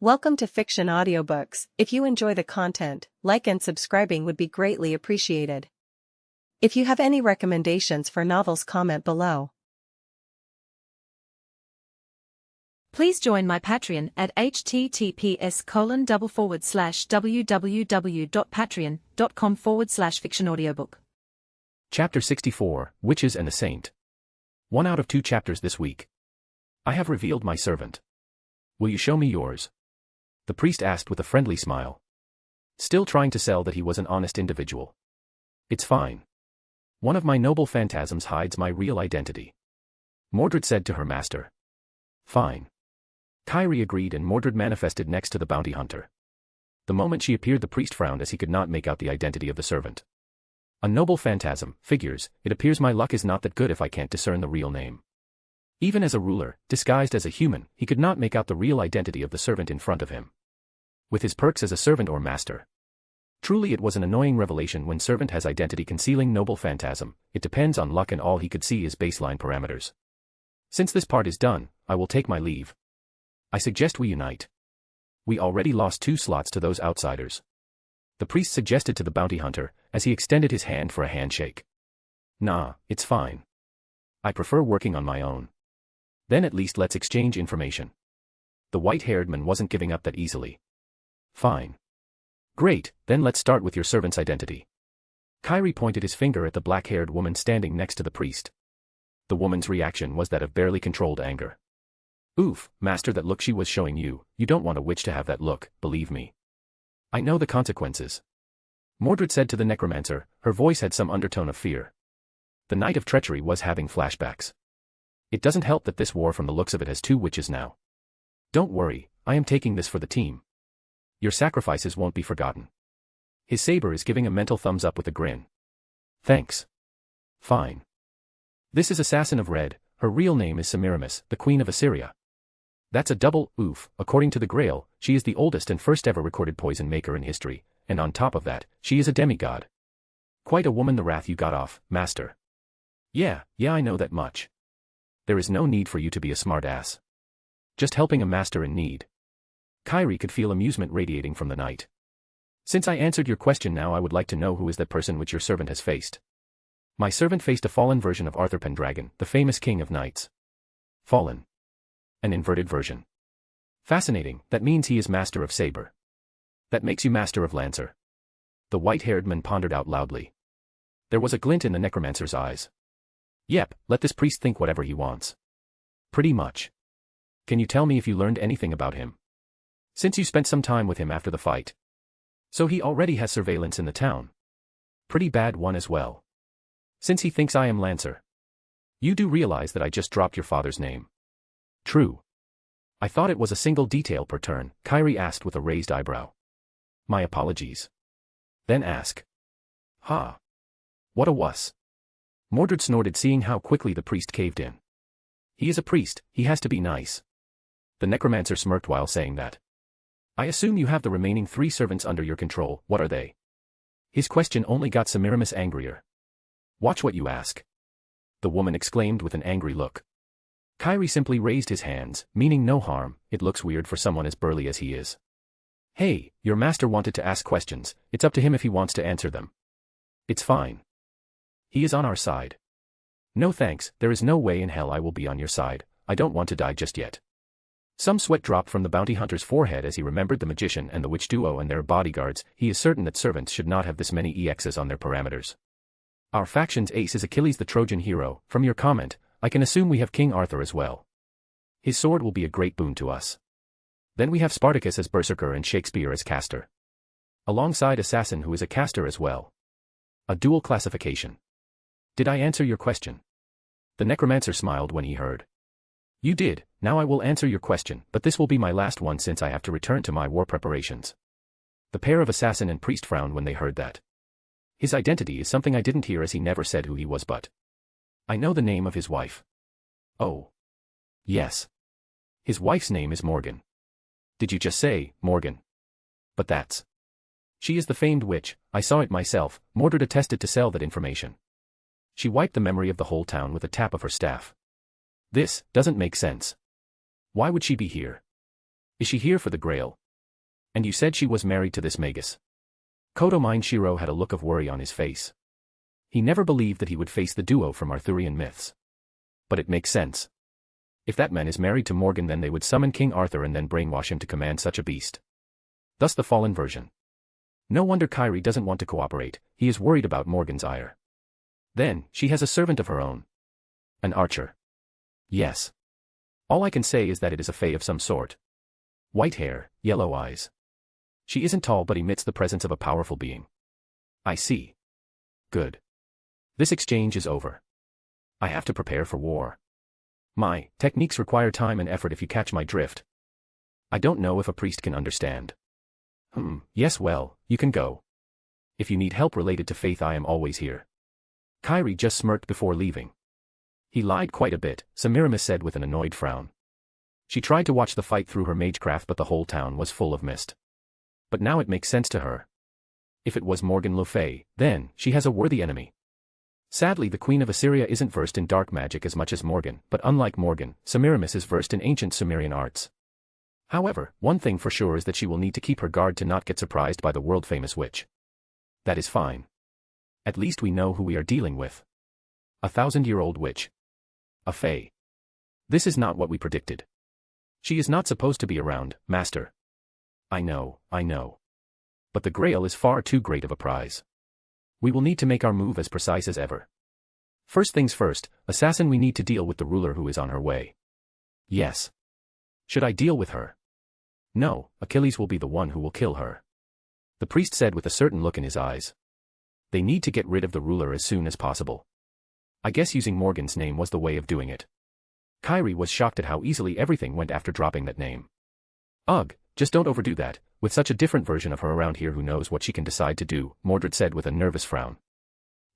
Welcome to Fiction Audiobooks. If you enjoy the content, like and subscribing would be greatly appreciated. If you have any recommendations for novels, comment below. Please join my Patreon at https://www.patreon.com/fictionaudiobook. Chapter 64, Witches and the Saint. 1 out of 2 chapters this week. I have revealed my servant. Will you show me yours? The priest asked with a friendly smile. Still trying to sell that he was an honest individual. It's fine. One of my noble phantasms hides my real identity. Mordred said to her master. Fine. Kyrie agreed and Mordred manifested next to the bounty hunter. The moment she appeared, the priest frowned as he could not make out the identity of the servant. A noble phantasm, figures, it appears my luck is not that good if I can't discern the real name. Even as a ruler, disguised as a human, he could not make out the real identity of the servant in front of him. With his perks as a servant or master. Truly it was an annoying revelation when servant has identity concealing noble phantasm, it depends on luck and all he could see is baseline parameters. Since this part is done, I will take my leave. I suggest we unite. We already lost 2 slots to those outsiders. The priest suggested to the bounty hunter, as he extended his hand for a handshake. Nah, it's fine. I prefer working on my own. Then at least let's exchange information. The white-haired man wasn't giving up that easily. Fine. Great, then let's start with your servant's identity. Kyrie pointed his finger at the black-haired woman standing next to the priest. The woman's reaction was that of barely controlled anger. Oof, master, that look she was showing you, you don't want a witch to have that look, believe me. I know the consequences. Mordred said to the necromancer, her voice had some undertone of fear. The Night of Treachery was having flashbacks. It doesn't help that this war from the looks of it has 2 witches now. Don't worry, I am taking this for the team. Your sacrifices won't be forgotten. His saber is giving a mental thumbs up with a grin. Thanks. Fine. This is Assassin of Red, her real name is Semiramis, the Queen of Assyria. That's a double oof, according to the Grail, she is the oldest and first ever recorded poison maker in history, and on top of that, she is a demigod. Quite a woman, the wrath you got off, master. Yeah, I know that much. There is no need for you to be a smart ass. Just helping a master in need. Kyrie could feel amusement radiating from the knight. Since I answered your question, now I would like to know who is that person which your servant has faced. My servant faced a fallen version of Arthur Pendragon, the famous king of knights. Fallen. An inverted version. Fascinating, that means he is master of saber. That makes you master of lancer. The white-haired man pondered out loudly. There was a glint in the necromancer's eyes. Yep, let this priest think whatever he wants. Pretty much. Can you tell me if you learned anything about him? Since you spent some time with him after the fight. So he already has surveillance in the town. Pretty bad one as well. Since he thinks I am Lancer. You do realize that I just dropped your father's name. True. I thought it was a single detail per turn, Kyrie asked with a raised eyebrow. My apologies. Then ask. Ha. What a wuss. Mordred snorted, seeing how quickly the priest caved in. He is a priest, he has to be nice. The necromancer smirked while saying that. I assume you have the remaining 3 servants under your control, what are they? His question only got Semiramis angrier. Watch what you ask. The woman exclaimed with an angry look. Kyrie simply raised his hands, meaning no harm, it looks weird for someone as burly as he is. Hey, your master wanted to ask questions, it's up to him if he wants to answer them. It's fine. He is on our side. No thanks, there is no way in hell I will be on your side, I don't want to die just yet. Some sweat dropped from the bounty hunter's forehead as he remembered the magician and the witch duo and their bodyguards. He is certain that servants should not have this many EXs on their parameters. Our faction's ace is Achilles the Trojan hero. From your comment, I can assume we have King Arthur as well. His sword will be a great boon to us. Then we have Spartacus as berserker and Shakespeare as caster. Alongside Assassin, who is a caster as well. A dual classification. Did I answer your question? The necromancer smiled when he heard. You did, now I will answer your question, but this will be my last one since I have to return to my war preparations. The pair of assassin and priest frowned when they heard that. His identity is something I didn't hear, as he never said who he was, but I know the name of his wife. Oh. Yes. His wife's name is Morgan. Did you just say, Morgan? But that's. She is the famed witch, I saw it myself, Mordred attested to sell that information. She wiped the memory of the whole town with a tap of her staff. This doesn't make sense. Why would she be here? Is she here for the Grail? And you said she was married to this Magus. Kodomine Shiro had a look of worry on his face. He never believed that he would face the duo from Arthurian myths. But it makes sense. If that man is married to Morgan, then they would summon King Arthur and then brainwash him to command such a beast. Thus the fallen version. No wonder Kyrie doesn't want to cooperate, he is worried about Morgan's ire. Then, she has a servant of her own. An archer. Yes. All I can say is that it is a fae of some sort. White hair, yellow eyes. She isn't tall but emits the presence of a powerful being. I see. Good. This exchange is over. I have to prepare for war. My techniques require time and effort, if you catch my drift. I don't know if a priest can understand. Yes, well, you can go. If you need help related to faith, I am always here. Kyrie just smirked before leaving. He lied quite a bit, Semiramis said with an annoyed frown. She tried to watch the fight through her magecraft, but the whole town was full of mist. But now it makes sense to her. If it was Morgan Le Fay, then she has a worthy enemy. Sadly, the Queen of Assyria isn't versed in dark magic as much as Morgan, but unlike Morgan, Semiramis is versed in ancient Sumerian arts. However, one thing for sure is that she will need to keep her guard to not get surprised by the world-famous witch. That is fine. At least we know who we are dealing with. A 1,000-year-old witch. A fae. This is not what we predicted. She is not supposed to be around, Master. I know. But the Grail is far too great of a prize. We will need to make our move as precise as ever. First things first, assassin, we need to deal with the ruler who is on her way. Yes. Should I deal with her? No, Achilles will be the one who will kill her. The priest said with a certain look in his eyes. They need to get rid of the ruler as soon as possible. I guess using Morgan's name was the way of doing it. Kyrie was shocked at how easily everything went after dropping that name. Ugh, just don't overdo that, with such a different version of her around here, who knows what she can decide to do, Mordred said with a nervous frown.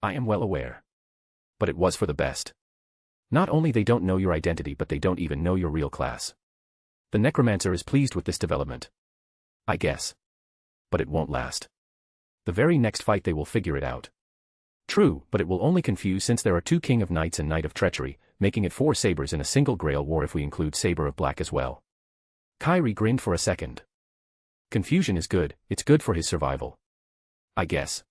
I am well aware. But it was for the best. Not only they don't know your identity, but they don't even know your real class. The necromancer is pleased with this development. I guess. But it won't last. The very next fight they will figure it out. True, but it will only confuse, since there are 2 King of Knights and Knight of Treachery, making it 4 sabers in a single Grail War if we include Saber of Black as well. Kyrie grinned for a second. Confusion is good, it's good for his survival. I guess.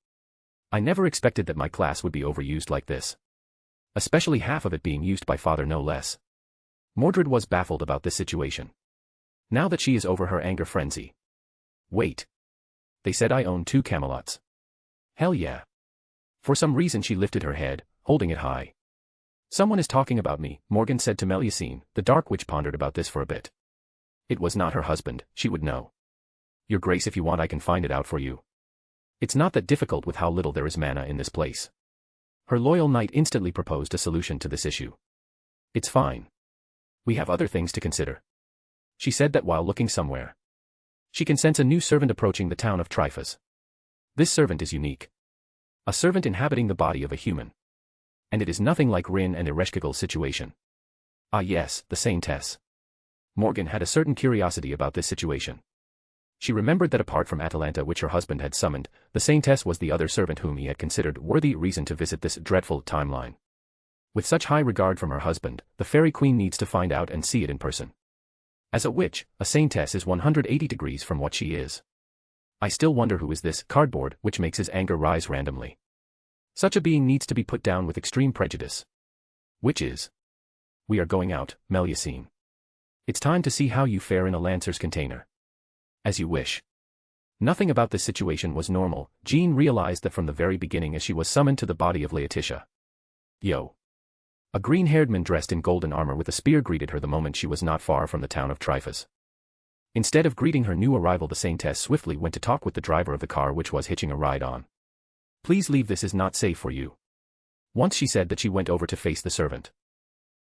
I never expected that my class would be overused like this. Especially half of it being used by father, no less. Mordred was baffled about this situation. Now that she is over her anger frenzy. Wait. They said I own 2 Camelots. Hell yeah. For some reason she lifted her head, holding it high. Someone is talking about me, Morgan said to Melusine. The Dark Witch pondered about this for a bit. It was not her husband, she would know. Your Grace, if you want I can find it out for you. It's not that difficult with how little there is mana in this place. Her loyal knight instantly proposed a solution to this issue. It's fine. We have other things to consider. She said that while looking somewhere. She can sense a new servant approaching the town of Tryphus. This servant is unique. A servant inhabiting the body of a human. And it is nothing like Rin and Ereshkigal's situation. Ah yes, the Saintess. Morgan had a certain curiosity about this situation. She remembered that apart from Atalanta, which her husband had summoned, the Saintess was the other servant whom he had considered worthy reason to visit this dreadful timeline. With such high regard from her husband, the Fairy Queen needs to find out and see it in person. As a witch, a Saintess is 180 degrees from what she is. I still wonder who is this cardboard, which makes his anger rise randomly. Such a being needs to be put down with extreme prejudice. Witches. We are going out, Melusine. It's time to see how you fare in a Lancer's container. As you wish. Nothing about this situation was normal. Jean realized that from the very beginning as she was summoned to the body of Laetitia. Yo. A green-haired man dressed in golden armor with a spear greeted her the moment she was not far from the town of Tryphus. Instead of greeting her new arrival, the Saintess swiftly went to talk with the driver of the car which was hitching a ride on. Please leave, this is not safe for you. Once she said that, she went over to face the servant.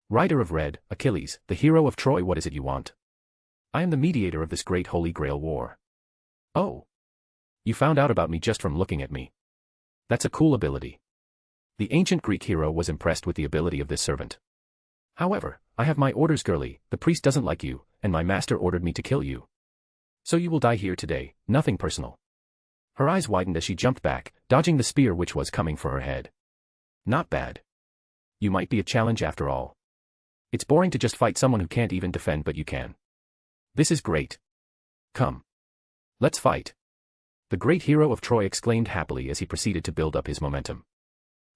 Rider of Red, Achilles, the hero of Troy, what is it you want? I am the mediator of this great holy Grail War. Oh. You found out about me just from looking at me. That's a cool ability. The ancient Greek hero was impressed with the ability of this servant. However, I have my orders, girlie. The priest doesn't like you, and my master ordered me to kill you. So you will die here today, nothing personal. Her eyes widened as she jumped back, dodging the spear which was coming for her head. Not bad. You might be a challenge after all. It's boring to just fight someone who can't even defend, but you can. This is great. Come. Let's fight. The great hero of Troy exclaimed happily as he proceeded to build up his momentum.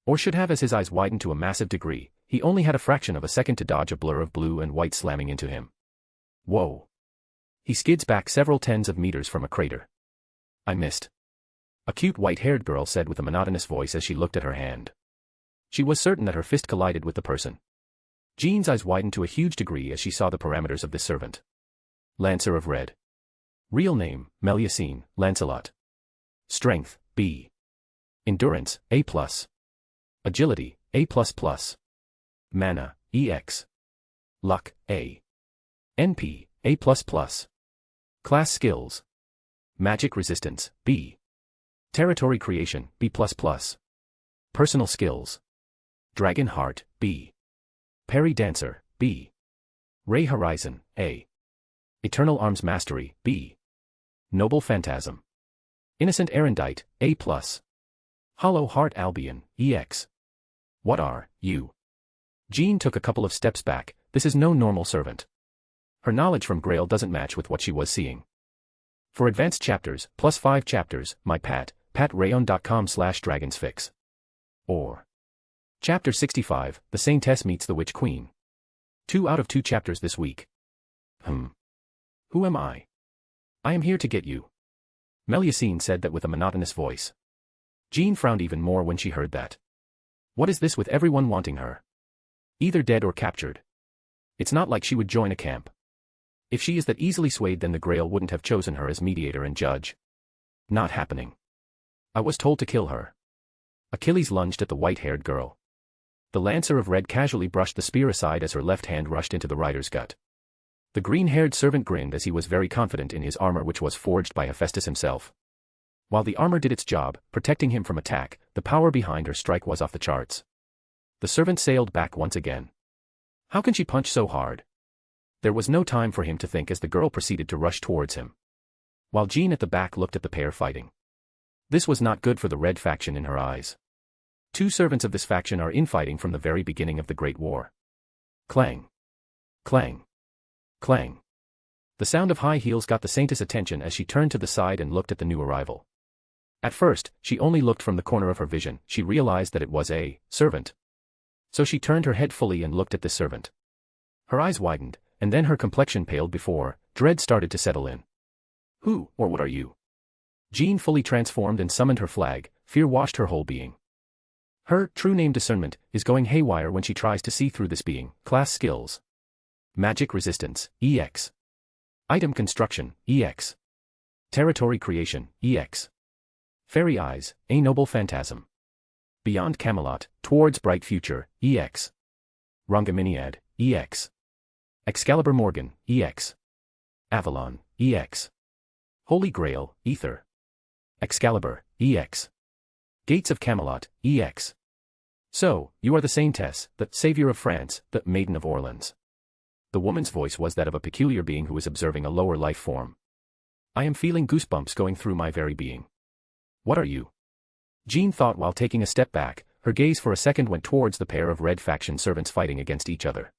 Or should have, as his eyes widened to a massive degree. He only had a fraction of a second to dodge a blur of blue and white slamming into him. Whoa. He skids back several tens of meters from a crater. I missed. A cute white-haired girl said with a monotonous voice as she looked at her hand. She was certain that her fist collided with the person. Jean's eyes widened to a huge degree as she saw the parameters of this servant. Lancer of Red. Real name, Meliacine, Lancelot. Strength, B. Endurance, A+. Agility, A++. Mana, EX. Luck, A. NP, A++. Class skills. Magic resistance, B. Territory creation, B++. Personal skills. Dragon heart, B. Parry dancer, B. Ray horizon, A. Eternal arms mastery, B. Noble phantasm. Innocent erudite, A+. Hollow heart Albion, EX. What are you? Jean took a couple of steps back. This is no normal servant. Her knowledge from Grail doesn't match with what she was seeing. For advanced chapters, +5 chapters, my patrayon.com/dragonsfix. Or. Chapter 65, The Saintess Meets the Witch Queen. 2 out of 2 chapters this week. Who am I? I am here to get you. Meliacine said that with a monotonous voice. Jean frowned even more when she heard that. What is this with everyone wanting her? Either dead or captured. It's not like she would join a camp. If she is that easily swayed, then the Grail wouldn't have chosen her as mediator and judge. Not happening. I was told to kill her. Achilles lunged at the white-haired girl. The Lancer of Red casually brushed the spear aside as her left hand rushed into the rider's gut. The green-haired servant grinned as he was very confident in his armor, which was forged by Hephaestus himself. While the armor did its job, protecting him from attack, the power behind her strike was off the charts. The servant sailed back once again. How can she punch so hard? There was no time for him to think as the girl proceeded to rush towards him. While Jean at the back looked at the pair fighting. This was not good for the Red faction in her eyes. 2 servants of this faction are infighting from the very beginning of the Great War. Clang. Clang. Clang. The sound of high heels got the Saintess' attention as she turned to the side and looked at the new arrival. At first, she only looked from the corner of her vision. She realized that it was a servant. So she turned her head fully and looked at this servant. Her eyes widened, and then her complexion paled before dread started to settle in. Who, or what are you? Jean fully transformed and summoned her flag. Fear washed her whole being. Her true name discernment is going haywire when she tries to see through this being. Class skills. Magic resistance, EX. Item construction, EX. Territory creation, EX. Fairy eyes, a noble phantasm. Beyond Camelot, towards bright future, EX. Rongaminiad, EX. Excalibur Morgan, EX. Avalon, EX. Holy Grail, Ether. Excalibur, EX. Gates of Camelot, EX. So, you are the Saintess, the Savior of France, the Maiden of Orleans. The woman's voice was that of a peculiar being who is observing a lower life form. I am feeling goosebumps going through my very being. What are you? Jean thought while taking a step back. Her gaze for a second went towards the pair of Red faction servants fighting against each other.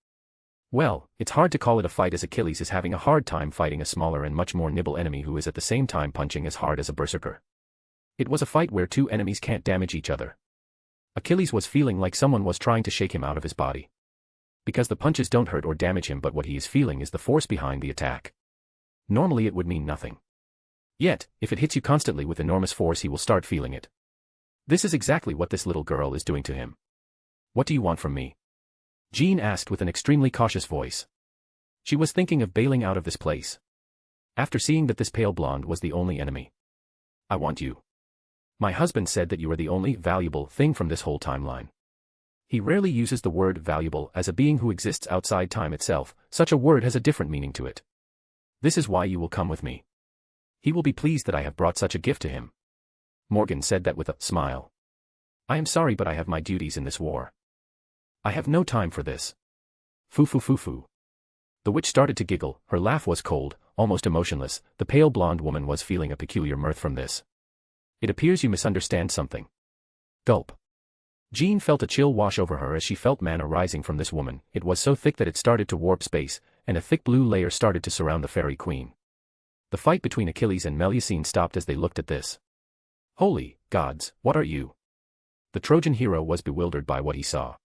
Well, it's hard to call it a fight as Achilles is having a hard time fighting a smaller and much more nimble enemy who is at the same time punching as hard as a berserker. It was a fight where 2 enemies can't damage each other. Achilles was feeling like someone was trying to shake him out of his body. Because the punches don't hurt or damage him, but what he is feeling is the force behind the attack. Normally it would mean nothing. Yet, if it hits you constantly with enormous force, he will start feeling it. This is exactly what this little girl is doing to him. What do you want from me? Jean asked with an extremely cautious voice. She was thinking of bailing out of this place. After seeing that this pale blonde was the only enemy. I want you. My husband said that you are the only valuable thing from this whole timeline. He rarely uses the word valuable as a being who exists outside time itself. Such a word has a different meaning to it. This is why you will come with me. He will be pleased that I have brought such a gift to him. Morgan said that with a smile. I am sorry, but I have my duties in this war. I have no time for this. Foo foo foo foo. The witch started to giggle. Her laugh was cold, almost emotionless. The pale blonde woman was feeling a peculiar mirth from this. It appears you misunderstand something. Gulp. Jean felt a chill wash over her as she felt mana rising from this woman. It was so thick that it started to warp space, and a thick blue layer started to surround the fairy queen. The fight between Achilles and Melusine stopped as they looked at this. Holy gods, what are you? The Trojan hero was bewildered by what he saw.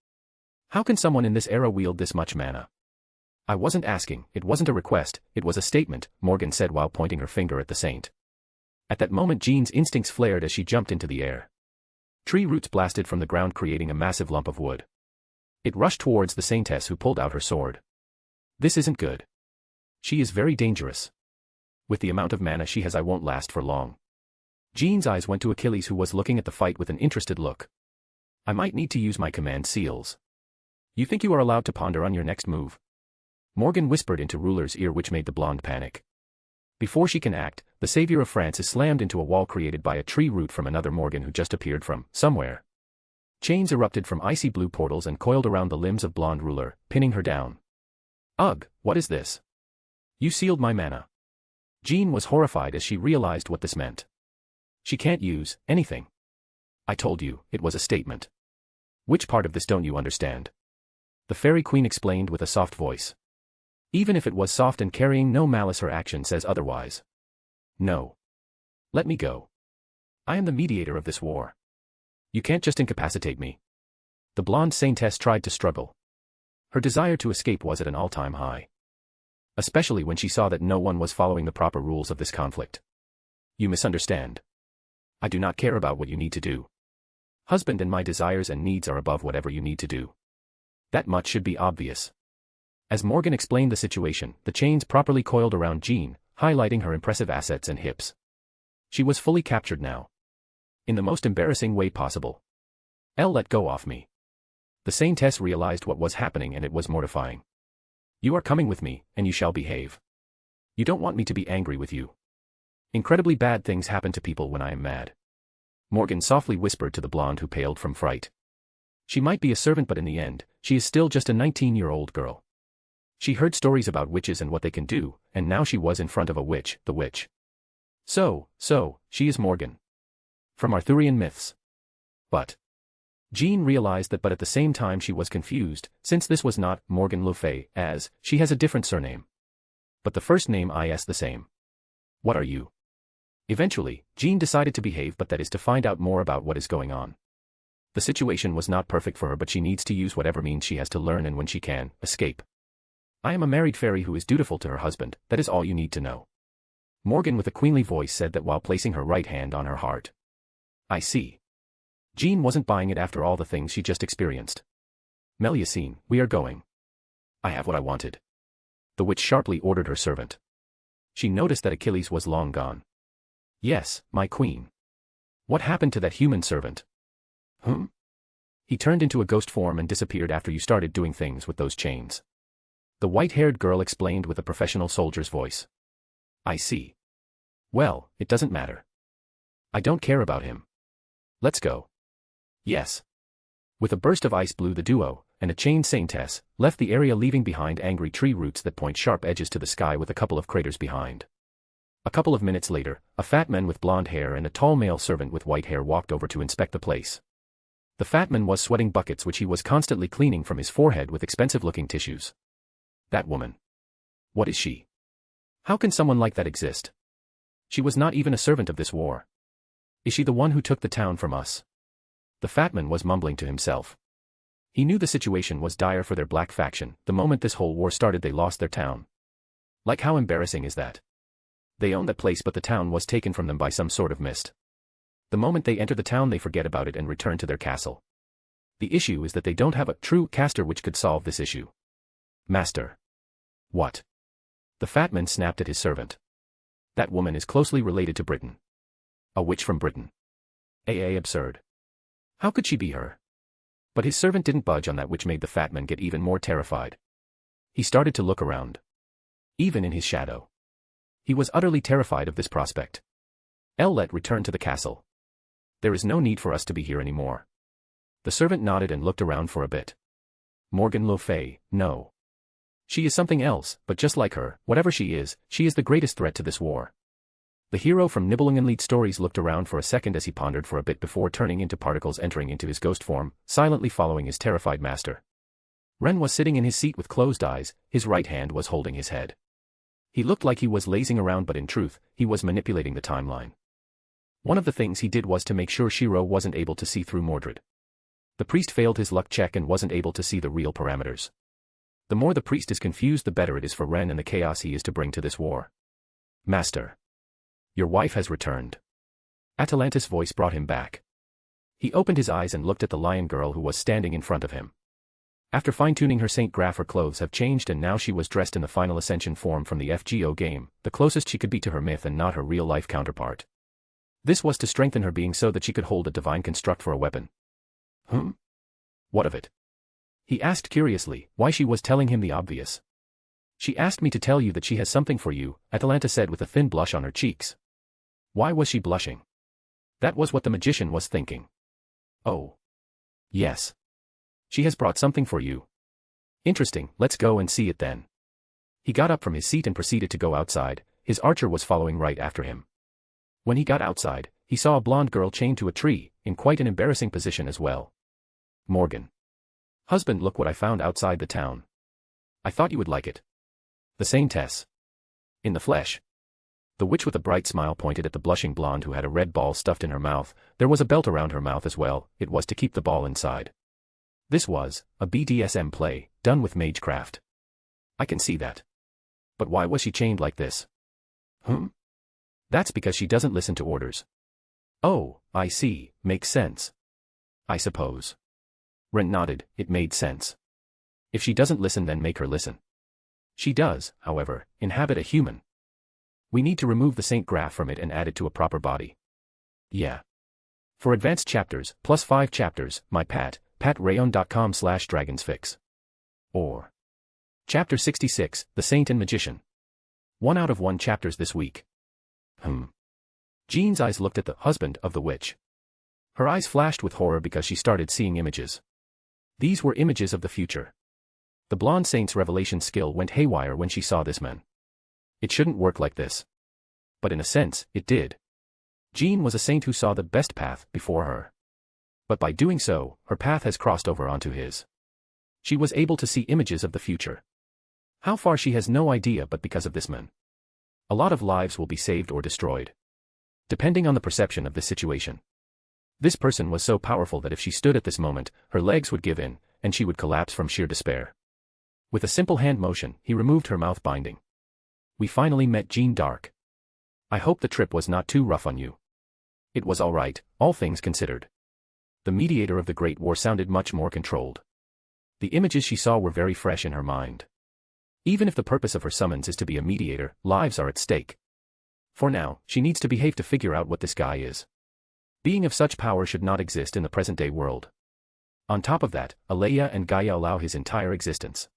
How can someone in this era wield this much mana? I wasn't asking, it wasn't a request, it was a statement, Morgan said while pointing her finger at the saint. At that moment Jean's instincts flared as she jumped into the air. Tree roots blasted from the ground creating a massive lump of wood. It rushed towards the saintess who pulled out her sword. This isn't good. She is very dangerous. With the amount of mana she has I won't last for long. Jean's eyes went to Achilles who was looking at the fight with an interested look. I might need to use my command seals. You think you are allowed to ponder on your next move? Morgan whispered into Ruler's ear which made the blonde panic. Before she can act, the savior of France is slammed into a wall created by a tree root from another Morgan who just appeared from somewhere. Chains erupted from icy blue portals and coiled around the limbs of blonde Ruler, pinning her down. Ugh, what is this? You sealed my mana. Jean was horrified as she realized what this meant. She can't use anything. I told you, it was a statement. Which part of this don't you understand? The fairy queen explained with a soft voice. Even if it was soft and carrying no malice her action says otherwise. No. Let me go. I am the mediator of this war. You can't just incapacitate me. The blonde saintess tried to struggle. Her desire to escape was at an all-time high. Especially when she saw that no one was following the proper rules of this conflict. You misunderstand. I do not care about what you need to do. Husband and my desires and needs are above whatever you need to do. That much should be obvious. As Morgan explained the situation, the chains properly coiled around Jean, highlighting her impressive assets and hips. She was fully captured now. In the most embarrassing way possible. Elle let go off me. The saintess realized what was happening and it was mortifying. You are coming with me, and you shall behave. You don't want me to be angry with you. Incredibly bad things happen to people when I am mad. Morgan softly whispered to the blonde who paled from fright. She might be a servant but in the end, she is still just a 19-year-old girl. She heard stories about witches and what they can do, and now she was in front of a witch, the witch. So, she is Morgan. From Arthurian myths. But Jean realized that but at the same time she was confused, since this was not Morgan Le Fay, as she has a different surname. But the first name is the same. What are you? Eventually, Jean decided to behave but that is to find out more about what is going on. The situation was not perfect for her but she needs to use whatever means she has to learn and when she can, escape. I am a married fairy who is dutiful to her husband, that is all you need to know. Morgan with a queenly voice said that while placing her right hand on her heart. I see. Jean wasn't buying it after all the things she just experienced. Melusine, we are going. I have what I wanted. The witch sharply ordered her servant. She noticed that Achilles was long gone. Yes, my queen. What happened to that human servant? He turned into a ghost form and disappeared after you started doing things with those chains. The white-haired girl explained with a professional soldier's voice. I see. Well, it doesn't matter. I don't care about him. Let's go. Yes. With a burst of ice blew the duo, and a chained saintess, left the area leaving behind angry tree roots that point sharp edges to the sky with a couple of craters behind. A couple of minutes later, a fat man with blonde hair and a tall male servant with white hair walked over to inspect the place. The fat man was sweating buckets which he was constantly cleaning from his forehead with expensive-looking tissues. That woman. What is she? How can someone like that exist? She was not even a servant of this war. Is she the one who took the town from us? The fat man was mumbling to himself. He knew the situation was dire for their black faction. The moment this whole war started they lost their town. Like how embarrassing is that? They owned that place but the town was taken from them by some sort of mist. The moment they enter the town they forget about it and return to their castle. The issue is that they don't have a true caster which could solve this issue. Master. What? The fat man snapped at his servant. That woman is closely related to Britain. A witch from Britain. Absurd. How could she be her? But his servant didn't budge on that which made the fat man get even more terrified. He started to look around. Even in his shadow. He was utterly terrified of this prospect. Let return to the castle. There is no need for us to be here anymore. The servant nodded and looked around for a bit. Morgan Le Fay, no. She is something else, but just like her, whatever she is the greatest threat to this war. The hero from Nibelungenlied stories looked around for a second as he pondered for a bit before turning into particles entering into his ghost form, silently following his terrified master. Ren was sitting in his seat with closed eyes, his right hand was holding his head. He looked like he was lazing around, but in truth, he was manipulating the timeline. One of the things he did was to make sure Shiro wasn't able to see through Mordred. The priest failed his luck check and wasn't able to see the real parameters. The more the priest is confused, the better it is for Ren and the chaos he is to bring to this war. Master. Your wife has returned. Atalanta's voice brought him back. He opened his eyes and looked at the lion girl who was standing in front of him. After fine-tuning her Saint Graph, her clothes have changed and now she was dressed in the final ascension form from the FGO game, the closest she could be to her myth and not her real-life counterpart. This was to strengthen her being so that she could hold a divine construct for a weapon. What of it? He asked curiously, why she was telling him the obvious. She asked me to tell you that she has something for you, Atalanta said with a thin blush on her cheeks. Why was she blushing? That was what the magician was thinking. Oh. Yes. She has brought something for you. Interesting, let's go and see it then. He got up from his seat and proceeded to go outside, his archer was following right after him. When he got outside, he saw a blonde girl chained to a tree, in quite an embarrassing position as well. Morgan. Husband, look what I found outside the town. I thought you would like it. The Saintess. In the flesh. The witch with a bright smile pointed at the blushing blonde who had a red ball stuffed in her mouth. There was a belt around her mouth as well, it was to keep the ball inside. This was a BDSM play, done with magecraft. I can see that. But why was she chained like this? That's because she doesn't listen to orders. Oh, I see, makes sense. I suppose. Ren nodded, it made sense. If she doesn't listen, then make her listen. She does, however, inhabit a human. We need to remove the Saint Graph from it and add it to a proper body. Yeah. For advanced chapters, +5 chapters, my patrayon.com/dragonsfix. Or. Chapter 66, The Saint and Magician. 1 out of 1 chapters this week. Jean's eyes looked at the husband of the witch. Her eyes flashed with horror because she started seeing images. These were images of the future. The blonde saint's revelation skill went haywire when she saw this man. It shouldn't work like this. But in a sense, it did. Jean was a saint who saw the best path before her. But by doing so, her path has crossed over onto his. She was able to see images of the future. How far she has no idea, but because of this man. A lot of lives will be saved or destroyed. Depending on the perception of this situation. This person was so powerful that if she stood at this moment, her legs would give in, and she would collapse from sheer despair. With a simple hand motion, he removed her mouth binding. We finally met Jean Dark. I hope the trip was not too rough on you. It was all right, all things considered. The mediator of the Great War sounded much more controlled. The images she saw were very fresh in her mind. Even if the purpose of her summons is to be a mediator, lives are at stake. For now, she needs to behave to figure out what this guy is. Being of such power should not exist in the present-day world. On top of that, Alea and Gaia allow his entire existence.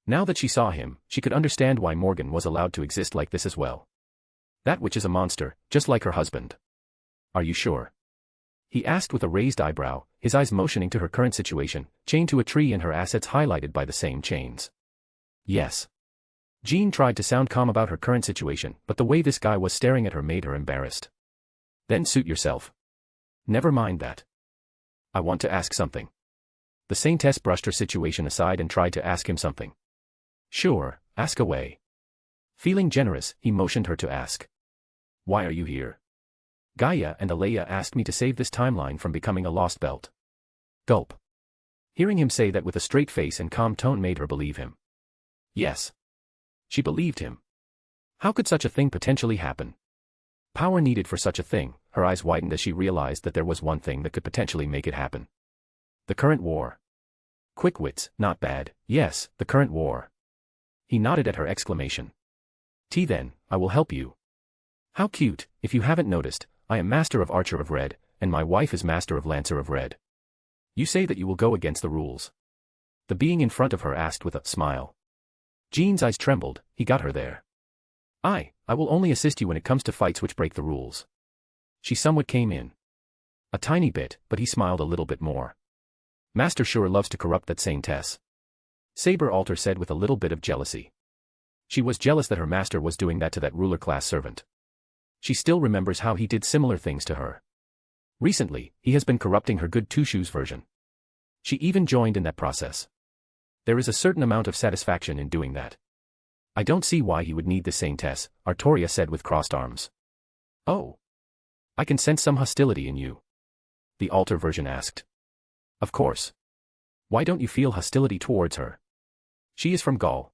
Now that she saw him, she could understand why Morgan was allowed to exist like this as well. That witch is a monster, just like her husband. Are you sure? He asked with a raised eyebrow, his eyes motioning to her current situation, chained to a tree and her assets highlighted by the same chains. Yes. Jean tried to sound calm about her current situation, but the way this guy was staring at her made her embarrassed. Then suit yourself. Never mind that. I want to ask something. The Saintess brushed her situation aside and tried to ask him something. Sure, ask away. Feeling generous, he motioned her to ask. Why are you here? Gaia and Alea asked me to save this timeline from becoming a lost belt. Gulp. Hearing him say that with a straight face and calm tone made her believe him. Yes. She believed him. How could such a thing potentially happen? Power needed for such a thing, her eyes widened as she realized that there was one thing that could potentially make it happen. The current war. Quick wits, not bad, yes, the current war. He nodded at her exclamation. Then, I will help you. How cute, if you haven't noticed, I am Master of Archer of Red, and my wife is Master of Lancer of Red. You say that you will go against the rules. The being in front of her asked with a smile. Jean's eyes trembled, he got her there. I will only assist you when it comes to fights which break the rules. She somewhat came in. A tiny bit, but he smiled a little bit more. Master sure loves to corrupt that Saintess. Saber Alter said with a little bit of jealousy. She was jealous that her master was doing that to that ruler-class servant. She still remembers how he did similar things to her. Recently, he has been corrupting her good two-shoes version. She even joined in that process. There is a certain amount of satisfaction in doing that. I don't see why he would need the saintess, Artoria said with crossed arms. Oh. I can sense some hostility in you. The altar version asked. Of course. Why don't you feel hostility towards her? She is from Gaul.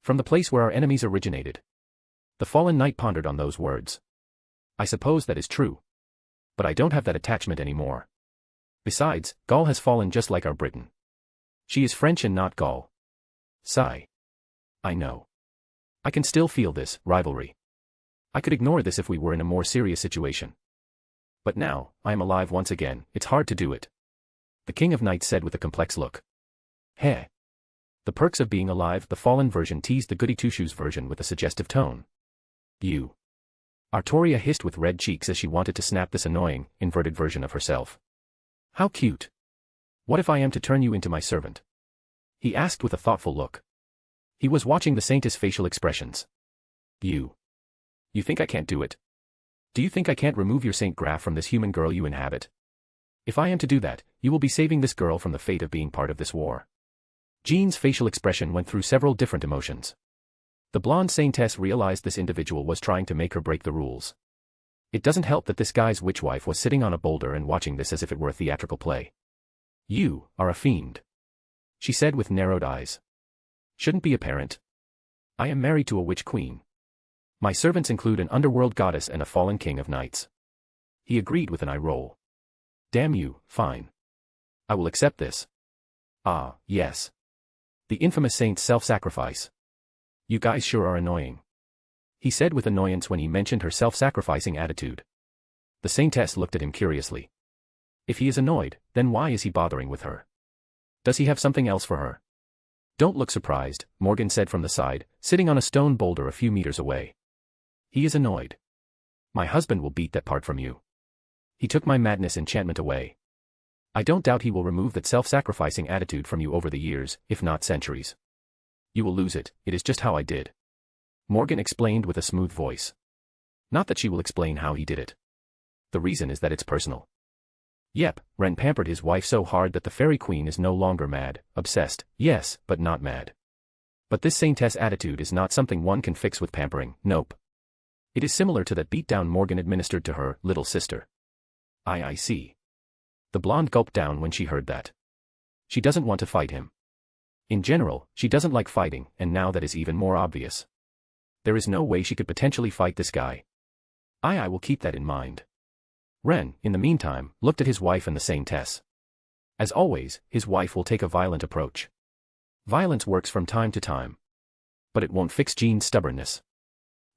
From the place where our enemies originated. The fallen knight pondered on those words. I suppose that is true. But I don't have that attachment anymore. Besides, Gaul has fallen just like our Britain. She is French and not Gaul. Sigh. I know. I can still feel this rivalry. I could ignore this if we were in a more serious situation. But now, I am alive once again, it's hard to do it. The King of Knights said with a complex look. Heh. The perks of being alive, the fallen version teased the goody two-shoes version with a suggestive tone. You. Artoria hissed with red cheeks as she wanted to snap this annoying, inverted version of herself. How cute. What if I am to turn you into my servant? He asked with a thoughtful look. He was watching the saintess' facial expressions. You think I can't do it? Do you think I can't remove your Saint Graph from this human girl you inhabit? If I am to do that, you will be saving this girl from the fate of being part of this war. Jean's facial expression went through several different emotions. The blonde saintess realized this individual was trying to make her break the rules. It doesn't help that this guy's witchwife was sitting on a boulder and watching this as if it were a theatrical play. You are a fiend. She said with narrowed eyes. Shouldn't be apparent. I am married to a witch queen. My servants include an underworld goddess and a fallen king of knights. He agreed with an eye roll. Damn you, fine. I will accept this. Ah, yes. The infamous saint's self-sacrifice. You guys sure are annoying. He said with annoyance when he mentioned her self-sacrificing attitude. The saintess looked at him curiously. If he is annoyed, then why is he bothering with her? Does he have something else for her? Don't look surprised, Morgan said from the side, sitting on a stone boulder a few meters away. He is annoyed. My husband will beat that part from you. He took my madness enchantment away. I don't doubt he will remove that self-sacrificing attitude from you over the years, if not centuries. You will lose it, it is just how I did. Morgan explained with a smooth voice. Not that she will explain how he did it. The reason is that it's personal. Yep, Ren pampered his wife so hard that the fairy queen is no longer mad, obsessed, yes, but not mad. But this saintess attitude is not something one can fix with pampering, nope. It is similar to that beatdown Morgan administered to her little sister. I see. The blonde gulped down when she heard that. She doesn't want to fight him. In general, she doesn't like fighting, and now that is even more obvious. There is no way she could potentially fight this guy. I will keep that in mind. Ren, in the meantime, looked at his wife and the saintess. As always, his wife will take a violent approach. Violence works from time to time. But it won't fix Jean's stubbornness.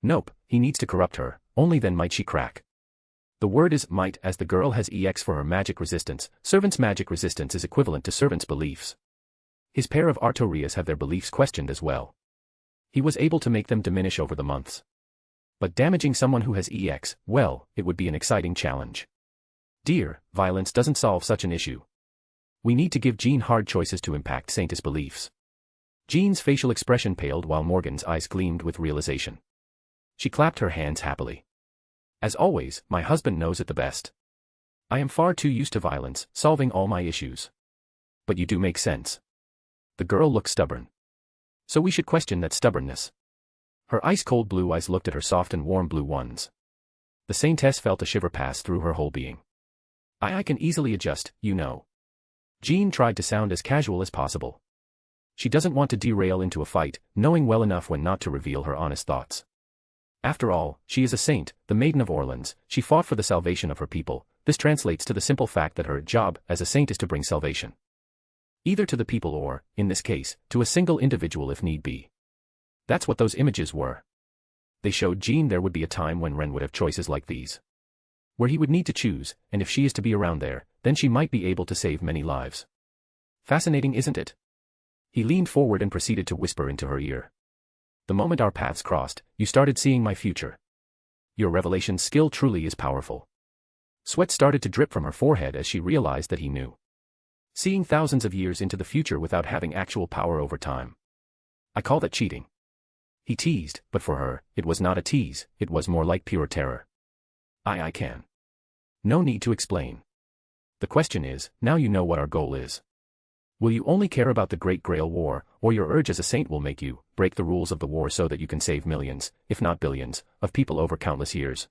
Nope, he needs to corrupt her, only then might she crack. The word is might, as the girl has EX for her magic resistance. Servant's magic resistance is equivalent to servant's beliefs. His pair of Artorias have their beliefs questioned as well. He was able to make them diminish over the months. But damaging someone who has EX, well, it would be an exciting challenge. Dear, violence doesn't solve such an issue. We need to give Jean hard choices to impact Saintess beliefs. Jean's facial expression paled while Morgan's eyes gleamed with realization. She clapped her hands happily. As always, my husband knows it the best. I am far too used to violence, solving all my issues. But you do make sense. The girl looked stubborn. So we should question that stubbornness. Her ice-cold blue eyes looked at her soft and warm blue ones. The saintess felt a shiver pass through her whole being. I can easily adjust, you know. Jean tried to sound as casual as possible. She doesn't want to derail into a fight, knowing well enough when not to reveal her honest thoughts. After all, she is a saint, the Maiden of Orleans. She fought for the salvation of her people. This translates to the simple fact that her job as a saint is to bring salvation. Either to the people or, in this case, to a single individual if need be. That's what those images were. They showed Jean there would be a time when Ren would have choices like these. Where he would need to choose, and if she is to be around there, then she might be able to save many lives. Fascinating, isn't it? He leaned forward and proceeded to whisper into her ear. The moment our paths crossed, you started seeing my future. Your revelation skill truly is powerful. Sweat started to drip from her forehead as she realized that he knew. Seeing thousands of years into the future without having actual power over time. I call that cheating. He teased, but for her, it was not a tease, it was more like pure terror. I can. No need to explain. The question is, now you know what our goal is. Will you only care about the Great Grail War, or your urge as a saint will make you break the rules of the war so that you can save millions, if not billions, of people over countless years?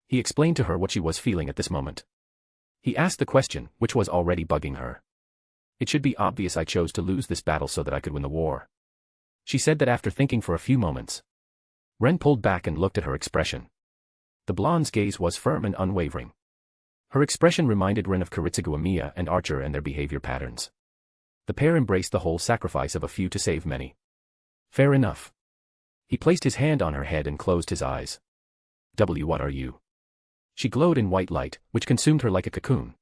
He explained to her what she was feeling at this moment. He asked the question, which was already bugging her. It should be obvious I chose to lose this battle so that I could win the war. She said that after thinking for a few moments. Ren pulled back and looked at her expression. The blonde's gaze was firm and unwavering. Her expression reminded Ren of Kiritsugu Amiya and Archer and their behavior patterns. The pair embraced the whole sacrifice of a few to save many. Fair enough. He placed his hand on her head and closed his eyes. What are you? She glowed in white light, which consumed her like a cocoon.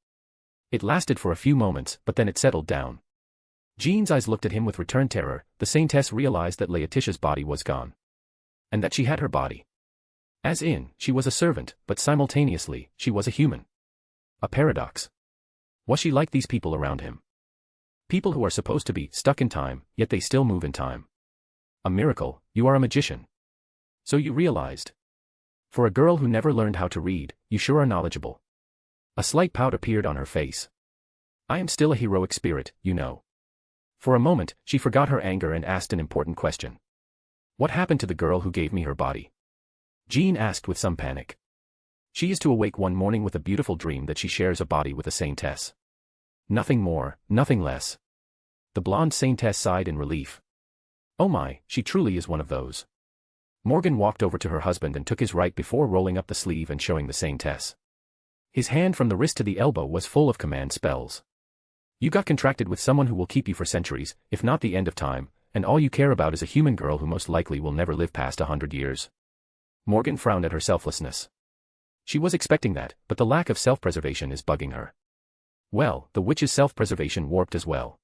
It lasted for a few moments, but then it settled down. Jean's eyes looked at him with returned terror. The saintess realized that Laetitia's body was gone. And that she had her body. As in, she was a servant, but simultaneously, she was a human. A paradox. Was she like these people around him? People who are supposed to be stuck in time, yet they still move in time. A miracle. You are a magician. So you realized. For a girl who never learned how to read, you sure are knowledgeable. A slight pout appeared on her face. I am still a heroic spirit, you know. For a moment, she forgot her anger and asked an important question. What happened to the girl who gave me her body? Jean asked with some panic. She is to awake one morning with a beautiful dream that she shares a body with a saintess. Nothing more, nothing less. The blonde saintess sighed in relief. Oh my, she truly is one of those. Morgan walked over to her husband and took his right before rolling up the sleeve and showing the saintess. His hand from the wrist to the elbow was full of command spells. You got contracted with someone who will keep you for centuries, if not the end of time, and all you care about is a human girl who most likely will never live past 100 years. Morgan frowned at her selflessness. She was expecting that, but the lack of self-preservation is bugging her. Well, the witch's self-preservation warped as well.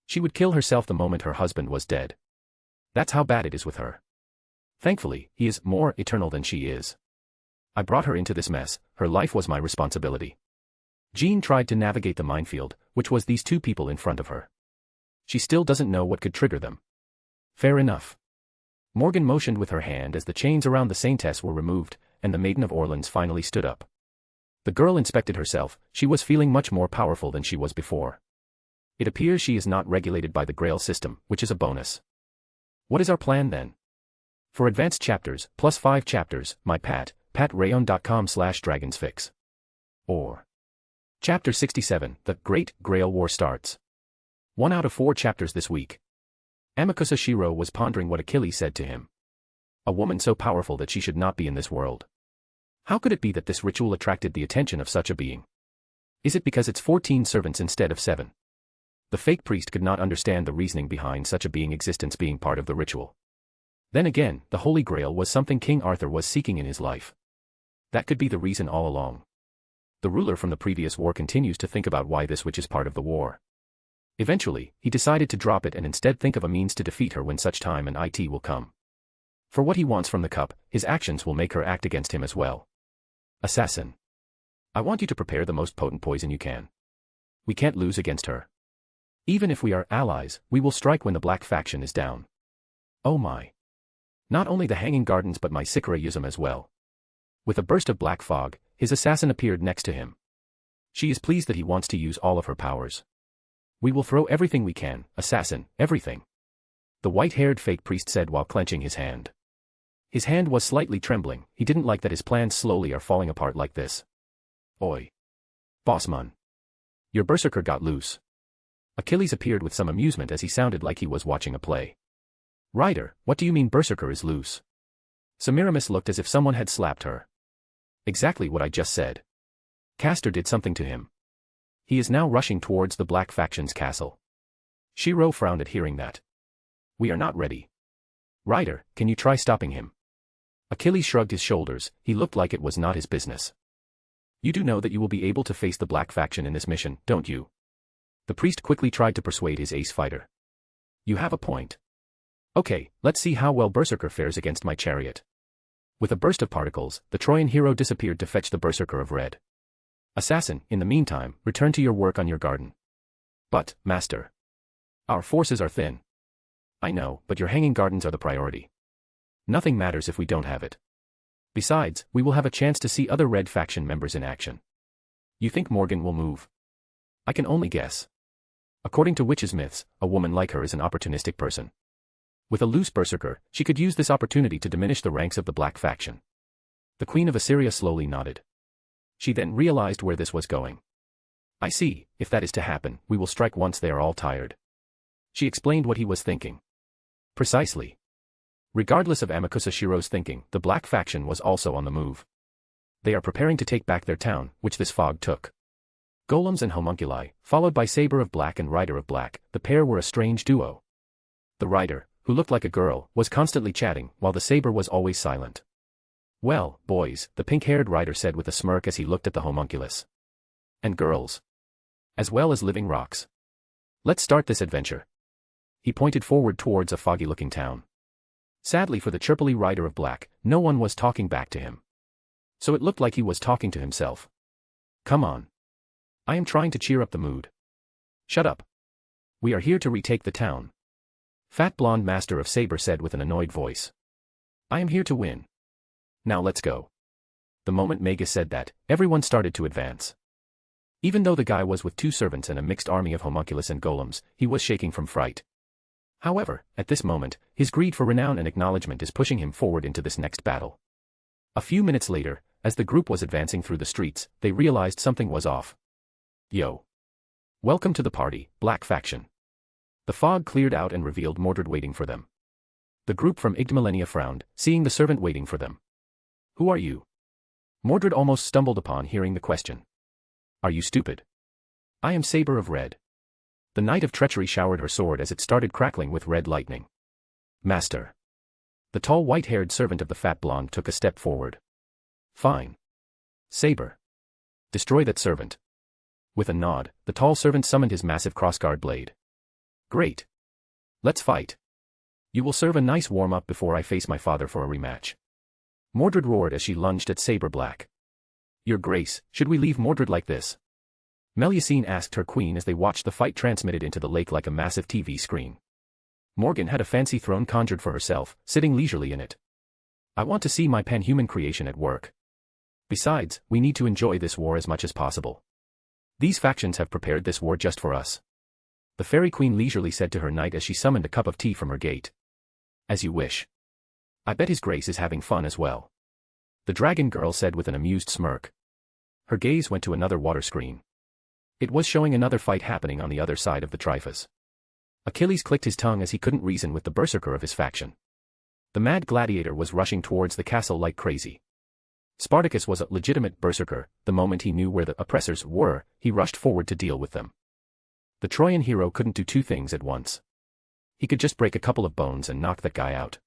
She would kill herself the moment her husband was dead. That's how bad it is with her. Thankfully, he is more eternal than she is. I brought her into this mess, her life was my responsibility. Jean tried to navigate the minefield, which was these two people in front of her. She still doesn't know what could trigger them. Fair enough. Morgan motioned with her hand as the chains around the saintess were removed, and the Maiden of Orleans finally stood up. The girl inspected herself. She was feeling much more powerful than she was before. It appears she is not regulated by the Grail system, which is a bonus. What is our plan then? For advanced chapters, +5 chapters, my patrayon.com/dragonsfix. Or. Chapter 67, The Great Grail War starts. 1 out of 4 chapters this week. Amakusa Shiro was pondering what Achilles said to him. A woman so powerful that she should not be in this world. How could it be that this ritual attracted the attention of such a being? Is it because it's 14 servants instead of 7? The fake priest could not understand the reasoning behind such a being's existence being part of the ritual. Then again, the Holy Grail was something King Arthur was seeking in his life. That could be the reason all along. The ruler from the previous war continues to think about why this witch is part of the war. Eventually, he decided to drop it and instead think of a means to defeat her when such time and it will come. For what he wants from the cup, his actions will make her act against him as well. Assassin. I want you to prepare the most potent poison you can. We can't lose against her. Even if we are allies, we will strike when the black faction is down. Oh my. Not only the Hanging Gardens but my Sikara use them as well. With a burst of black fog, his assassin appeared next to him. She is pleased that he wants to use all of her powers. We will throw everything we can, assassin, everything. The white-haired fake priest said while clenching his hand. His hand was slightly trembling. He didn't like that his plans slowly are falling apart like this. Oi. Bossman. Your berserker got loose. Achilles appeared with some amusement as he sounded like he was watching a play. Ryder, what do you mean berserker is loose? Semiramis looked as if someone had slapped her. Exactly what I just said. Castor did something to him. He is now rushing towards the Black Faction's castle. Shiro frowned at hearing that. We are not ready. Ryder, can you try stopping him? Achilles shrugged his shoulders. He looked like it was not his business. You do know that you will be able to face the Black Faction in this mission, don't you? The priest quickly tried to persuade his ace fighter. You have a point. Okay, let's see how well Berserker fares against my chariot. With a burst of particles, the Trojan hero disappeared to fetch the Berserker of Red. Assassin, in the meantime, return to your work on your garden. But, Master. Our forces are thin. I know, but your Hanging Gardens are the priority. Nothing matters if we don't have it. Besides, we will have a chance to see other Red Faction members in action. You think Morgan will move? I can only guess. According to witches' myths, a woman like her is an opportunistic person. With a loose berserker, she could use this opportunity to diminish the ranks of the black faction. The Queen of Assyria slowly nodded. She then realized where this was going. I see, if that is to happen, we will strike once they are all tired. She explained what he was thinking. Precisely. Regardless of Amakusa Shiro's thinking, the black faction was also on the move. They are preparing to take back their town, which this fog took. Golems and homunculi, followed by Saber of Black and Rider of Black, the pair were a strange duo. The Rider, who looked like a girl, was constantly chatting, while the Saber was always silent. Well, boys, the pink-haired Rider said with a smirk as he looked at the homunculus. And girls. As well as living rocks. Let's start this adventure. He pointed forward towards a foggy-looking town. Sadly for the chirpily Rider of Black, no one was talking back to him. So it looked like he was talking to himself. Come on. I am trying to cheer up the mood. Shut up. We are here to retake the town. Fat blonde master of Saber said with an annoyed voice. I am here to win. Now let's go. The moment Magus said that, everyone started to advance. Even though the guy was with 2 servants and a mixed army of homunculus and golems, he was shaking from fright. However, at this moment, his greed for renown and acknowledgement is pushing him forward into this next battle. A few minutes later, as the group was advancing through the streets, they realized something was off. Yo. Welcome to the party, Black Faction. The fog cleared out and revealed Mordred waiting for them. The group from Igdamilenia frowned, seeing the servant waiting for them. Who are you? Mordred almost stumbled upon hearing the question. Are you stupid? I am Saber of Red. The Knight of Treachery showered her sword as it started crackling with red lightning. Master. The tall white-haired servant of the fat blonde took a step forward. Fine. Saber. Destroy that servant. With a nod, the tall servant summoned his massive crossguard blade. Great. Let's fight. You will serve a nice warm-up before I face my father for a rematch. Mordred roared as she lunged at Saber Black. Your Grace, should we leave Mordred like this? Melusine asked her queen as they watched the fight transmitted into the lake like a massive TV screen. Morgan had a fancy throne conjured for herself, sitting leisurely in it. I want to see my pan-human creation at work. Besides, we need to enjoy this war as much as possible. These factions have prepared this war just for us. The fairy queen leisurely said to her knight as she summoned a cup of tea from her gate. As you wish. I bet his grace is having fun as well. The dragon girl said with an amused smirk. Her gaze went to another water screen. It was showing another fight happening on the other side of the Triphas. Achilles clicked his tongue as he couldn't reason with the berserker of his faction. The mad gladiator was rushing towards the castle like crazy. Spartacus was a legitimate berserker. The moment he knew where the oppressors were, he rushed forward to deal with them. The Trojan hero couldn't do 2 things at once. He could just break a couple of bones and knock that guy out.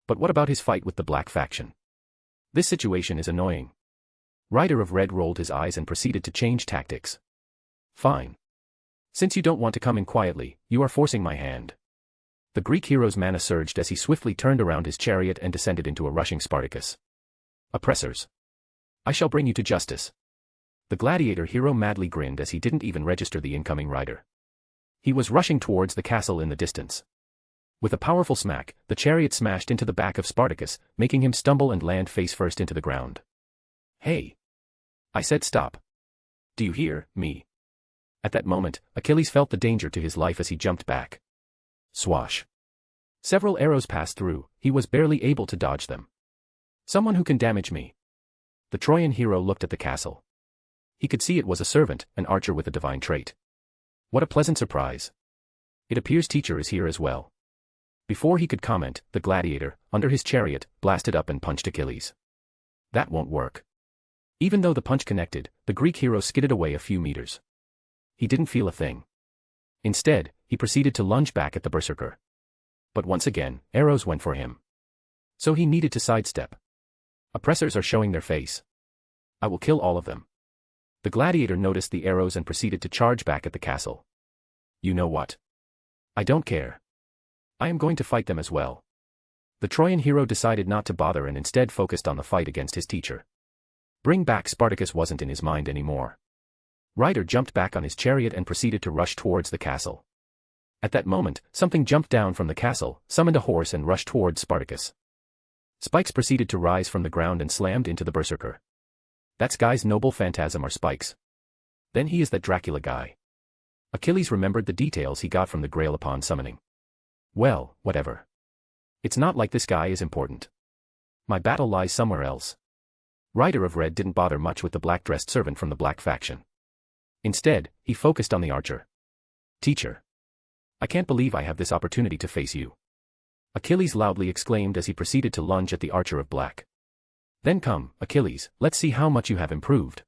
But what about his fight with the black faction? This situation is annoying. Rider of Red rolled his eyes and proceeded to change tactics. Fine. Since you don't want to come in quietly, you are forcing my hand. The Greek hero's mana surged as he swiftly turned around his chariot and descended into a rushing Spartacus. Oppressors. I shall bring you to justice. The gladiator hero madly grinned as he didn't even register the incoming rider. He was rushing towards the castle in the distance. With a powerful smack, the chariot smashed into the back of Spartacus, making him stumble and land face first into the ground. Hey! I said stop. Do you hear me? At that moment, Achilles felt the danger to his life as he jumped back. Swash. Several arrows passed through, he was barely able to dodge them. Someone who can damage me. The Trojan hero looked at the castle. He could see it was a servant, an archer with a divine trait. What a pleasant surprise. It appears teacher is here as well. Before he could comment, the gladiator, under his chariot, blasted up and punched Achilles. That won't work. Even though the punch connected, the Greek hero skidded away a few meters. He didn't feel a thing. Instead, he proceeded to lunge back at the berserker. But once again, arrows went for him. So he needed to sidestep. Oppressors are showing their face. I will kill all of them. The gladiator noticed the arrows and proceeded to charge back at the castle. You know what? I don't care. I am going to fight them as well. The Trojan hero decided not to bother and instead focused on the fight against his teacher. Bring back Spartacus wasn't in his mind anymore. Rider jumped back on his chariot and proceeded to rush towards the castle. At that moment, something jumped down from the castle, summoned a horse and rushed towards Spartacus. Spikes proceeded to rise from the ground and slammed into the berserker. That's guy's noble phantasm or Spikes. Then he is that Dracula guy. Achilles remembered the details he got from the Grail upon summoning. Well, whatever. It's not like this guy is important. My battle lies somewhere else. Rider of Red didn't bother much with the black-dressed servant from the black faction. Instead, he focused on the archer. Teacher. I can't believe I have this opportunity to face you. Achilles loudly exclaimed as he proceeded to lunge at the archer of black. Then come, Achilles, let's see how much you have improved.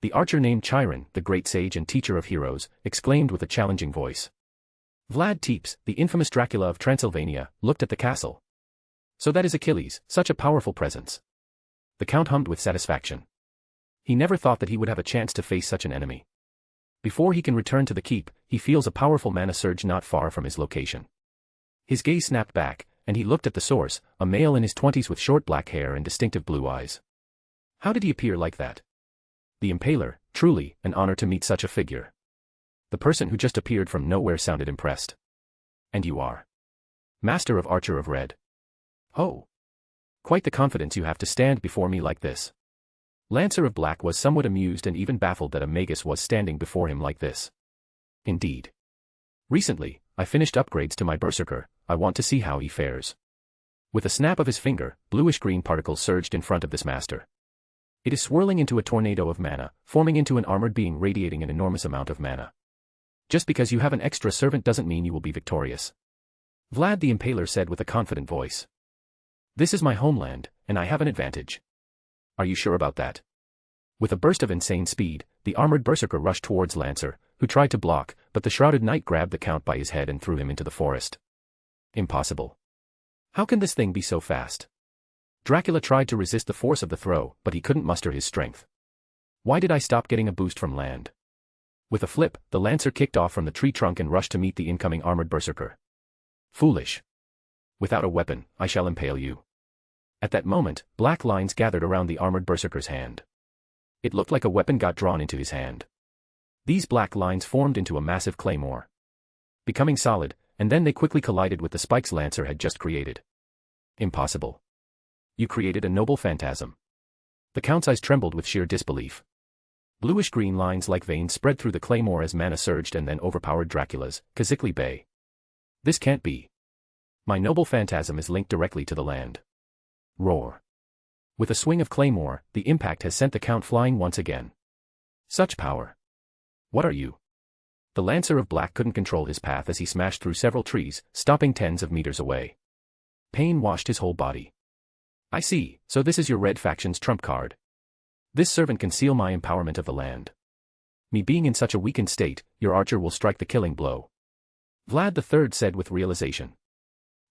The archer named Chiron, the great sage and teacher of heroes, exclaimed with a challenging voice. Vlad Tepes, the infamous Dracula of Transylvania, looked at the castle. So that is Achilles, such a powerful presence. The count hummed with satisfaction. He never thought that he would have a chance to face such an enemy. Before he can return to the keep, he feels a powerful mana surge not far from his location. His gaze snapped back, and he looked at the source, a male in his 20s with short black hair and distinctive blue eyes. How did he appear like that? The Impaler, truly, an honor to meet such a figure. The person who just appeared from nowhere sounded impressed. And you are? Master of Archer of Red. Oh. Quite the confidence you have to stand before me like this. Lancer of Black was somewhat amused and even baffled that a Magus was standing before him like this. Indeed. Recently, I finished upgrades to my Berserker, I want to see how he fares. With a snap of his finger, bluish-green particles surged in front of this master. It is swirling into a tornado of mana, forming into an armored being radiating an enormous amount of mana. Just because you have an extra servant doesn't mean you will be victorious. Vlad the Impaler said with a confident voice. This is my homeland, and I have an advantage. Are you sure about that? With a burst of insane speed, the armored berserker rushed towards Lancer, who tried to block, but the shrouded knight grabbed the count by his head and threw him into the forest. Impossible. How can this thing be so fast? Dracula tried to resist the force of the throw, but he couldn't muster his strength. Why did I stop getting a boost from land? With a flip, the Lancer kicked off from the tree trunk and rushed to meet the incoming armored berserker. Foolish. Without a weapon, I shall impale you. At that moment, black lines gathered around the armored berserker's hand. It looked like a weapon got drawn into his hand. These black lines formed into a massive claymore, becoming solid, and then they quickly collided with the spikes Lancer had just created. Impossible. You created a noble phantasm. The count's eyes trembled with sheer disbelief. Bluish-green lines like veins spread through the claymore as mana surged and then overpowered Dracula's, Kazikli Bay. This can't be. My noble phantasm is linked directly to the land. Roar. With a swing of claymore, the impact has sent the count flying once again. Such power. What are you? The Lancer of Black couldn't control his path as he smashed through several trees, stopping tens of meters away. Pain washed his whole body. I see, so this is your red faction's trump card. This servant can seal my empowerment of the land. Me being in such a weakened state, your archer will strike the killing blow. Vlad III said with realization.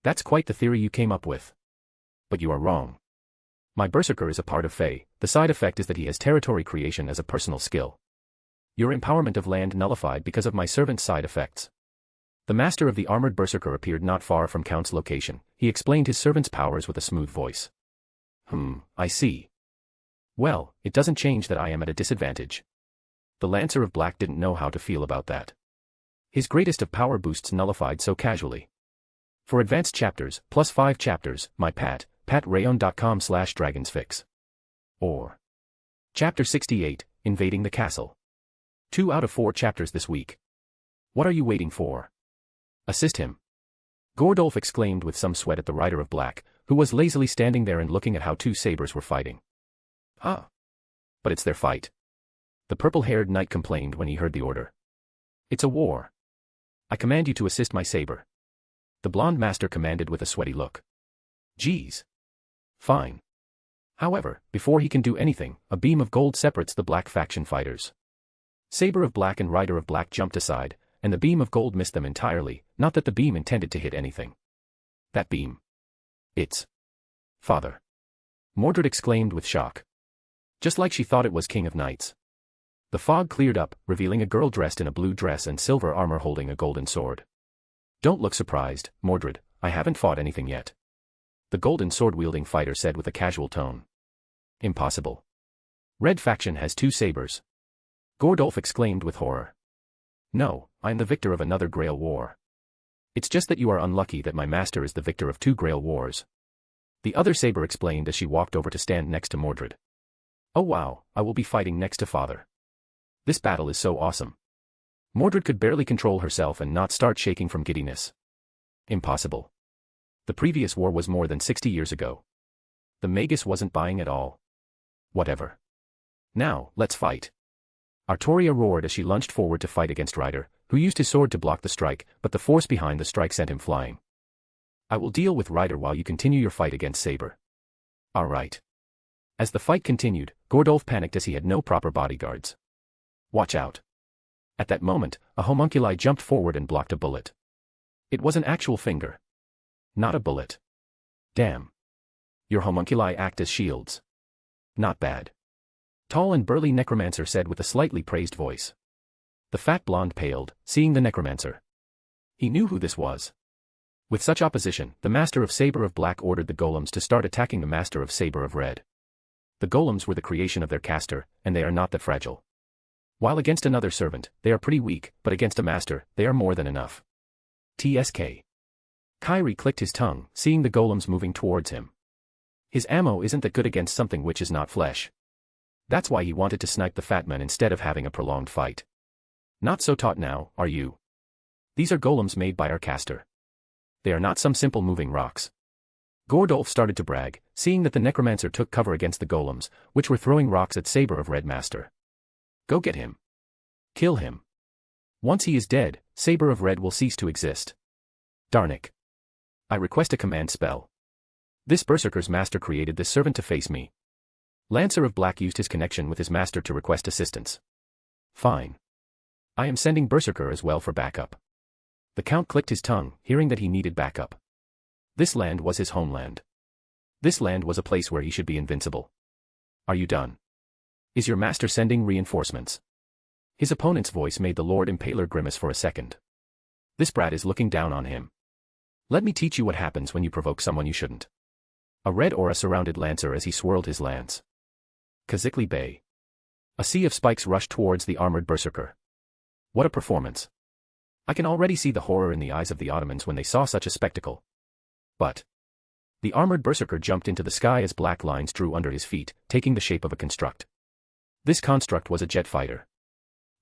That's quite the theory you came up with. But you are wrong. My Berserker is a part of Fey, the side effect is that he has territory creation as a personal skill. Your empowerment of land nullified because of my servant's side effects. The master of the armored Berserker appeared not far from Count's location, he explained his servant's powers with a smooth voice. I see. Well, it doesn't change that I am at a disadvantage. The Lancer of Black didn't know how to feel about that. His greatest of power boosts nullified so casually. For advanced chapters, +5 chapters, my patrayon.com/dragonsfix. Or. Chapter 68, Invading the Castle. 2 out of 4 chapters this week. What are you waiting for? Assist him. Gordolf exclaimed with some sweat at the Rider of Black, who was lazily standing there and looking at how 2 sabers were fighting. But it's their fight. The purple-haired knight complained when he heard the order. It's a war. I command you to assist my saber. The blonde master commanded with a sweaty look. Geez. Fine. However, before he can do anything, a beam of gold separates the black faction fighters. Saber of Black and Rider of Black jumped aside, and the beam of gold missed them entirely, not that the beam intended to hit anything. That beam. It's. Father. Mordred exclaimed with shock. Just like she thought it was King of Knights. The fog cleared up, revealing a girl dressed in a blue dress and silver armor holding a golden sword. Don't look surprised, Mordred, I haven't fought anything yet. The golden sword-wielding fighter said with a casual tone. Impossible. Red faction has 2 sabers. Gordolf exclaimed with horror. No, I am the victor of another Grail War. It's just that you are unlucky that my master is the victor of 2 Grail Wars. The other saber explained as she walked over to stand next to Mordred. Oh wow, I will be fighting next to Father. This battle is so awesome. Mordred could barely control herself and not start shaking from giddiness. Impossible. The previous war was more than 60 years ago. The Magus wasn't buying at all. Whatever. Now, let's fight. Artoria roared as she lunged forward to fight against Ryder, who used his sword to block the strike, but the force behind the strike sent him flying. I will deal with Ryder while you continue your fight against Saber. Alright. As the fight continued, Gordolf panicked as he had no proper bodyguards. Watch out. At that moment, a homunculi jumped forward and blocked a bullet. It was an actual finger. Not a bullet. Damn. Your homunculi act as shields. Not bad. Tall and burly necromancer said with a slightly praised voice. The fat blonde paled, seeing the necromancer. He knew who this was. With such opposition, the Master of Saber of Black ordered the golems to start attacking the Master of Saber of Red. The golems were the creation of their caster, and they are not that fragile. While against another servant, they are pretty weak, but against a master, they are more than enough. TSK. Kyrie clicked his tongue, seeing the golems moving towards him. His ammo isn't that good against something which is not flesh. That's why he wanted to snipe the fat man instead of having a prolonged fight. Not so taut now, are you? These are golems made by our caster. They are not some simple moving rocks. Gordolf started to brag, seeing that the necromancer took cover against the golems, which were throwing rocks at Saber of Red Master. Go get him. Kill him. Once he is dead, Saber of Red will cease to exist. Darnik. I request a command spell. This Berserker's master created this servant to face me. Lancer of Black used his connection with his master to request assistance. Fine. I am sending Berserker as well for backup. The Count clicked his tongue, hearing that he needed backup. This land was his homeland. This land was a place where he should be invincible. Are you done? Is your master sending reinforcements? His opponent's voice made the Lord Impaler grimace for a second. This brat is looking down on him. Let me teach you what happens when you provoke someone you shouldn't. A red aura surrounded Lancer as he swirled his lance. Khazikli Bay. A sea of spikes rushed towards the armored berserker. What a performance. I can already see the horror in the eyes of the Ottomans when they saw such a spectacle. But the armored berserker jumped into the sky as black lines drew under his feet, taking the shape of a construct. This construct was a jet fighter.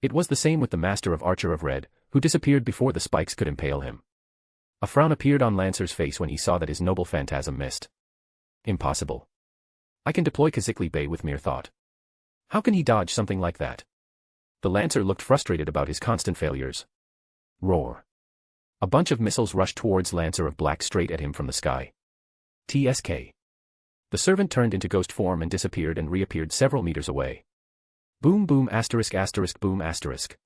It was the same with the Master of Archer of Red, who disappeared before the spikes could impale him. A frown appeared on Lancer's face when he saw that his noble phantasm missed. Impossible. I can deploy Khazikli Bay with mere thought. How can he dodge something like that? The Lancer looked frustrated about his constant failures. Roar. A bunch of missiles rushed towards Lancer of Black straight at him from the sky. TSK. The servant turned into ghost form and disappeared and reappeared several meters away. Boom boom asterisk asterisk boom asterisk.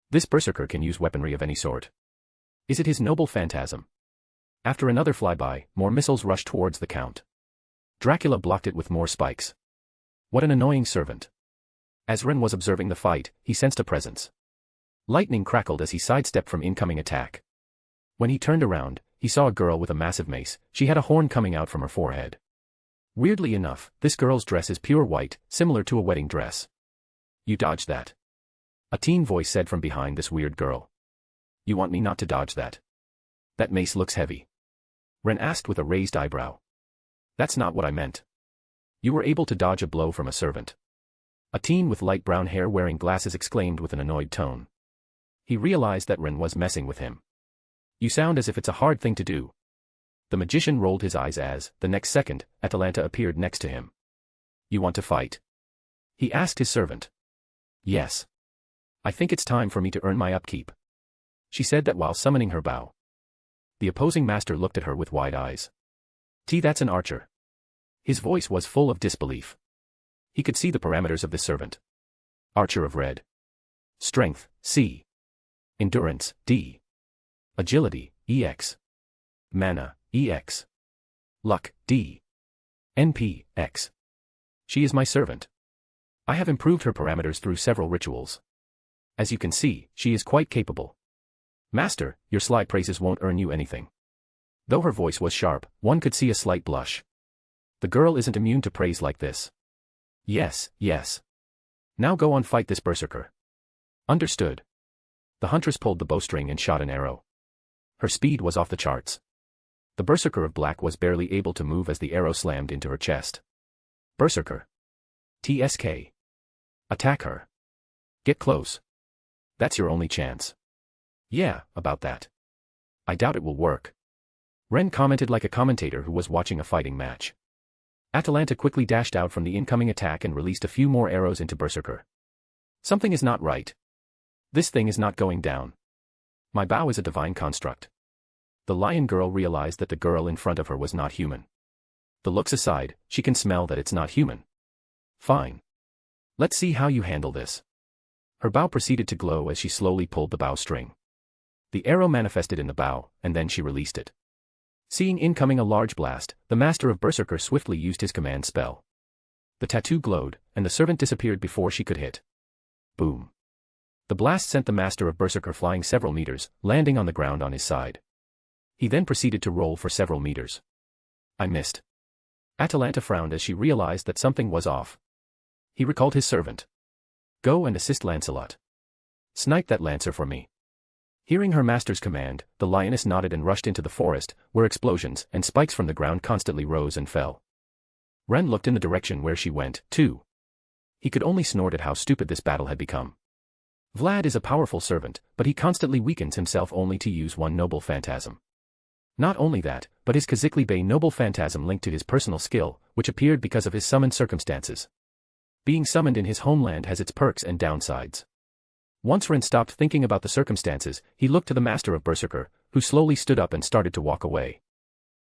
This berserker can use weaponry of any sort. Is it his noble phantasm? After another flyby, more missiles rushed towards the Count. Dracula blocked it with more spikes. What an annoying servant. As Ren was observing the fight, he sensed a presence. Lightning crackled as he sidestepped from incoming attack. When he turned around, he saw a girl with a massive mace. She had a horn coming out from her forehead. Weirdly enough, this girl's dress is pure white, similar to a wedding dress. You dodged that. A teen voice said from behind this weird girl. You want me not to dodge that? That mace looks heavy. Ren asked with a raised eyebrow. That's not what I meant. You were able to dodge a blow from a servant. A teen with light brown hair wearing glasses exclaimed with an annoyed tone. He realized that Ren was messing with him. You sound as if it's a hard thing to do. The magician rolled his eyes as, the next second, Atalanta appeared next to him. You want to fight? He asked his servant. Yes. I think it's time for me to earn my upkeep. She said that while summoning her bow. The opposing master looked at her with wide eyes. That's an archer. His voice was full of disbelief. He could see the parameters of this servant. Archer of Red. Strength, C. Endurance, D. Agility, EX. Mana, EX. Luck, D. NP, X. She is my servant. I have improved her parameters through several rituals. As you can see, she is quite capable. Master, your sly praises won't earn you anything. Though her voice was sharp, one could see a slight blush. The girl isn't immune to praise like this. Yes, yes. Now go on, fight this berserker. Understood. The huntress pulled the bowstring and shot an arrow. Her speed was off the charts. The berserker of Black was barely able to move as the arrow slammed into her chest. Berserker. TSK. Attack her. Get close. That's your only chance. Yeah, about that. I doubt it will work. Ren commented like a commentator who was watching a fighting match. Atalanta quickly dashed out from the incoming attack and released a few more arrows into Berserker. Something is not right. This thing is not going down. My bow is a divine construct. The lion girl realized that the girl in front of her was not human. The looks aside, she can smell that it's not human. Fine. Let's see how you handle this. Her bow proceeded to glow as she slowly pulled the bowstring. The arrow manifested in the bow, and then she released it. Seeing incoming a large blast, the master of Berserker swiftly used his command spell. The tattoo glowed, and the servant disappeared before she could hit. Boom. The blast sent the master of Berserker flying several meters, landing on the ground on his side. He then proceeded to roll for several meters. I missed. Atalanta frowned as she realized that something was off. He recalled his servant. Go and assist Lancelot. Snipe that lancer for me. Hearing her master's command, the lioness nodded and rushed into the forest, where explosions and spikes from the ground constantly rose and fell. Ren looked in the direction where she went, too. He could only snort at how stupid this battle had become. Vlad is a powerful servant, but he constantly weakens himself only to use one noble phantasm. Not only that, but his Khazikli Bey noble phantasm linked to his personal skill, which appeared because of his summoned circumstances. Being summoned in his homeland has its perks and downsides. Once Ren stopped thinking about the circumstances, he looked to the master of Berserker, who slowly stood up and started to walk away.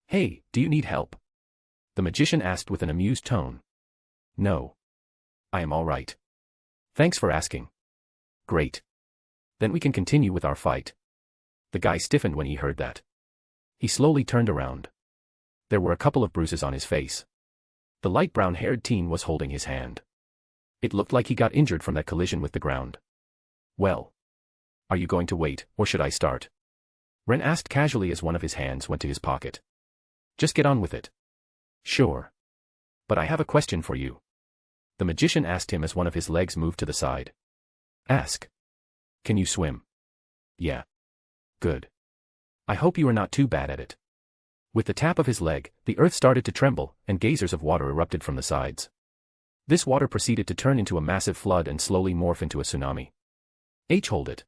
Hey, do you need help? The magician asked with an amused tone. No. I am all right. Thanks for asking. Great. Then we can continue with our fight. The guy stiffened when he heard that. He slowly turned around. There were a couple of bruises on his face. The light brown-haired teen was holding his hand. It looked like he got injured from that collision with the ground. Well. Are you going to wait, or should I start? Ren asked casually as one of his hands went to his pocket. Just get on with it. Sure. But I have a question for you. The magician asked him as one of his legs moved to the side. Ask. Can you swim? Yeah. Good. I hope you are not too bad at it. With the tap of his leg, the earth started to tremble, and geysers of water erupted from the sides. This water proceeded to turn into a massive flood and slowly morph into a tsunami. Hold it.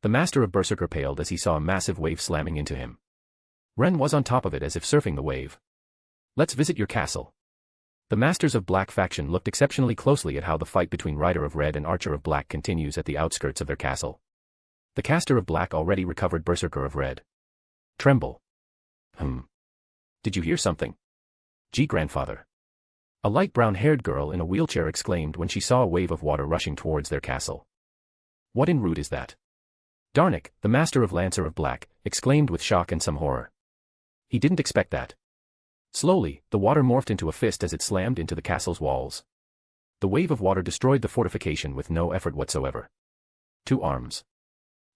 The master of Berserker paled as he saw a massive wave slamming into him. Ren was on top of it as if surfing the wave. Let's visit your castle. The masters of Black faction looked exceptionally closely at how the fight between Rider of Red and Archer of Black continues at the outskirts of their castle. The caster of Black already recovered Berserker of Red. Tremble. Did you hear something? Gee, grandfather. A light brown-haired girl in a wheelchair exclaimed when she saw a wave of water rushing towards their castle. What in root is that? Darnik, the master of Lancer of Black, exclaimed with shock and some horror. He didn't expect that. Slowly, the water morphed into a fist as it slammed into the castle's walls. The wave of water destroyed the fortification with no effort whatsoever. 2 arms.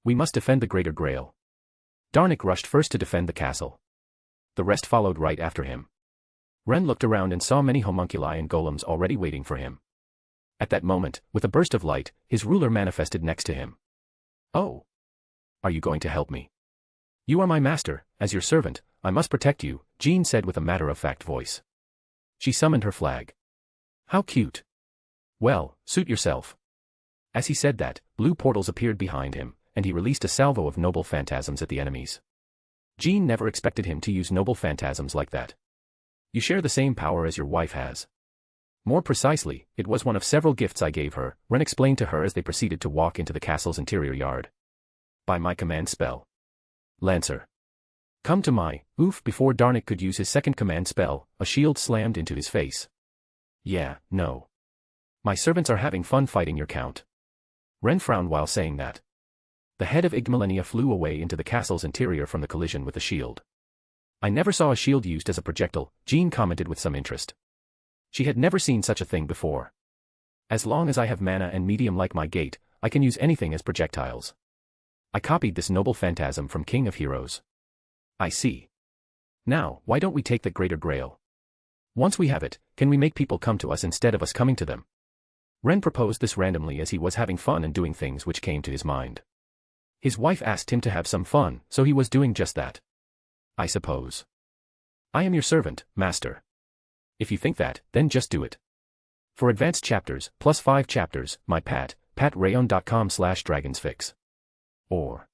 We must defend the Greater Grail. Darnik rushed first to defend the castle. The rest followed right after him. Ren looked around and saw many homunculi and golems already waiting for him. At that moment, with a burst of light, his ruler manifested next to him. Oh. Are you going to help me? You are my master, as your servant, I must protect you, Jean said with a matter-of-fact voice. She summoned her flag. How cute. Well, suit yourself. As he said that, blue portals appeared behind him, and he released a salvo of noble phantasms at the enemies. Jean never expected him to use noble phantasms like that. You share the same power as your wife has. More precisely, it was one of several gifts I gave her, Ren explained to her as they proceeded to walk into the castle's interior yard. By my command spell. Lancer. Come to my, before Darnik could use his second command spell, a shield slammed into his face. Yeah, no. My servants are having fun fighting your count. Ren frowned while saying that. The head of Igmalenia flew away into the castle's interior from the collision with the shield. I never saw a shield used as a projectile, Jean commented with some interest. She had never seen such a thing before. As long as I have mana and medium like my gate, I can use anything as projectiles. I copied this noble phantasm from King of Heroes. I see. Now, why don't we take the Greater Grail? Once we have it, can we make people come to us instead of us coming to them? Ren proposed this randomly as he was having fun and doing things which came to his mind. His wife asked him to have some fun, so he was doing just that. I suppose. I am your servant, master. If you think that, then just do it. For advanced chapters, +5 chapters, my pat, patrayon.com/dragonsfix. Or.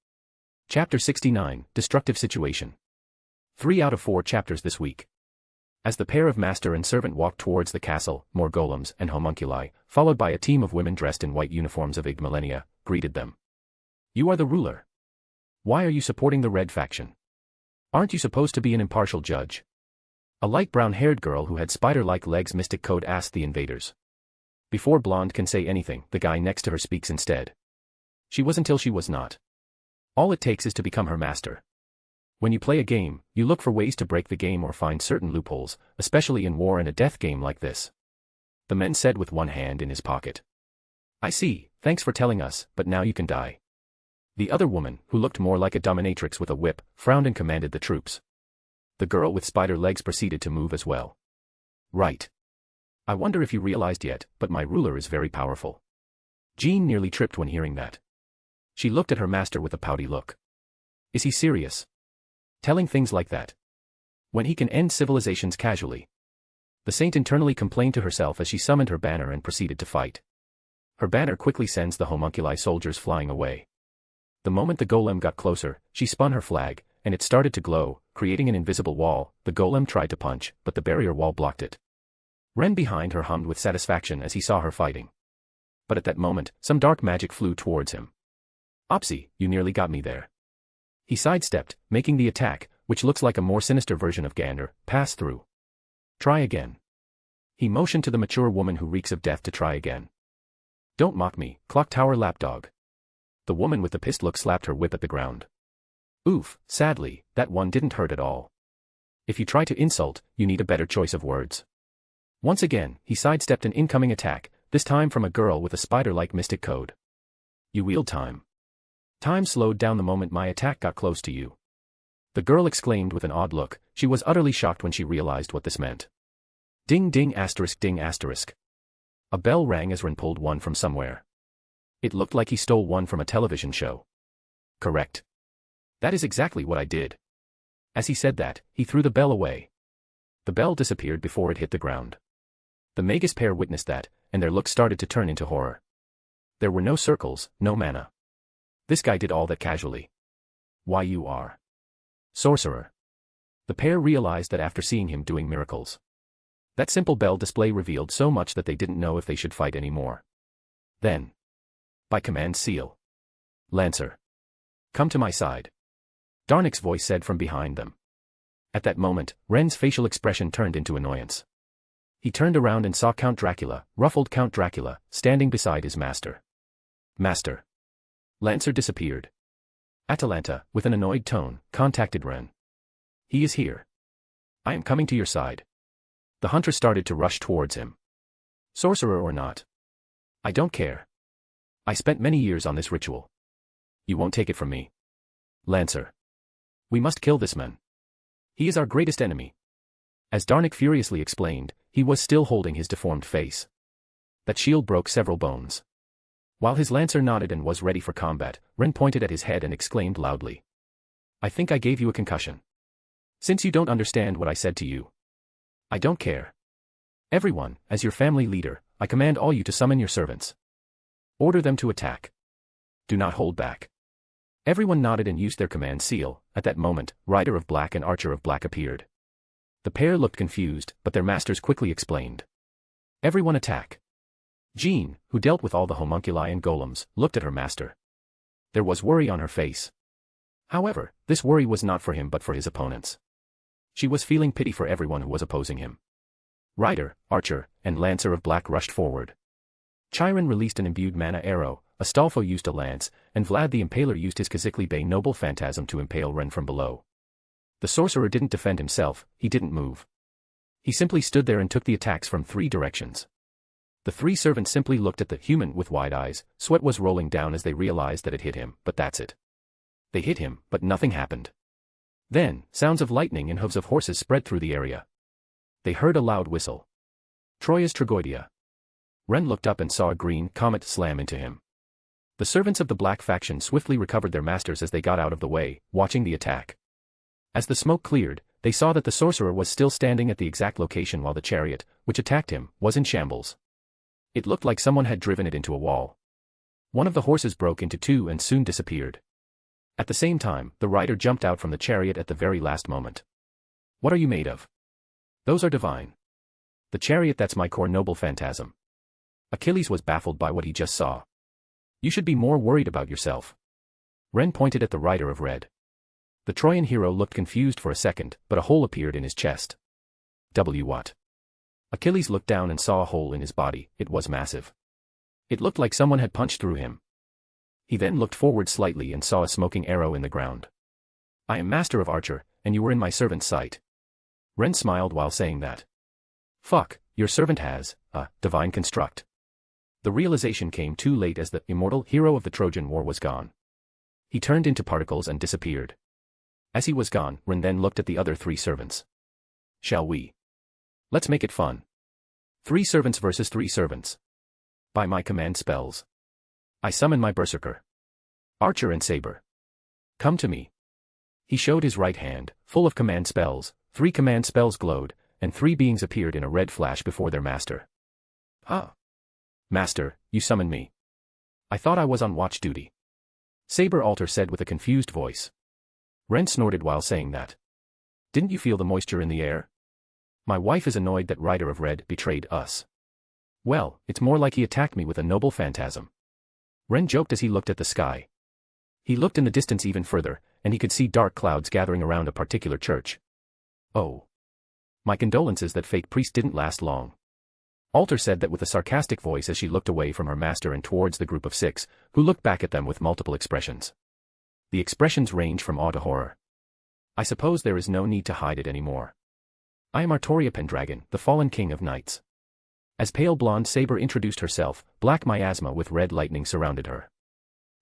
Chapter 69, Destructive Situation. 3 out of 4 chapters this week. As the pair of master and servant walked towards the castle, more golems and homunculi, followed by a team of women dressed in white uniforms of Ig millennia, greeted them. You are the ruler. Why are you supporting the red faction? Aren't you supposed to be an impartial judge? A light brown-haired girl who had spider-like legs mystic code asked the invaders. Before Blonde can say anything, the guy next to her speaks instead. She was until she was not. All it takes is to become her master. When you play a game, you look for ways to break the game or find certain loopholes, especially in war and a death game like this. The man said with one hand in his pocket. I see, thanks for telling us, but now you can die. The other woman, who looked more like a dominatrix with a whip, frowned and commanded the troops. The girl with spider legs proceeded to move as well. Right. I wonder if you realized yet, but my ruler is very powerful. Jean nearly tripped when hearing that. She looked at her master with a pouty look. Is he serious? Telling things like that? When he can end civilizations casually? The saint internally complained to herself as she summoned her banner and proceeded to fight. Her banner quickly sends the homunculi soldiers flying away. The moment the golem got closer, she spun her flag, and it started to glow, creating an invisible wall. The golem tried to punch, but the barrier wall blocked it. Ren behind her hummed with satisfaction as he saw her fighting. But at that moment, some dark magic flew towards him. Opsy, you nearly got me there. He sidestepped, making the attack, which looks like a more sinister version of Gander, pass through. Try again. He motioned to the mature woman who reeks of death to try again. Don't mock me, clock tower lapdog. The woman with the pissed look slapped her whip at the ground. Oof, sadly, that one didn't hurt at all. If you try to insult, you need a better choice of words. Once again, he sidestepped an incoming attack, this time from a girl with a spider-like mystic code. You wield time. Time slowed down the moment my attack got close to you. The girl exclaimed with an odd look. She was utterly shocked when she realized what this meant. Ding ding asterisk ding asterisk. A bell rang as Ren pulled one from somewhere. It looked like he stole one from a television show. Correct. That is exactly what I did. As he said that, he threw the bell away. The bell disappeared before it hit the ground. The Magus pair witnessed that, and their looks started to turn into horror. There were no circles, no mana. This guy did all that casually. Why you are. Sorcerer. The pair realized that after seeing him doing miracles. That simple bell display revealed so much that they didn't know if they should fight anymore. Then. By command seal. Lancer. Come to my side. Darnik's voice said from behind them. At that moment, Ren's facial expression turned into annoyance. He turned around and saw Count Dracula, ruffled Count Dracula, standing beside his master. Master. Lancer disappeared. Atalanta, with an annoyed tone, contacted Ren. He is here. I am coming to your side. The hunter started to rush towards him. Sorcerer or not. I don't care. I spent many years on this ritual. You won't take it from me. Lancer. We must kill this man. He is our greatest enemy. As Darnik furiously explained, he was still holding his deformed face. That shield broke several bones. While his lancer nodded and was ready for combat, Ren pointed at his head and exclaimed loudly. I think I gave you a concussion. Since you don't understand what I said to you. I don't care. Everyone, as your family leader, I command all you to summon your servants. Order them to attack. Do not hold back. Everyone nodded and used their command seal. At that moment, Rider of Black and Archer of Black appeared. The pair looked confused, but their masters quickly explained. Everyone attack. Jean, who dealt with all the homunculi and golems, looked at her master. There was worry on her face. However, this worry was not for him but for his opponents. She was feeling pity for everyone who was opposing him. Rider, Archer, and Lancer of Black rushed forward. Chiron released an imbued mana arrow, Astolfo used a lance, and Vlad the Impaler used his Kazikli Bay noble phantasm to impale Ren from below. The sorcerer didn't defend himself, he didn't move. He simply stood there and took the attacks from 3 directions. The 3 servants simply looked at the human with wide eyes. Sweat was rolling down as they realized that it hit him, but that's it. They hit him, but nothing happened. Then, sounds of lightning and hooves of horses spread through the area. They heard a loud whistle. Troya's Tragoidia. Ren looked up and saw a green comet slam into him. The servants of the Black faction swiftly recovered their masters as they got out of the way, watching the attack. As the smoke cleared, they saw that the sorcerer was still standing at the exact location while the chariot, which attacked him, was in shambles. It looked like someone had driven it into a wall. One of the horses broke into two and soon disappeared. At the same time, the rider jumped out from the chariot at the very last moment. What are you made of? Those are divine. The chariot, that's my core noble phantasm. Achilles was baffled by what he just saw. You should be more worried about yourself. Ren pointed at the rider of red. The Trojan hero looked confused for a second, but a hole appeared in his chest. What? Achilles looked down and saw a hole in his body. It was massive. It looked like someone had punched through him. He then looked forward slightly and saw a smoking arrow in the ground. I am master of archer, and you were in my servant's sight. Ren smiled while saying that. Fuck, your servant has a divine construct. The realization came too late as the immortal hero of the Trojan War was gone. He turned into particles and disappeared. As he was gone, Ren then looked at the other three servants. Shall we? Let's make it fun. 3 servants versus 3 servants. By my command spells. I summon my berserker. Archer and saber. Come to me. He showed his right hand, full of command spells. 3 command spells glowed, and 3 beings appeared in a red flash before their master. Ah. Master, you summoned me. I thought I was on watch duty. Saber Alter said with a confused voice. Ren snorted while saying that. Didn't you feel the moisture in the air? My wife is annoyed that Rider of Red betrayed us. Well, it's more like he attacked me with a noble phantasm. Ren joked as he looked at the sky. He looked in the distance even further, and he could see dark clouds gathering around a particular church. Oh. My condolences that fake priest didn't last long. Alter said that with a sarcastic voice as she looked away from her master and towards the group of 6, who looked back at them with multiple expressions. The expressions range from awe to horror. I suppose there is no need to hide it anymore. I am Artoria Pendragon, the fallen king of knights. As pale blonde Saber introduced herself, black miasma with red lightning surrounded her.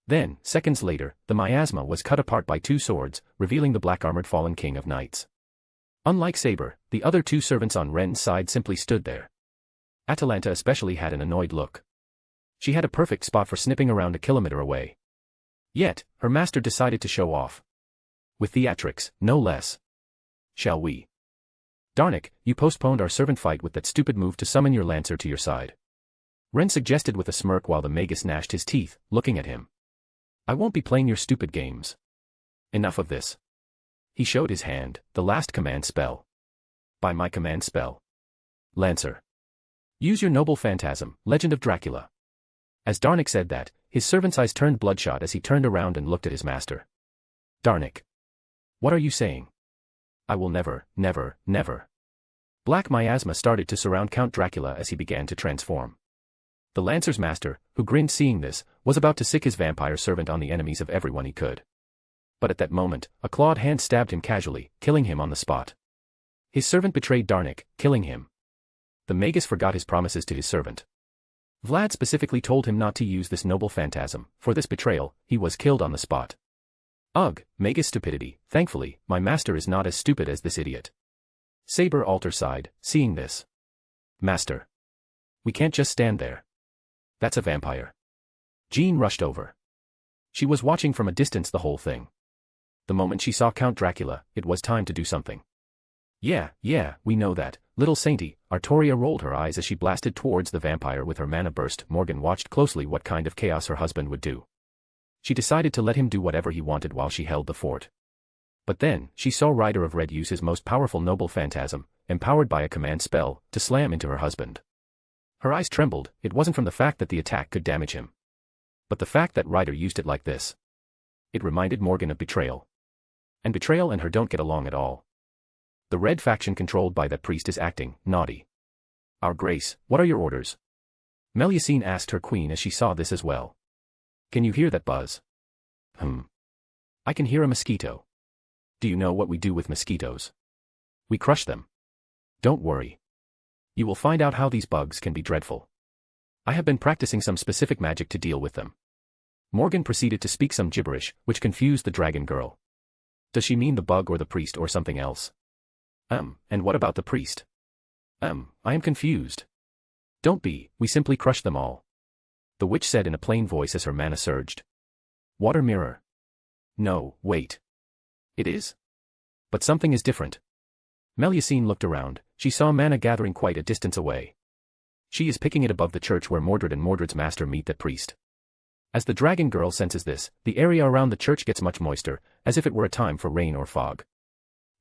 Then, seconds later, the miasma was cut apart by 2 swords, revealing the black-armored fallen king of knights. Unlike Saber, the other 2 servants on Ren's side simply stood there. Atalanta especially had an annoyed look. She had a perfect spot for snipping around a kilometer away. Yet, her master decided to show off. With theatrics, no less. Shall we? Darnick, you postponed our servant fight with that stupid move to summon your lancer to your side. Ren suggested with a smirk while the magus gnashed his teeth, looking at him. I won't be playing your stupid games. Enough of this. He showed his hand, the last command spell. By my command spell. Lancer. Use your noble phantasm, Legend of Dracula. As Darnick said that, his servant's eyes turned bloodshot as he turned around and looked at his master. Darnick. What are you saying? I will never, never, never. Black miasma started to surround Count Dracula as he began to transform. The Lancer's master, who grinned seeing this, was about to sick his vampire servant on the enemies of everyone he could. But at that moment, a clawed hand stabbed him casually, killing him on the spot. His servant betrayed Darnick, killing him. The magus forgot his promises to his servant. Vlad specifically told him not to use this noble phantasm. For this betrayal, he was killed on the spot. Ugh, magus stupidity. Thankfully, my master is not as stupid as this idiot. Saber Alter sighed, seeing this. Master. We can't just stand there. That's a vampire. Jean rushed over. She was watching from a distance the whole thing. The moment she saw Count Dracula, it was time to do something. Yeah, we know that, little sainty. Artoria rolled her eyes as she blasted towards the vampire with her mana burst. Morgan watched closely what kind of chaos her husband would do. She decided to let him do whatever he wanted while she held the fort. But then, she saw Rider of Red use his most powerful noble phantasm, empowered by a command spell, to slam into her husband. Her eyes trembled. It wasn't from the fact that the attack could damage him, but the fact that Rider used it like this. It reminded Morgan of betrayal. And betrayal and her don't get along at all. The red faction controlled by that priest is acting naughty. Our Grace, what are your orders? Melusine asked her queen as she saw this as well. Can you hear that buzz? I can hear a mosquito. Do you know what we do with mosquitoes? We crush them. Don't worry. You will find out how these bugs can be dreadful. I have been practicing some specific magic to deal with them. Morgan proceeded to speak some gibberish, which confused the dragon girl. Does she mean the bug or the priest or something else? And what about the priest? I am confused. Don't be, we simply crush them all. The witch said in a plain voice as her mana surged. Water mirror. No, wait. It is. But something is different. Melusine looked around. She saw mana gathering quite a distance away. She is picking it above the church where Mordred and Mordred's master meet that priest. As the dragon girl senses this, the area around the church gets much moister, as if it were a time for rain or fog.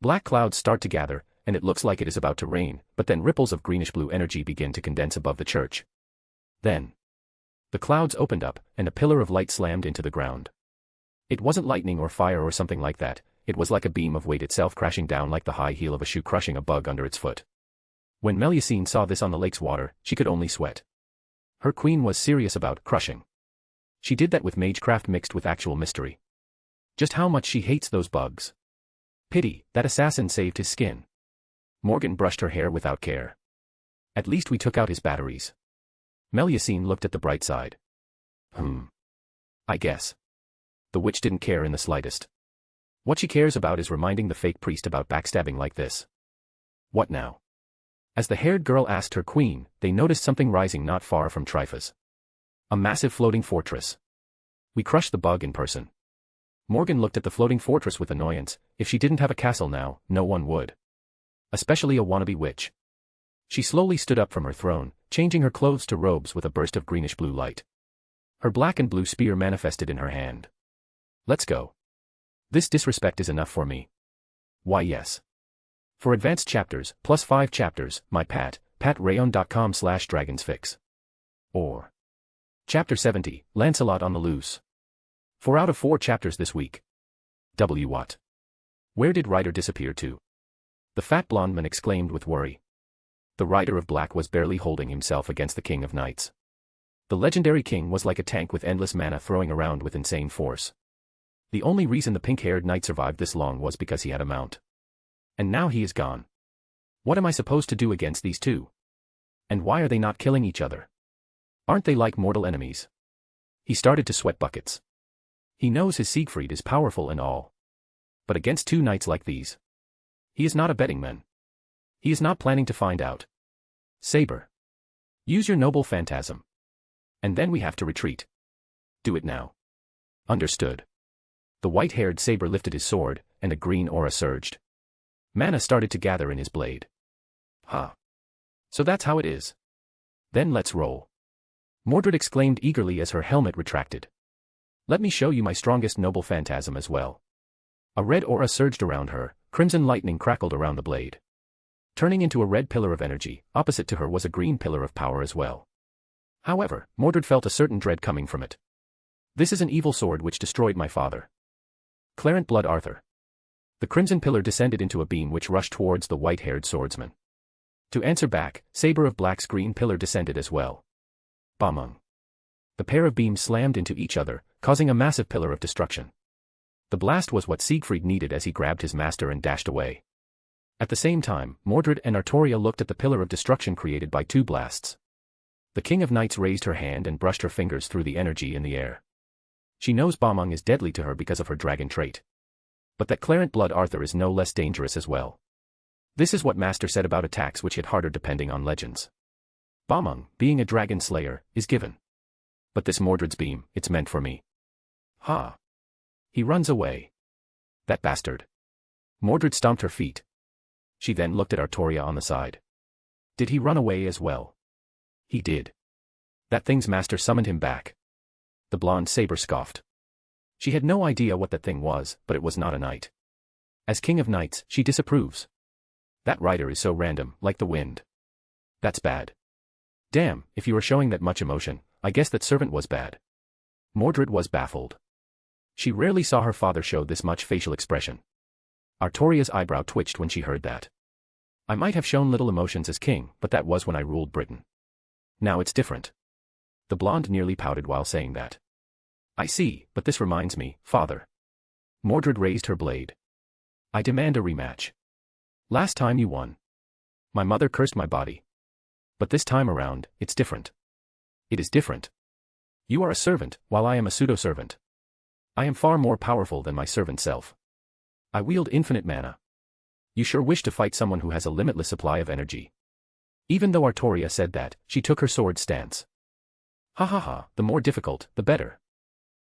Black clouds start to gather, and it looks like it is about to rain, but then ripples of greenish-blue energy begin to condense above the church. Then, the clouds opened up, and a pillar of light slammed into the ground. It wasn't lightning or fire or something like that, it was like a beam of weight itself crashing down like the high heel of a shoe crushing a bug under its foot. When Melusine saw this on the lake's water, she could only sweat. Her queen was serious about crushing. She did that with magecraft mixed with actual mystery. Just how much she hates those bugs. Pity, that assassin saved his skin. Morgan brushed her hair without care. At least we took out his batteries. Melusine looked at the bright side. I guess. The witch didn't care in the slightest. What she cares about is reminding the fake priest about backstabbing like this. What now? As the haired girl asked her queen, they noticed something rising not far from Tryphus. A massive floating fortress. We crushed the bug in person. Morgan looked at the floating fortress with annoyance. If she didn't have a castle now, no one would. Especially a wannabe witch. She slowly stood up from her throne, changing her clothes to robes with a burst of greenish-blue light. Her black and blue spear manifested in her hand. Let's go. This disrespect is enough for me. Why yes. For advanced chapters, plus 5 chapters, my patrayon.com/dragonsfix. Or. Chapter 70, Lancelot on the Loose. 4 out of 4 chapters this week. What? Where did Ryder disappear to? The fat blonde man exclaimed with worry. The Rider of Black was barely holding himself against the King of Knights. The legendary king was like a tank with endless mana throwing around with insane force. The only reason the pink-haired knight survived this long was because he had a mount. And now he is gone. What am I supposed to do against these two? And why are they not killing each other? Aren't they like mortal enemies? He started to sweat buckets. He knows his Siegfried is powerful and all. But against 2 knights like these, he is not a betting man. He is not planning to find out. Saber. Use your noble phantasm. And then we have to retreat. Do it now. Understood. The white-haired Saber lifted his sword, and a green aura surged. Mana started to gather in his blade. So that's how it is. Then let's roll. Mordred exclaimed eagerly as her helmet retracted. Let me show you my strongest noble phantasm as well. A red aura surged around her, crimson lightning crackled around the blade. Turning into a red pillar of energy, opposite to her was a green pillar of power as well. However, Mordred felt a certain dread coming from it. This is an evil sword which destroyed my father. Clarent Blood Arthur. The crimson pillar descended into a beam which rushed towards the white-haired swordsman. To answer back, Saber of Black's green pillar descended as well. Bamung. The pair of beams slammed into each other, causing a massive pillar of destruction. The blast was what Siegfried needed as he grabbed his master and dashed away. At the same time, Mordred and Artoria looked at the pillar of destruction created by 2 blasts. The King of Knights raised her hand and brushed her fingers through the energy in the air. She knows Bamung is deadly to her because of her dragon trait. But that Clarent Blood Arthur is no less dangerous as well. This is what Master said about attacks which hit harder depending on legends. Bamung, being a dragon slayer, is given. But this Mordred's beam, it's meant for me. He runs away. That bastard. Mordred stomped her feet. She then looked at Artoria on the side. Did he run away as well? He did. That thing's master summoned him back. The blonde Saber scoffed. She had no idea what that thing was, but it was not a knight. As King of Knights, she disapproves. That rider is so random, like the wind. That's bad. Damn, if you were showing that much emotion, I guess that servant was bad. Mordred was baffled. She rarely saw her father show this much facial expression. Artoria's eyebrow twitched when she heard that. I might have shown little emotions as king, but that was when I ruled Britain. Now it's different. The blonde nearly pouted while saying that. I see, but this reminds me, father. Mordred raised her blade. I demand a rematch. Last time you won. My mother cursed my body. But this time around, it's different. It is different. You are a servant, while I am a pseudo-servant. I am far more powerful than my servant self. I wield infinite mana. You sure wish to fight someone who has a limitless supply of energy. Even though Artoria said that, she took her sword stance. The more difficult, the better.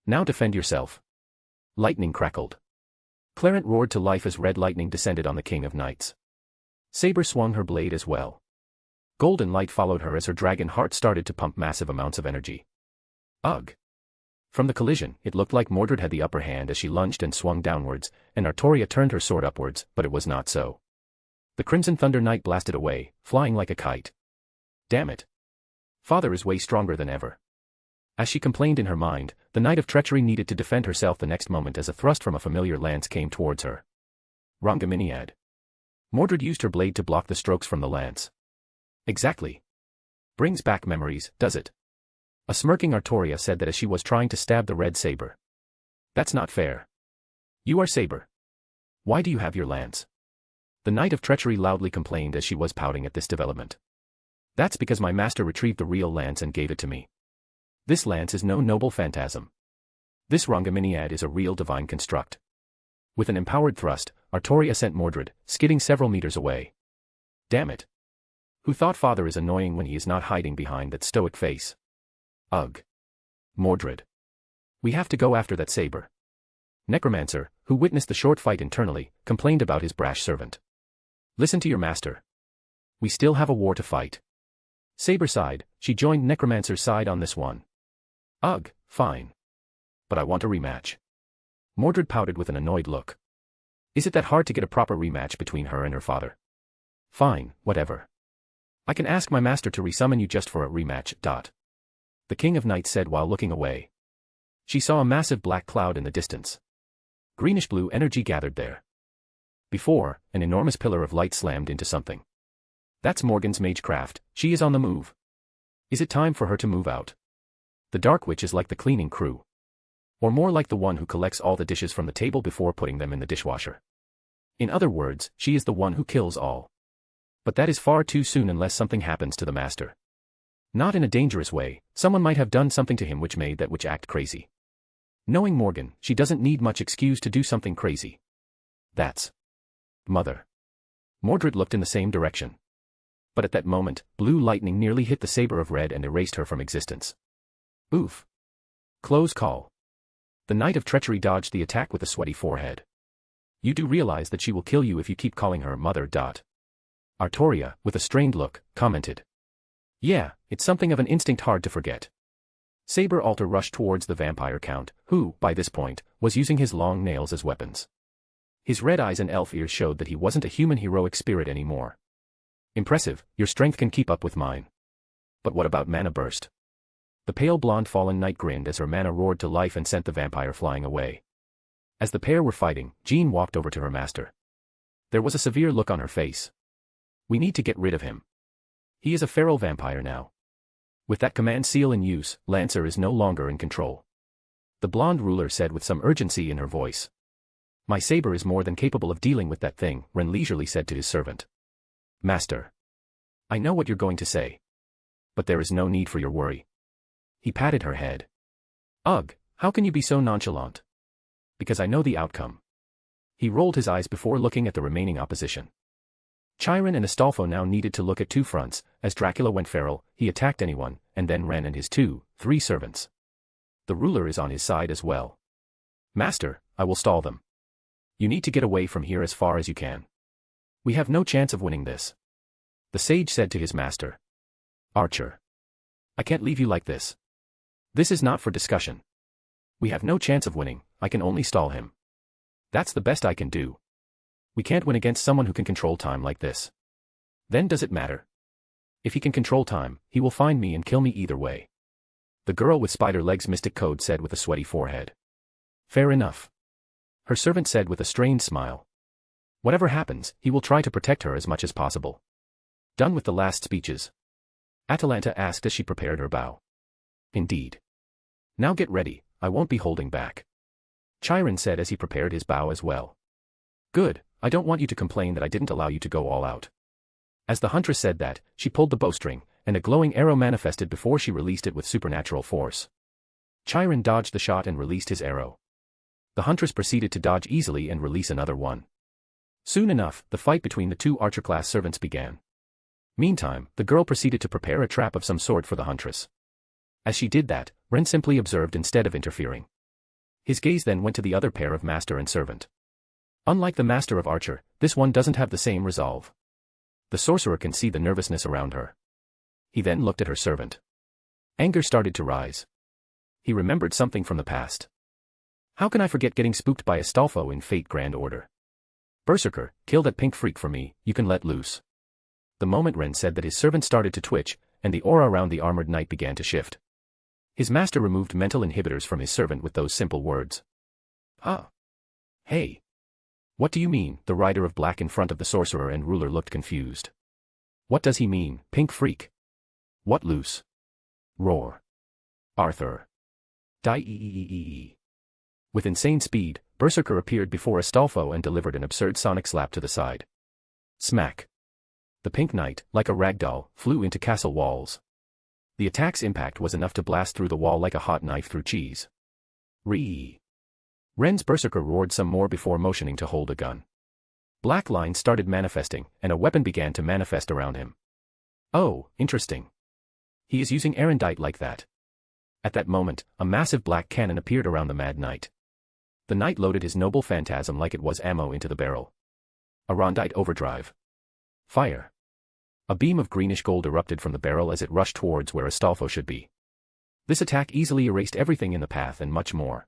Now defend yourself. Lightning crackled. Clarent roared to life as red lightning descended on the King of Knights. Saber swung her blade as well. Golden light followed her as her dragon heart started to pump massive amounts of energy. Ugh. From the collision, it looked like Mordred had the upper hand as she lunged and swung downwards, and Artoria turned her sword upwards, but it was not so. The Crimson Thunder Knight blasted away, flying like a kite. Damn it. Father is way stronger than ever. As she complained in her mind, the Knight of Treachery needed to defend herself the next moment as a thrust from a familiar lance came towards her. Rongaminiad. Mordred used her blade to block the strokes from the lance. Exactly. Brings back memories, does it? A smirking Artoria said that as she was trying to stab the red saber. That's not fair. You are Saber. Why do you have your lance? The Knight of Treachery loudly complained as she was pouting at this development. That's because my master retrieved the real lance and gave it to me. This lance is no noble phantasm. This Rongaminiad is a real divine construct. With an empowered thrust, Artoria sent Mordred, skidding several meters away. Damn it. Who thought father is annoying when he is not hiding behind that stoic face? Ugh. Mordred. We have to go after that saber. Necromancer, who witnessed the short fight internally, complained about his brash servant. Listen to your master. We still have a war to fight. Saber sighed, she joined Necromancer's side on this one. Ugh, fine. But I want a rematch. Mordred pouted with an annoyed look. Is it that hard to get a proper rematch between her and her father? Fine, whatever. I can ask my master to resummon you just for a rematch. The King of Knights said while looking away. She saw a massive black cloud in the distance. Greenish-blue energy gathered there. Before, an enormous pillar of light slammed into something. That's Morgan's magecraft, she is on the move. Is it time for her to move out? The Dark Witch is like the cleaning crew. Or more like the one who collects all the dishes from the table before putting them in the dishwasher. In other words, she is the one who kills all. But that is far too soon unless something happens to the master. Not in a dangerous way, someone might have done something to him which made that witch act crazy. Knowing Morgan, she doesn't need much excuse to do something crazy. That's Mother. Mordred looked in the same direction. But at that moment, blue lightning nearly hit the saber of red and erased her from existence. Oof. Close call. The Knight of Treachery dodged the attack with a sweaty forehead. You do realize that she will kill you if you keep calling her Mother. Artoria, with a strained look, commented. Yeah, it's something of an instinct hard to forget. Saber Alter rushed towards the vampire count, who, by this point, was using his long nails as weapons. His red eyes and elf ears showed that he wasn't a human heroic spirit anymore. Impressive, your strength can keep up with mine. But what about mana burst? The pale blonde fallen knight grinned as her mana roared to life and sent the vampire flying away. As the pair were fighting, Jean walked over to her master. There was a severe look on her face. We need to get rid of him. He is a feral vampire now. With that command seal in use, Lancer is no longer in control. The blonde ruler said with some urgency in her voice. My saber is more than capable of dealing with that thing, Ren leisurely said to his servant. Master. I know what you're going to say. But there is no need for your worry. He patted her head. Ugh, how can you be so nonchalant? Because I know the outcome. He rolled his eyes before looking at the remaining opposition. Chiron and Astolfo now needed to look at two fronts. As Dracula went feral, he attacked anyone, and then Ren and his 3 servants. The ruler is on his side as well. Master, I will stall them. You need to get away from here as far as you can. We have no chance of winning this. The sage said to his master. Archer. I can't leave you like this. This is not for discussion. We have no chance of winning, I can only stall him. That's the best I can do. We can't win against someone who can control time like this. Then does it matter? If he can control time, he will find me and kill me either way. The girl with spider legs mystic code said with a sweaty forehead. Fair enough. Her servant said with a strained smile. Whatever happens, he will try to protect her as much as possible. Done with the last speeches. Atalanta asked as she prepared her bow. Indeed. Now get ready, I won't be holding back. Chiron said as he prepared his bow as well. Good, I don't want you to complain that I didn't allow you to go all out. As the huntress said that, she pulled the bowstring, and a glowing arrow manifested before she released it with supernatural force. Chiron dodged the shot and released his arrow. The huntress proceeded to dodge easily and release another one. Soon enough, the fight between the 2 archer-class servants began. Meantime, the girl proceeded to prepare a trap of some sort for the huntress. As she did that, Ren simply observed instead of interfering. His gaze then went to the other pair of master and servant. Unlike the master of Archer, this one doesn't have the same resolve. The sorcerer can see the nervousness around her. He then looked at her servant. Anger started to rise. He remembered something from the past. How can I forget getting spooked by Astolfo in Fate Grand Order? Berserker, kill that pink freak for me, you can let loose. The moment Ren said that, his servant started to twitch, and the aura around the armored knight began to shift. His master removed mental inhibitors from his servant with those simple words. Ah. Hey. What do you mean? The rider of black in front of the sorcerer and ruler looked confused. What does he mean, pink freak? What loose? Roar. Arthur. Die. With insane speed, Berserker appeared before Astolfo and delivered an absurd sonic slap to the side. Smack. The pink knight, like a ragdoll, flew into castle walls. The attack's impact was enough to blast through the wall like a hot knife through cheese. Ree. Ren's Berserker roared some more before motioning to hold a gun. Black lines started manifesting, and a weapon began to manifest around him. Oh, interesting. He is using Erendite like that. At that moment, a massive black cannon appeared around the Mad Knight. The knight loaded his noble phantasm like it was ammo into the barrel. Erendite overdrive. Fire. A beam of greenish gold erupted from the barrel as it rushed towards where Astolfo should be. This attack easily erased everything in the path and much more.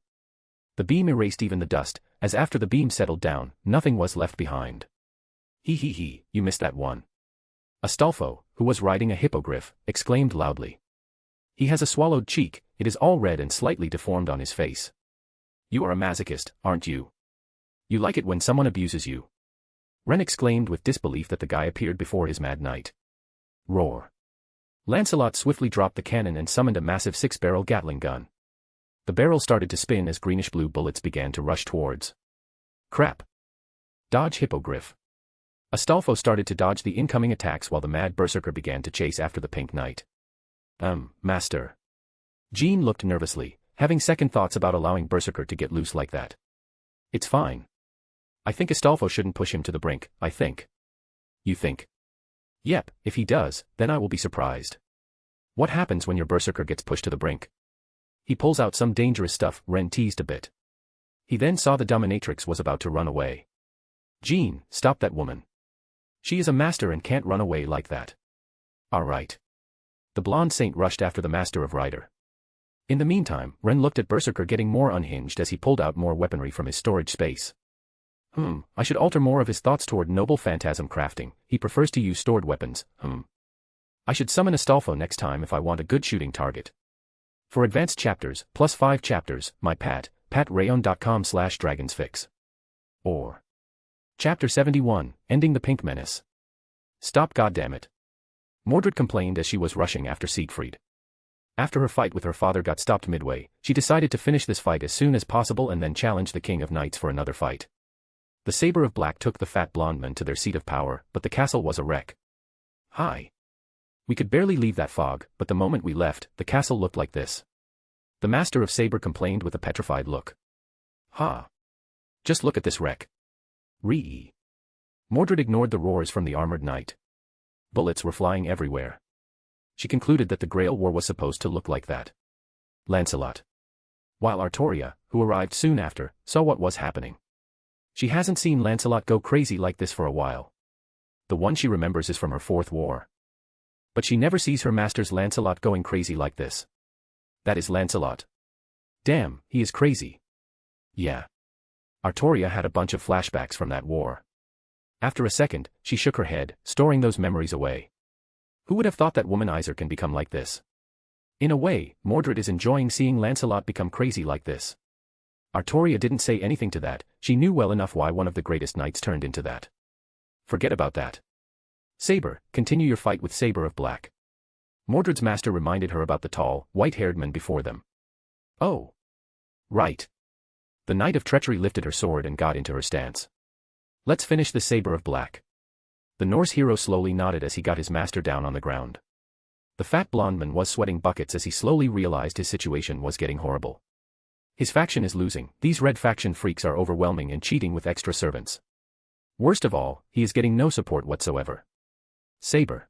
The beam erased even the dust, as after the beam settled down, nothing was left behind. He, you missed that one. Astolfo, who was riding a hippogriff, exclaimed loudly. He has a swallowed cheek, it is all red and slightly deformed on his face. You are a masochist, aren't you? You like it when someone abuses you. Ren exclaimed with disbelief that the guy appeared before his Mad Knight. Roar. Lancelot swiftly dropped the cannon and summoned a massive 6-barrel Gatling gun. The barrel started to spin as greenish-blue bullets began to rush towards. Crap. Dodge hippogriff. Astolfo started to dodge the incoming attacks while the Mad Berserker began to chase after the Pink Knight. Master. Jean looked nervously, having second thoughts about allowing Berserker to get loose like that. It's fine. I think Astolfo shouldn't push him to the brink, I think. You think? Yep, if he does, then I will be surprised. What happens when your Berserker gets pushed to the brink? He pulls out some dangerous stuff, Ren teased a bit. He then saw the dominatrix was about to run away. Jean, stop that woman. She is a master and can't run away like that. Alright. The blonde saint rushed after the master of Rider. In the meantime, Ren looked at Berserker getting more unhinged as he pulled out more weaponry from his storage space. I should alter more of his thoughts toward noble phantasm crafting, he prefers to use stored weapons, I should summon Astolfo next time if I want a good shooting target. For advanced chapters, +5 chapters, my patrayon.com/dragonsfix. Or. Chapter 71, Ending the Pink Menace. Stop goddammit. Mordred complained as she was rushing after Siegfried. After her fight with her father got stopped midway, she decided to finish this fight as soon as possible and then challenge the King of Knights for another fight. The Saber of Black took the fat blonde men to their seat of power, but the castle was a wreck. Hi. We could barely leave that fog, but the moment we left, the castle looked like this. The Master of Saber complained with a petrified look. Ha. Just look at this wreck. Ree. Mordred ignored the roars from the armored knight. Bullets were flying everywhere. She concluded that the Grail War was supposed to look like that. Lancelot. While Artoria, who arrived soon after, saw what was happening. She hasn't seen Lancelot go crazy like this for a while. The one she remembers is from her 4th war. But she never sees her master's Lancelot going crazy like this. That is Lancelot. Damn, he is crazy. Yeah. Artoria had a bunch of flashbacks from that war. After a second, she shook her head, storing those memories away. Who would have thought that womanizer can become like this? In a way, Mordred is enjoying seeing Lancelot become crazy like this. Artoria didn't say anything to that, she knew well enough why one of the greatest knights turned into that. Forget about that. Saber, continue your fight with Saber of Black. Mordred's master reminded her about the tall, white-haired man before them. Oh. Right. The Knight of Treachery lifted her sword and got into her stance. Let's finish the Saber of Black. The Norse hero slowly nodded as he got his master down on the ground. The fat blonde man was sweating buckets as he slowly realized his situation was getting horrible. His faction is losing, these red faction freaks are overwhelming and cheating with extra servants. Worst of all, he is getting no support whatsoever. Saber.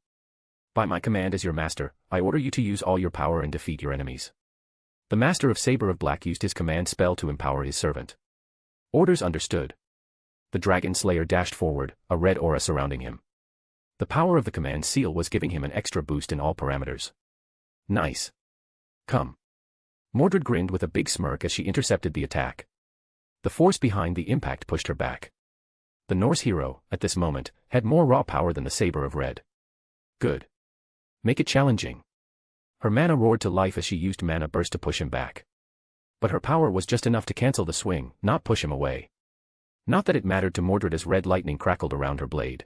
By my command as your master, I order you to use all your power and defeat your enemies. The Master of Saber of Black used his command spell to empower his servant. Orders understood. The Dragon Slayer dashed forward, a red aura surrounding him. The power of the command seal was giving him an extra boost in all parameters. Nice. Come. Mordred grinned with a big smirk as she intercepted the attack. The force behind the impact pushed her back. The Norse hero, at this moment, had more raw power than the saber of red. Good. Make it challenging. Her mana roared to life as she used mana burst to push him back. But her power was just enough to cancel the swing, not push him away. Not that it mattered to Mordred as red lightning crackled around her blade.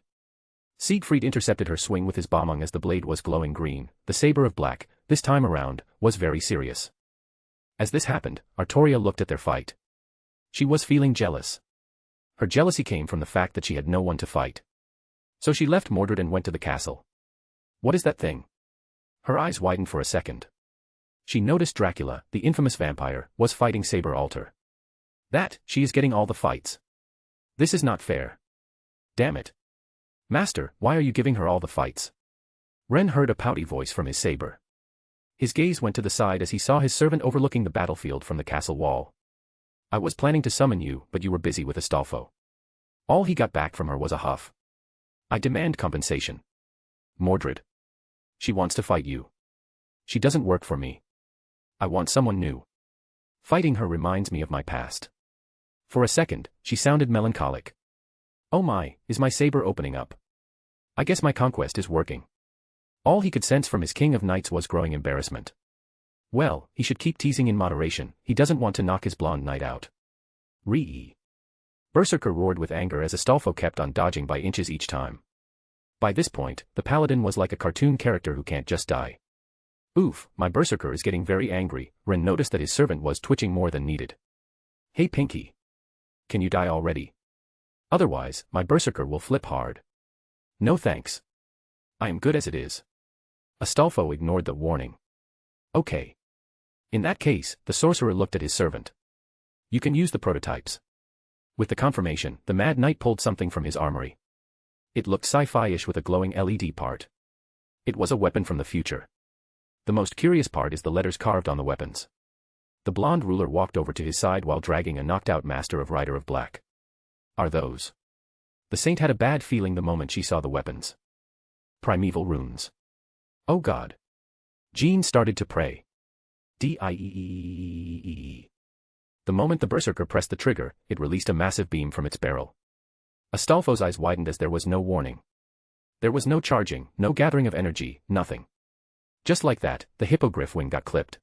Siegfried intercepted her swing with his bombing as the blade was glowing green. The saber of black, this time around, was very serious. As this happened, Artoria looked at their fight. She was feeling jealous. Her jealousy came from the fact that she had no one to fight. So she left Mordred and went to the castle. What is that thing? Her eyes widened for a second. She noticed Dracula, the infamous vampire, was fighting Saber Alter. That, she is getting all the fights. This is not fair. Damn it. Master, why are you giving her all the fights? Ren heard a pouty voice from his saber. His gaze went to the side as he saw his servant overlooking the battlefield from the castle wall. I was planning to summon you, but you were busy with Astolfo. All he got back from her was a huff. I demand compensation. Mordred. She wants to fight you. She doesn't work for me. I want someone new. Fighting her reminds me of my past. For a second, she sounded melancholic. Oh my, is my saber opening up? I guess my conquest is working. All he could sense from his King of Knights was growing embarrassment. Well, he should keep teasing in moderation, he doesn't want to knock his blonde knight out. Ree. Berserker roared with anger as Astolfo kept on dodging by inches each time. By this point, the paladin was like a cartoon character who can't just die. Oof, my berserker is getting very angry. Ren noticed that his servant was twitching more than needed. Hey Pinky. Can you die already? Otherwise, my berserker will flip hard. No thanks. I am good as it is. Astolfo ignored the warning. Okay. In that case, the sorcerer looked at his servant. You can use the prototypes. With the confirmation, the Mad Knight pulled something from his armory. It looked sci-fi-ish with a glowing LED part. It was a weapon from the future. The most curious part is the letters carved on the weapons. The blonde ruler walked over to his side while dragging a knocked-out master of Rider of Black. Are those? The saint had a bad feeling the moment she saw the weapons. Primeval runes. Oh God. Jean started to pray. Die. The moment the berserker pressed the trigger, it released a massive beam from its barrel. Astolfo's eyes widened as there was no warning. There was no charging, no gathering of energy, nothing. Just like that, the hippogriff wing got clipped.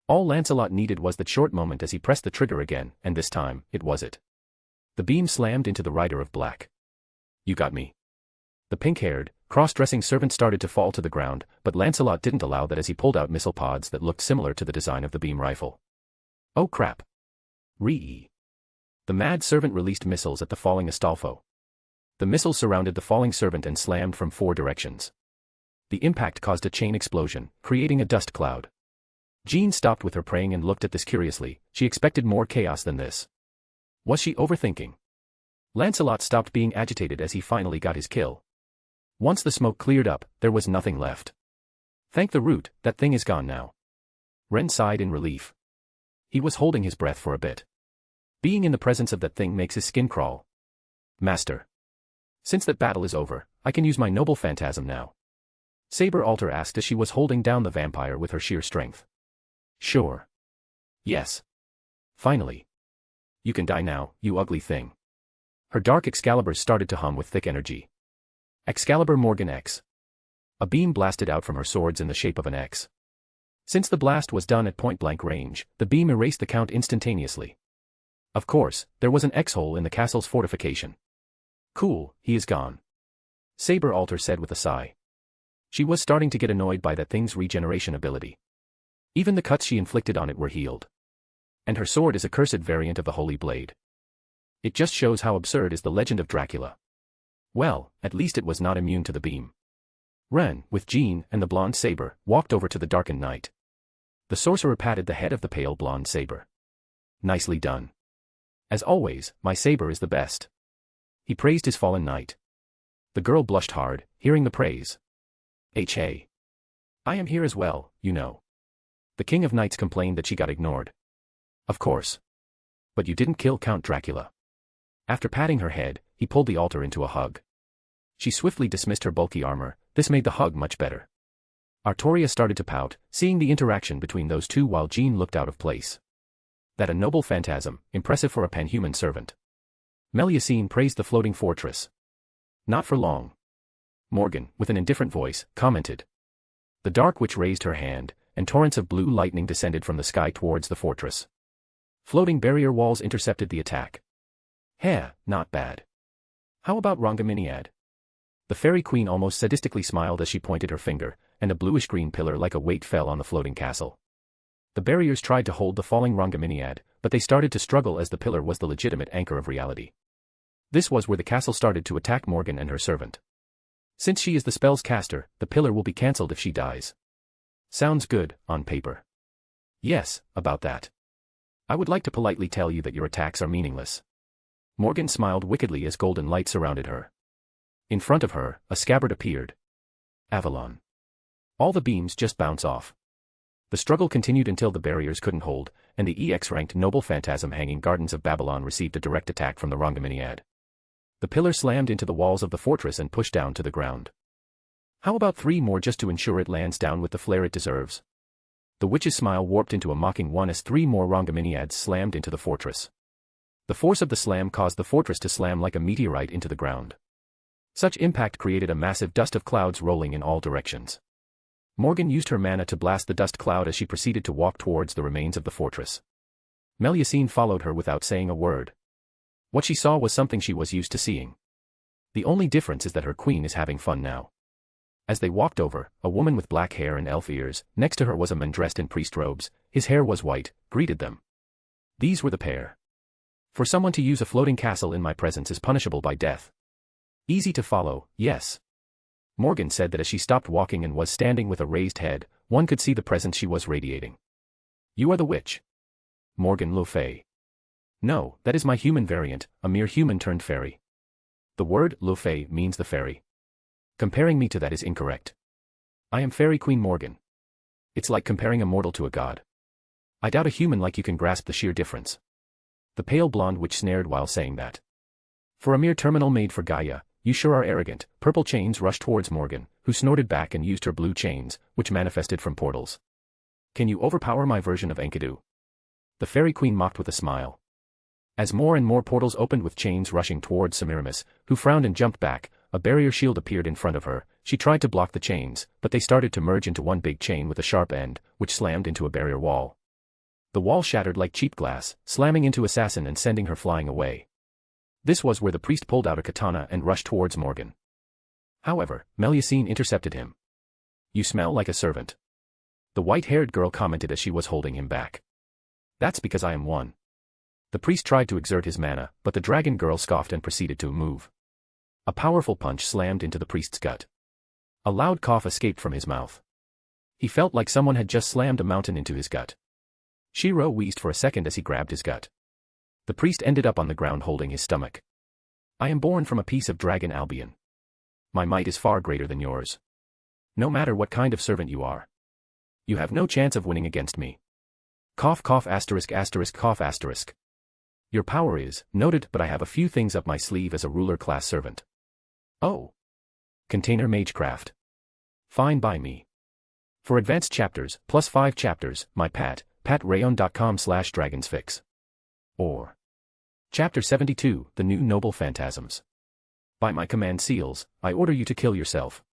All Lancelot needed was that short moment as he pressed the trigger again, and this time, it was it. The beam slammed into the Rider of Black. You got me. The pink-haired, cross-dressing servant started to fall to the ground, but Lancelot didn't allow that as he pulled out missile pods that looked similar to the design of the beam rifle. Oh crap. Ree. The mad servant released missiles at the falling Astolfo. The missiles surrounded the falling servant and slammed from 4 directions. The impact caused a chain explosion, creating a dust cloud. Jean stopped with her praying and looked at this curiously. She expected more chaos than this. Was she overthinking? Lancelot stopped being agitated as he finally got his kill. Once the smoke cleared up, there was nothing left. Thank the root, that thing is gone now. Ren sighed in relief. He was holding his breath for a bit. Being in the presence of that thing makes his skin crawl. Master. Since that battle is over, I can use my noble phantasm now. Saber Alter asked as she was holding down the vampire with her sheer strength. Sure. Yes. Finally. You can die now, you ugly thing. Her dark Excalibur started to hum with thick energy. Excalibur Morgan X. A beam blasted out from her swords in the shape of an X. Since the blast was done at point-blank range, the beam erased the count instantaneously. Of course, there was an X-hole in the castle's fortification. Cool, he is gone. Saber Alter said with a sigh. She was starting to get annoyed by that thing's regeneration ability. Even the cuts she inflicted on it were healed. And her sword is a cursed variant of the Holy Blade. It just shows how absurd is the legend of Dracula. Well, at least it was not immune to the beam. Ren, with Jean and the blonde saber, walked over to the darkened night. The sorcerer patted the head of the pale blonde saber. Nicely done. As always, my saber is the best. He praised his fallen knight. The girl blushed hard, hearing the praise. Hey. I am here as well, you know. The King of Knights complained that she got ignored. Of course. But you didn't kill Count Dracula. After patting her head, he pulled the altar into a hug. She swiftly dismissed her bulky armor. This made the hug much better. Artoria started to pout, seeing the interaction between those two while Jean looked out of place. That a noble phantasm, impressive for a panhuman servant. Melusine praised the floating fortress. Not for long. Morgan, with an indifferent voice, commented. The Dark Witch raised her hand, and torrents of blue lightning descended from the sky towards the fortress. Floating barrier walls intercepted the attack. Heh, not bad. How about Rongaminiad? The Fairy Queen almost sadistically smiled as she pointed her finger, and a bluish-green pillar like a weight fell on the floating castle. The barriers tried to hold the falling Rongaminiad, but they started to struggle as the pillar was the legitimate anchor of reality. This was where the castle started to attack Morgan and her servant. Since she is the spell's caster, the pillar will be cancelled if she dies. Sounds good, on paper. Yes, about that. I would like to politely tell you that your attacks are meaningless. Morgan smiled wickedly as golden light surrounded her. In front of her, a scabbard appeared. Avalon. All the beams just bounce off. The struggle continued until the barriers couldn't hold, and the EX-ranked noble phantasm hanging Gardens of Babylon received a direct attack from the Rongaminiad. The pillar slammed into the walls of the fortress and pushed down to the ground. How about 3 more just to ensure it lands down with the flare it deserves? The witch's smile warped into a mocking one as 3 more Rongaminiads slammed into the fortress. The force of the slam caused the fortress to slam like a meteorite into the ground. Such impact created a massive dust of clouds rolling in all directions. Morgan used her mana to blast the dust cloud as she proceeded to walk towards the remains of the fortress. Melusine followed her without saying a word. What she saw was something she was used to seeing. The only difference is that her queen is having fun now. As they walked over, a woman with black hair and elf ears, next to her was a man dressed in priest robes, his hair was white, greeted them. These were the pair. For someone to use a floating castle in my presence is punishable by death. Easy to follow, yes. Morgan said that as she stopped walking and was standing with a raised head, one could see the presence she was radiating. You are the witch. Morgan Le Fay. No, that is my human variant, a mere human turned fairy. The word Le Fay means the fairy. Comparing me to that is incorrect. I am Fairy Queen Morgan. It's like comparing a mortal to a god. I doubt a human like you can grasp the sheer difference. The pale blonde witch snared while saying that. For a mere terminal made for Gaia, you sure are arrogant. Purple chains rushed towards Morgan, who snorted back and used her blue chains, which manifested from portals. Can you overpower my version of Enkidu? The Fairy Queen mocked with a smile. As more and more portals opened with chains rushing towards Semiramis, who frowned and jumped back, a barrier shield appeared in front of her. She tried to block the chains, but they started to merge into one big chain with a sharp end, which slammed into a barrier wall. The wall shattered like cheap glass, slamming into Assassin and sending her flying away. This was where the priest pulled out a katana and rushed towards Morgan. However, Melusine intercepted him. You smell like a servant. The white-haired girl commented as she was holding him back. That's because I am one. The priest tried to exert his mana, but the dragon girl scoffed and proceeded to move. A powerful punch slammed into the priest's gut. A loud cough escaped from his mouth. He felt like someone had just slammed a mountain into his gut. Shiro wheezed for a second as he grabbed his gut. The priest ended up on the ground holding his stomach. I am born from a piece of dragon Albion. My might is far greater than yours. No matter what kind of servant you are. You have no chance of winning against me. Cough cough asterisk asterisk cough asterisk. Your power is noted, but I have a few things up my sleeve as a ruler class servant. Oh. Container Magecraft. Fine by me. For advanced chapters, +5 chapters, my patrayon.com/dragonsfix. Or. Chapter 72, The New Noble Phantasms. By my command seals, I order you to kill yourself.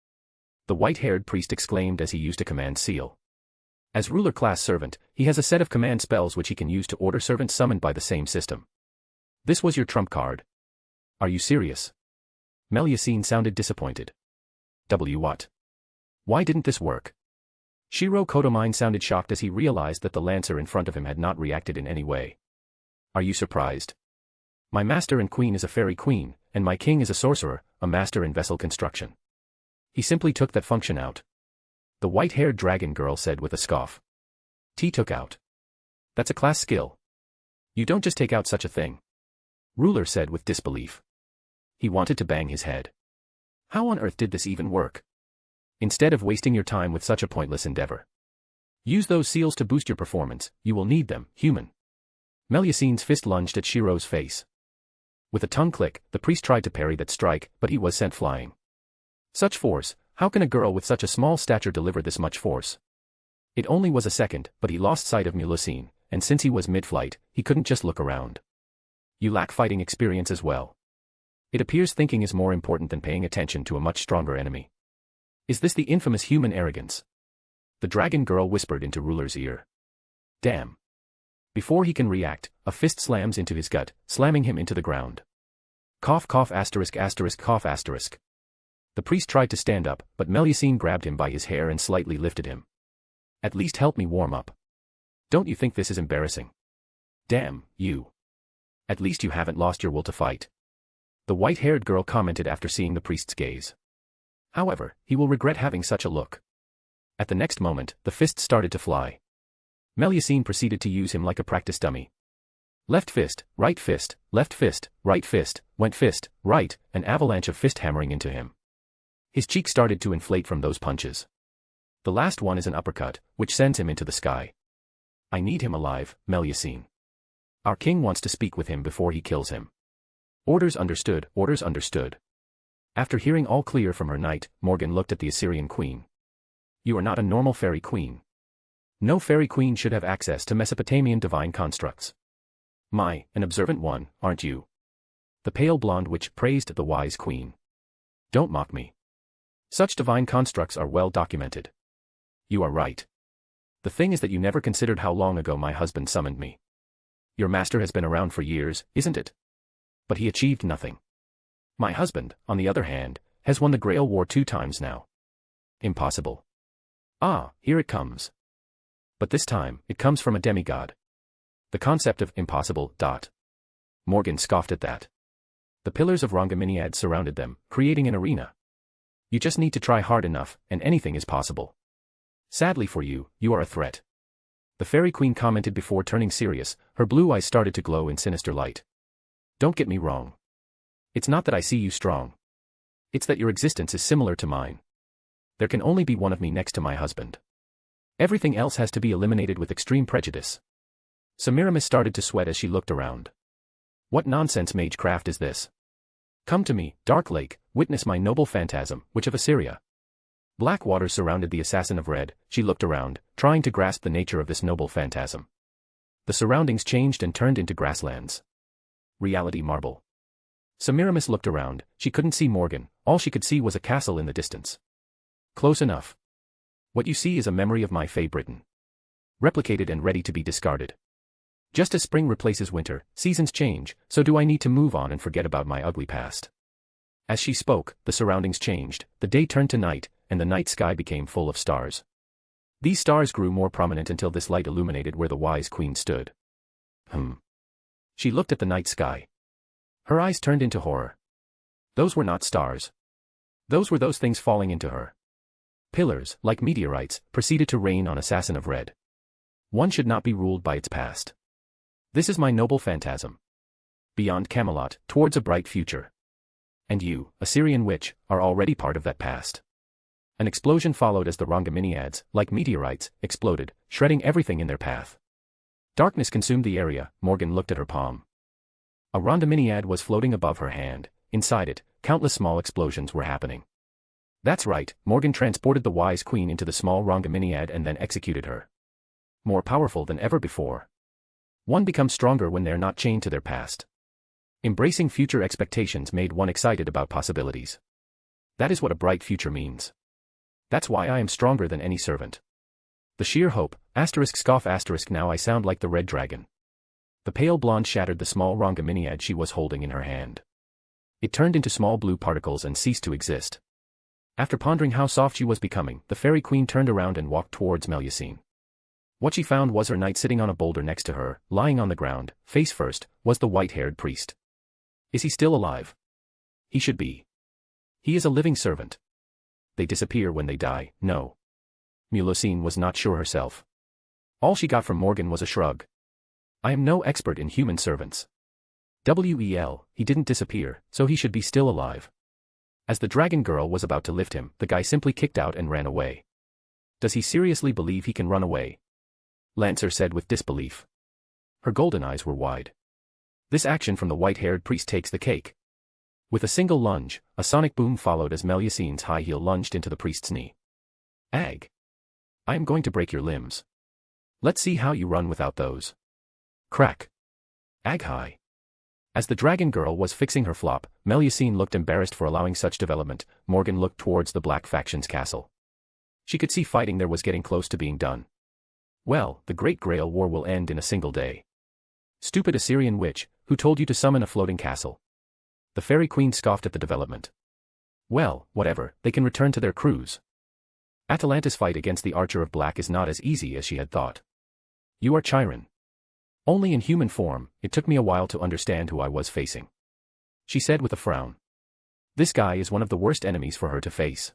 The white-haired priest exclaimed as he used a command seal. As ruler class servant, he has a set of command spells which he can use to order servants summoned by the same system. This was your trump card. Are you serious? Melusine sounded disappointed. What? Why didn't this work? Shiro Kotomine sounded shocked as he realized that the lancer in front of him had not reacted in any way. Are you surprised? My master and queen is a fairy queen, and my king is a sorcerer, a master in vessel construction. He simply took that function out. The white-haired dragon girl said with a scoff. T took out. That's a class skill. You don't just take out such a thing. Ruler said with disbelief. He wanted to bang his head. How on earth did this even work? Instead of wasting your time with such a pointless endeavor. Use those seals to boost your performance, you will need them, human. Melusine's fist lunged at Shiro's face. With a tongue click, the priest tried to parry that strike, but he was sent flying. Such force, How can a girl with such a small stature deliver this much force? It only was a second, but he lost sight of Melusine, and since he was mid-flight, he couldn't just look around. You lack fighting experience as well. It appears thinking is more important than paying attention to a much stronger enemy. Is this the infamous human arrogance? The dragon girl whispered into Ruler's ear. Damn. Before he can react, a fist slams into his gut, slamming him into the ground. Cough cough asterisk asterisk cough asterisk. The priest tried to stand up, but Melusine grabbed him by his hair and slightly lifted him. At least help me warm up. Don't you think this is embarrassing? Damn, you. At least you haven't lost your will to fight. The white-haired girl commented after seeing the priest's gaze. However, he will regret having such a look. At the next moment, the fist started to fly. Melusine proceeded to use him like a practice dummy. Left fist, right fist, left fist, right fist, went fist, right, an avalanche of fist hammering into him. His cheek started to inflate from those punches. The last one is an uppercut, which sends him into the sky. I need him alive, Melusine. Our king wants to speak with him before he kills him. Orders understood, orders understood. After hearing all clear from her knight, Morgan looked at the Assyrian queen. You are not a normal fairy queen. No fairy queen should have access to Mesopotamian divine constructs. An observant one, aren't you? The pale blonde witch praised the wise queen. Don't mock me. Such divine constructs are well documented. You are right. The thing is that you never considered how long ago my husband summoned me. Your master has been around for years, isn't it? But he achieved nothing. My husband, on the other hand, has won the Grail War 2 times now. Impossible. Ah, here it comes. But this time, it comes from a demigod. The concept of impossible. Morgan scoffed at that. The pillars of Rongaminiad surrounded them, creating an arena. You just need to try hard enough, and anything is possible. Sadly for you, you are a threat. The fairy queen commented before turning serious, her blue eyes started to glow in sinister light. Don't get me wrong. It's not that I see you strong. It's that your existence is similar to mine. There can only be one of me next to my husband. Everything else has to be eliminated with extreme prejudice. Semiramis started to sweat as she looked around. What nonsense magecraft is this? Come to me, Dark Lake, witness my noble phantasm, witch of Assyria. Black waters surrounded the assassin of red. She looked around, trying to grasp the nature of this noble phantasm. The surroundings changed and turned into grasslands. Reality marble. Semiramis looked around, she couldn't see Morgan, all she could see was a castle in the distance. Close enough. What you see is a memory of my Fey Britain. Replicated and ready to be discarded. Just as spring replaces winter, seasons change, so do I need to move on and forget about my ugly past. As she spoke, the surroundings changed, the day turned to night, and the night sky became full of stars. These stars grew more prominent until this light illuminated where the wise queen stood. She looked at the night sky. Her eyes turned into horror. Those were not stars. Those were those things falling into her. Pillars, like meteorites, proceeded to rain on Assassin of Red. One should not be ruled by its past. This is my noble phantasm. Beyond Camelot, towards a bright future. And you, Assyrian witch, are already part of that past. An explosion followed as the Rongaminiads, like meteorites, exploded, shredding everything in their path. Darkness consumed the area. Morgan looked at her palm. A Rongaminiad was floating above her hand. Inside it, countless small explosions were happening. That's right, Morgan transported the wise queen into the small Rongaminiad and then executed her. More powerful than ever before. One becomes stronger when they're not chained to their past. Embracing future expectations made one excited about possibilities. That is what a bright future means. That's why I am stronger than any servant. The sheer hope, scoff now I sound like the red dragon. The pale blonde shattered the small Rongaminiad she was holding in her hand. It turned into small blue particles and ceased to exist. After pondering how soft she was becoming, the fairy queen turned around and walked towards Melusine. What she found was her knight sitting on a boulder next to her, lying on the ground, face first, was the white-haired priest. Is he still alive? He should be. He is a living servant. They disappear when they die, no. Melusine was not sure herself. All she got from Morgan was a shrug. I am no expert in human servants. He didn't disappear, so he should be still alive. As the dragon girl was about to lift him, the guy simply kicked out and ran away. Does he seriously believe he can run away? Lancer said with disbelief. Her golden eyes were wide. This action from the white-haired priest takes the cake. With a single lunge, a sonic boom followed as Melusine's high heel lunged into the priest's knee. Ag! I am going to break your limbs. Let's see how you run without those. Crack! Ag high! As the dragon girl was fixing her flop, Melusine looked embarrassed for allowing such development. Morgan looked towards the Black Faction's castle. She could see fighting there was getting close to being done. Well, the Great Grail War will end in a single day. Stupid Assyrian witch, who told you to summon a floating castle? The Fairy Queen scoffed at the development. Well, whatever, they can return to their cruise. Atalanta's fight against the Archer of Black is not as easy as she had thought. You are Chiron. Only in human form, it took me a while to understand who I was facing. She said with a frown. This guy is one of the worst enemies for her to face.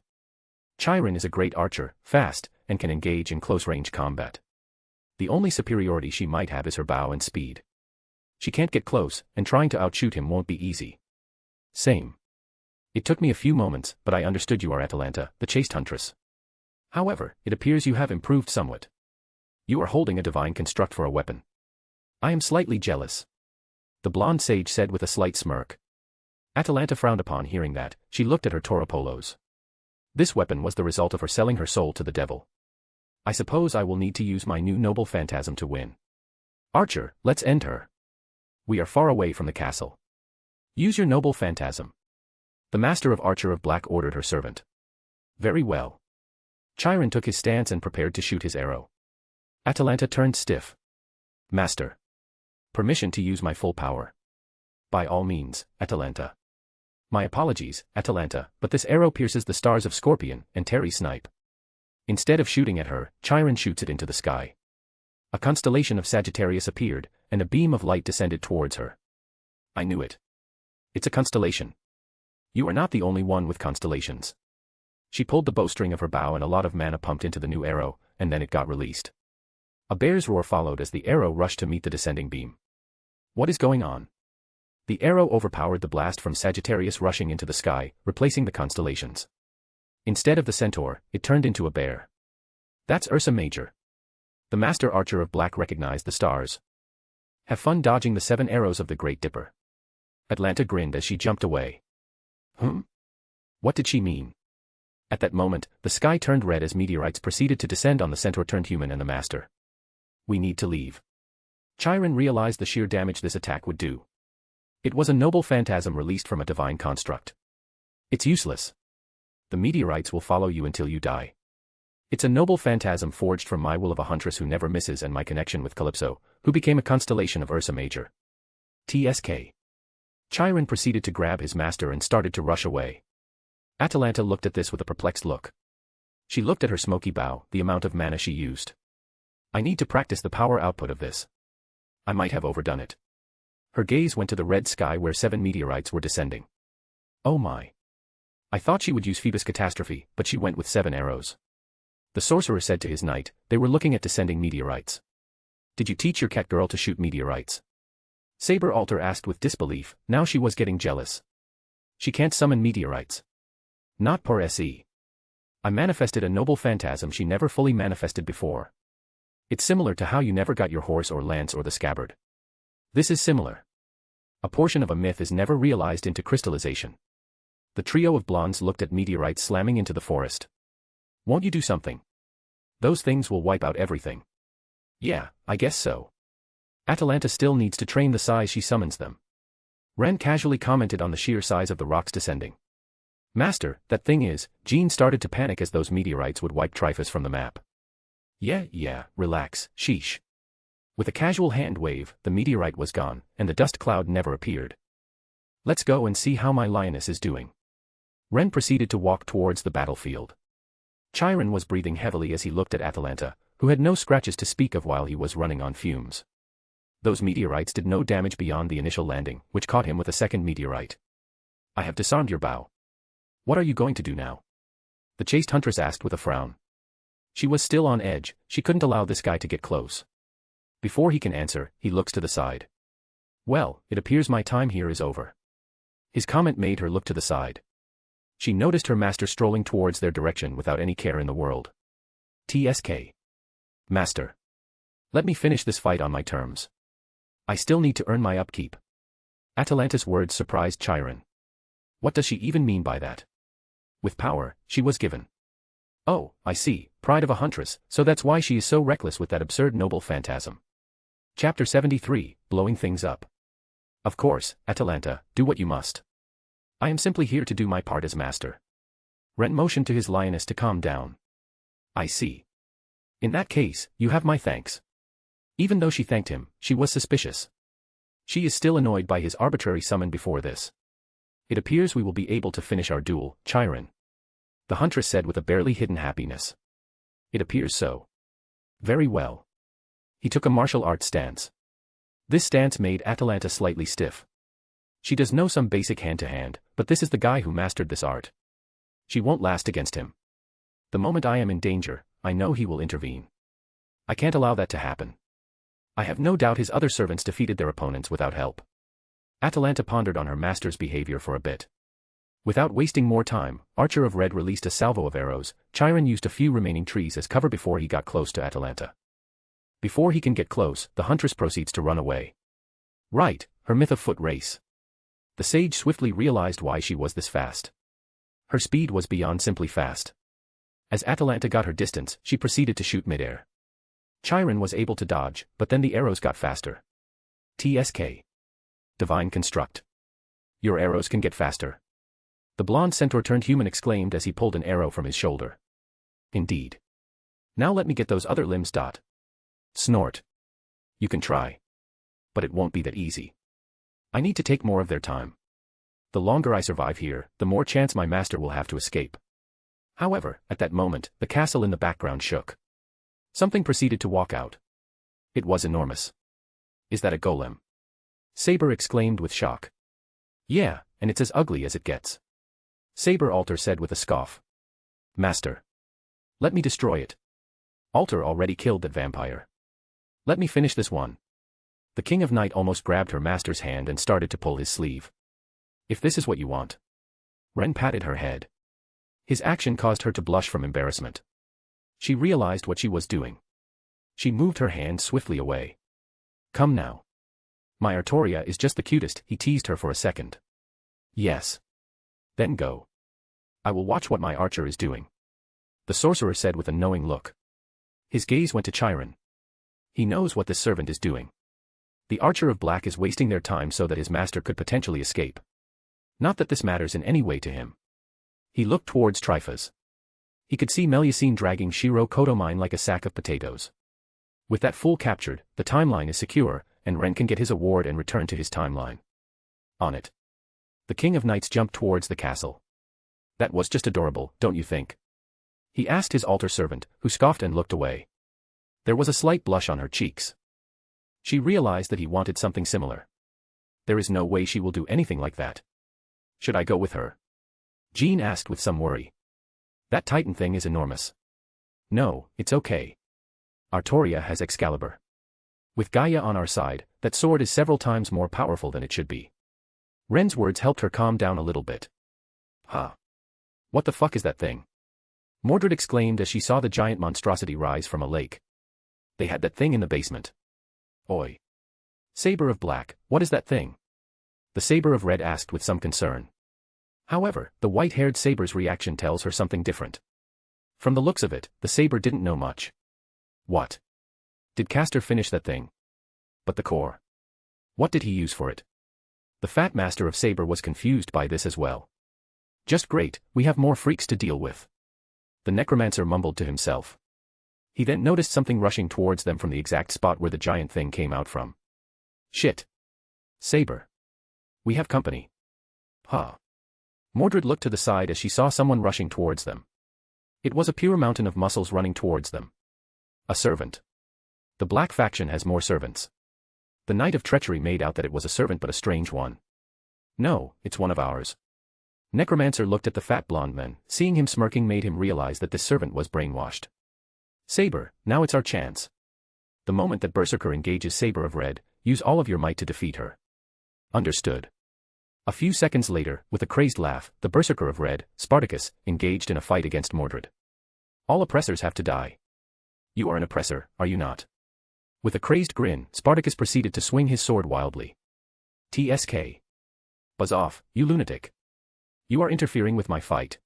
Chiron is a great archer, fast, and can engage in close-range combat. The only superiority she might have is her bow and speed. She can't get close, and trying to outshoot him won't be easy. Same. It took me a few moments, but I understood you are Atalanta, the chaste huntress. However, it appears you have improved somewhat. You are holding a divine construct for a weapon. I am slightly jealous. The blonde sage said with a slight smirk. Atalanta frowned upon hearing that. She looked at her Tauropolos. This weapon was the result of her selling her soul to the devil. I suppose I will need to use my new noble phantasm to win. Archer, let's end her. We are far away from the castle. Use your noble phantasm. The master of Archer of Black ordered her servant. Very well. Chiron took his stance and prepared to shoot his arrow. Atalanta turned stiff. Master. Permission to use my full power. By all means, Atalanta. My apologies, Atalanta, but this arrow pierces the stars of Scorpion and Terry Snipe. Instead of shooting at her, Chiron shoots it into the sky. A constellation of Sagittarius appeared, and a beam of light descended towards her. I knew it. It's a constellation. You are not the only one with constellations. She pulled the bowstring of her bow and a lot of mana pumped into the new arrow, and then it got released. A bear's roar followed as the arrow rushed to meet the descending beam. What is going on? The arrow overpowered the blast from Sagittarius rushing into the sky, replacing the constellations. Instead of the centaur, it turned into a bear. That's Ursa Major. The master archer of Black recognized the stars. Have fun dodging the 7 arrows of the Great Dipper. Atalanta grinned as she jumped away. What did she mean? At that moment, the sky turned red as meteorites proceeded to descend on the centaur turned human and the master. We need to leave. Chiron realized the sheer damage this attack would do. It was a noble phantasm released from a divine construct. It's useless. The meteorites will follow you until you die. It's a noble phantasm forged from my will of a huntress who never misses and my connection with Calypso, who became a constellation of Ursa Major. TSK. Chiron proceeded to grab his master and started to rush away. Atalanta looked at this with a perplexed look. She looked at her smoky bow, the amount of mana she used. I need to practice the power output of this. I might have overdone it. Her gaze went to the red sky where 7 meteorites were descending. Oh my. I thought she would use Phoebus Catastrophe, but she went with 7 arrows. The sorcerer said to his knight, they were looking at descending meteorites. Did you teach your cat girl to shoot meteorites? Saber Alter asked with disbelief, now she was getting jealous. She can't summon meteorites. Not por se. I manifested a noble phantasm she never fully manifested before. It's similar to how you never got your horse or lance or the scabbard. This is similar. A portion of a myth is never realized into crystallization. The trio of blondes looked at meteorites slamming into the forest. Won't you do something? Those things will wipe out everything. Yeah, I guess so. Atalanta still needs to train the size she summons them. Ren casually commented on the sheer size of the rocks descending. Master, that thing is, Jean started to panic as those meteorites would wipe Tryphus from the map. Yeah, relax, sheesh. With a casual hand wave, the meteorite was gone, and the dust cloud never appeared. Let's go and see how my lioness is doing. Ren proceeded to walk towards the battlefield. Chiron was breathing heavily as he looked at Atalanta, who had no scratches to speak of while he was running on fumes. Those meteorites did no damage beyond the initial landing, which caught him with a second meteorite. I have disarmed your bow. What are you going to do now? The chaste huntress asked with a frown. She was still on edge, she couldn't allow this guy to get close. Before he can answer, he looks to the side. Well, it appears my time here is over. His comment made her look to the side. She noticed her master strolling towards their direction without any care in the world. TSK. Master. Let me finish this fight on my terms. I still need to earn my upkeep. Atalanta's words surprised Chiron. What does she even mean by that? With power, she was given. Oh, I see, pride of a huntress, so that's why she is so reckless with that absurd noble phantasm. Chapter 73, Blowing Things Up. Of course, Atalanta, do what you must. I am simply here to do my part as master. Ren motioned to his lioness to calm down. I see. In that case, you have my thanks. Even though she thanked him, she was suspicious. She is still annoyed by his arbitrary summon before this. It appears we will be able to finish our duel, Chiron. The huntress said with a barely hidden happiness. It appears so. Very well. He took a martial arts stance. This stance made Atalanta slightly stiff. She does know some basic hand-to-hand, but this is the guy who mastered this art. She won't last against him. The moment I am in danger, I know he will intervene. I can't allow that to happen. I have no doubt his other servants defeated their opponents without help. Atalanta pondered on her master's behavior for a bit. Without wasting more time, Archer of Red released a salvo of arrows. Chiron used a few remaining trees as cover before he got close to Atalanta. Before he can get close, the huntress proceeds to run away. Right, her myth of foot race. The sage swiftly realized why she was this fast. Her speed was beyond simply fast. As Atalanta got her distance, she proceeded to shoot midair. Chiron was able to dodge, but then the arrows got faster. TSK. Divine Construct. Your arrows can get faster. The blonde centaur turned human exclaimed as he pulled an arrow from his shoulder. Indeed. Now let me get those other limbs. Snort. You can try. But it won't be that easy. I need to take more of their time. The longer I survive here, the more chance my master will have to escape. However, at that moment, the castle in the background shook. Something proceeded to walk out. It was enormous. Is that a golem? Saber exclaimed with shock. Yeah, and it's as ugly as it gets. Saber Alter said with a scoff. Master. Let me destroy it. Alter already killed that vampire. Let me finish this one. The King of Night almost grabbed her master's hand and started to pull his sleeve. If this is what you want. Ren patted her head. His action caused her to blush from embarrassment. She realized what she was doing. She moved her hand swiftly away. Come now. My Artoria is just the cutest, he teased her for a second. Yes. Then go. I will watch what my archer is doing. The sorcerer said with a knowing look. His gaze went to Chiron. He knows what this servant is doing. The Archer of Black is wasting their time so that his master could potentially escape. Not that this matters in any way to him. He looked towards Tryphas. He could see Melusine dragging Shiro Kotomine like a sack of potatoes. With that fool captured, the timeline is secure, and Ren can get his award and return to his timeline. On it. The King of Knights jumped towards the castle. That was just adorable, don't you think? He asked his altar servant, who scoffed and looked away. There was a slight blush on her cheeks. She realized that he wanted something similar. There is no way she will do anything like that. Should I go with her? Jean asked with some worry. That Titan thing is enormous. No, it's okay. Artoria has Excalibur. With Gaia on our side, that sword is several times more powerful than it should be. Ren's words helped her calm down a little bit. Huh. What the fuck is that thing? Mordred exclaimed as she saw the giant monstrosity rise from a lake. They had that thing in the basement. Oi. Saber of Black, what is that thing? The Saber of Red asked with some concern. However, the white-haired Saber's reaction tells her something different. From the looks of it, the Saber didn't know much. What? Did Castor finish that thing? But the core. What did he use for it? The Fat Master of Saber was confused by this as well. Just great, we have more freaks to deal with. The necromancer mumbled to himself. He then noticed something rushing towards them from the exact spot where the giant thing came out from. Shit. Saber. We have company. Huh. Mordred looked to the side as she saw someone rushing towards them. It was a pure mountain of muscles running towards them. A servant. The Black faction has more servants. The Knight of Treachery made out that it was a servant but a strange one. No, it's one of ours. Necromancer looked at the fat blonde man, seeing him smirking made him realize that this servant was brainwashed. Saber, now it's our chance. The moment that Berserker engages Saber of Red, use all of your might to defeat her. Understood. A few seconds later, with a crazed laugh, the Berserker of Red, Spartacus, engaged in a fight against Mordred. All oppressors have to die. You are an oppressor, are you not? With a crazed grin, Spartacus proceeded to swing his sword wildly. TSK. Buzz off, you lunatic. You are interfering with my fight.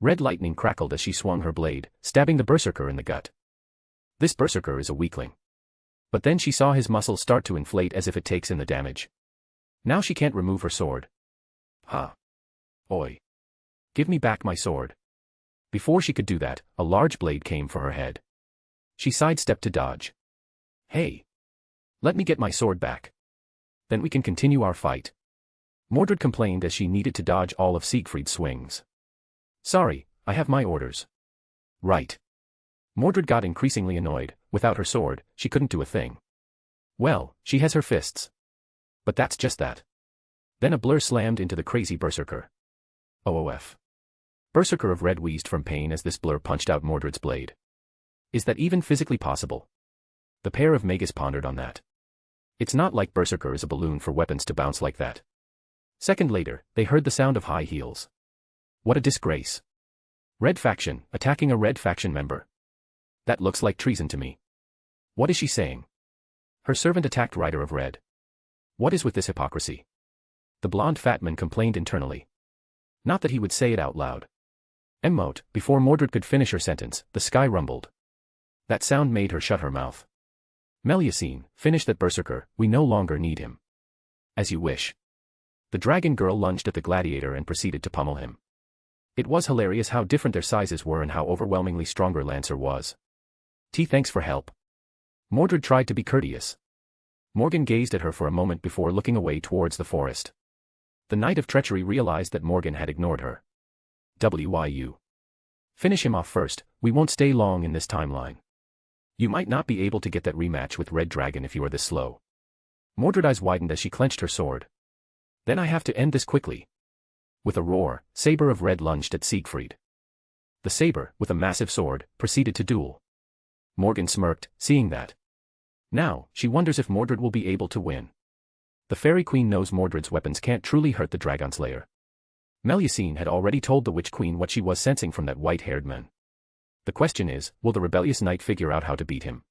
Red lightning crackled as she swung her blade, stabbing the berserker in the gut. This berserker is a weakling. But then she saw his muscles start to inflate as if it takes in the damage. Now she can't remove her sword. Huh. Oi. Give me back my sword. Before she could do that, a large blade came for her head. She sidestepped to dodge. Hey. Let me get my sword back. Then we can continue our fight. Mordred complained as she needed to dodge all of Siegfried's swings. Sorry, I have my orders. Right. Mordred got increasingly annoyed. Without her sword, she couldn't do a thing. Well, she has her fists. But that's just that. Then a blur slammed into the crazy berserker. OOF. Berserker of Red wheezed from pain as this blur punched out Mordred's blade. Is that even physically possible? The pair of Magus pondered on that. It's not like Berserker is a balloon for weapons to bounce like that. Second later, they heard the sound of high heels. What a disgrace. Red faction, attacking a Red faction member. That looks like treason to me. What is she saying? Her servant attacked Rider of Red. What is with this hypocrisy? The blonde fat man complained internally. Not that he would say it out loud. Emote, before Mordred could finish her sentence, the sky rumbled. That sound made her shut her mouth. Melusine, finish that berserker, we no longer need him. As you wish. The dragon girl lunged at the gladiator and proceeded to pummel him. It was hilarious how different their sizes were and how overwhelmingly stronger Lancer was. Thanks for help. Mordred tried to be courteous. Morgan gazed at her for a moment before looking away towards the forest. The Knight of Treachery realized that Morgan had ignored her. WYU. Finish him off first, we won't stay long in this timeline. You might not be able to get that rematch with Red Dragon if you are this slow. Mordred's eyes widened as she clenched her sword. Then I have to end this quickly. With a roar, Saber of Red lunged at Siegfried. The Saber, with a massive sword, proceeded to duel. Morgan smirked, seeing that. Now, she wonders if Mordred will be able to win. The Fairy Queen knows Mordred's weapons can't truly hurt the Dragonslayer. Melusine had already told the Witch Queen what she was sensing from that white-haired man. The question is, will the rebellious knight figure out how to beat him?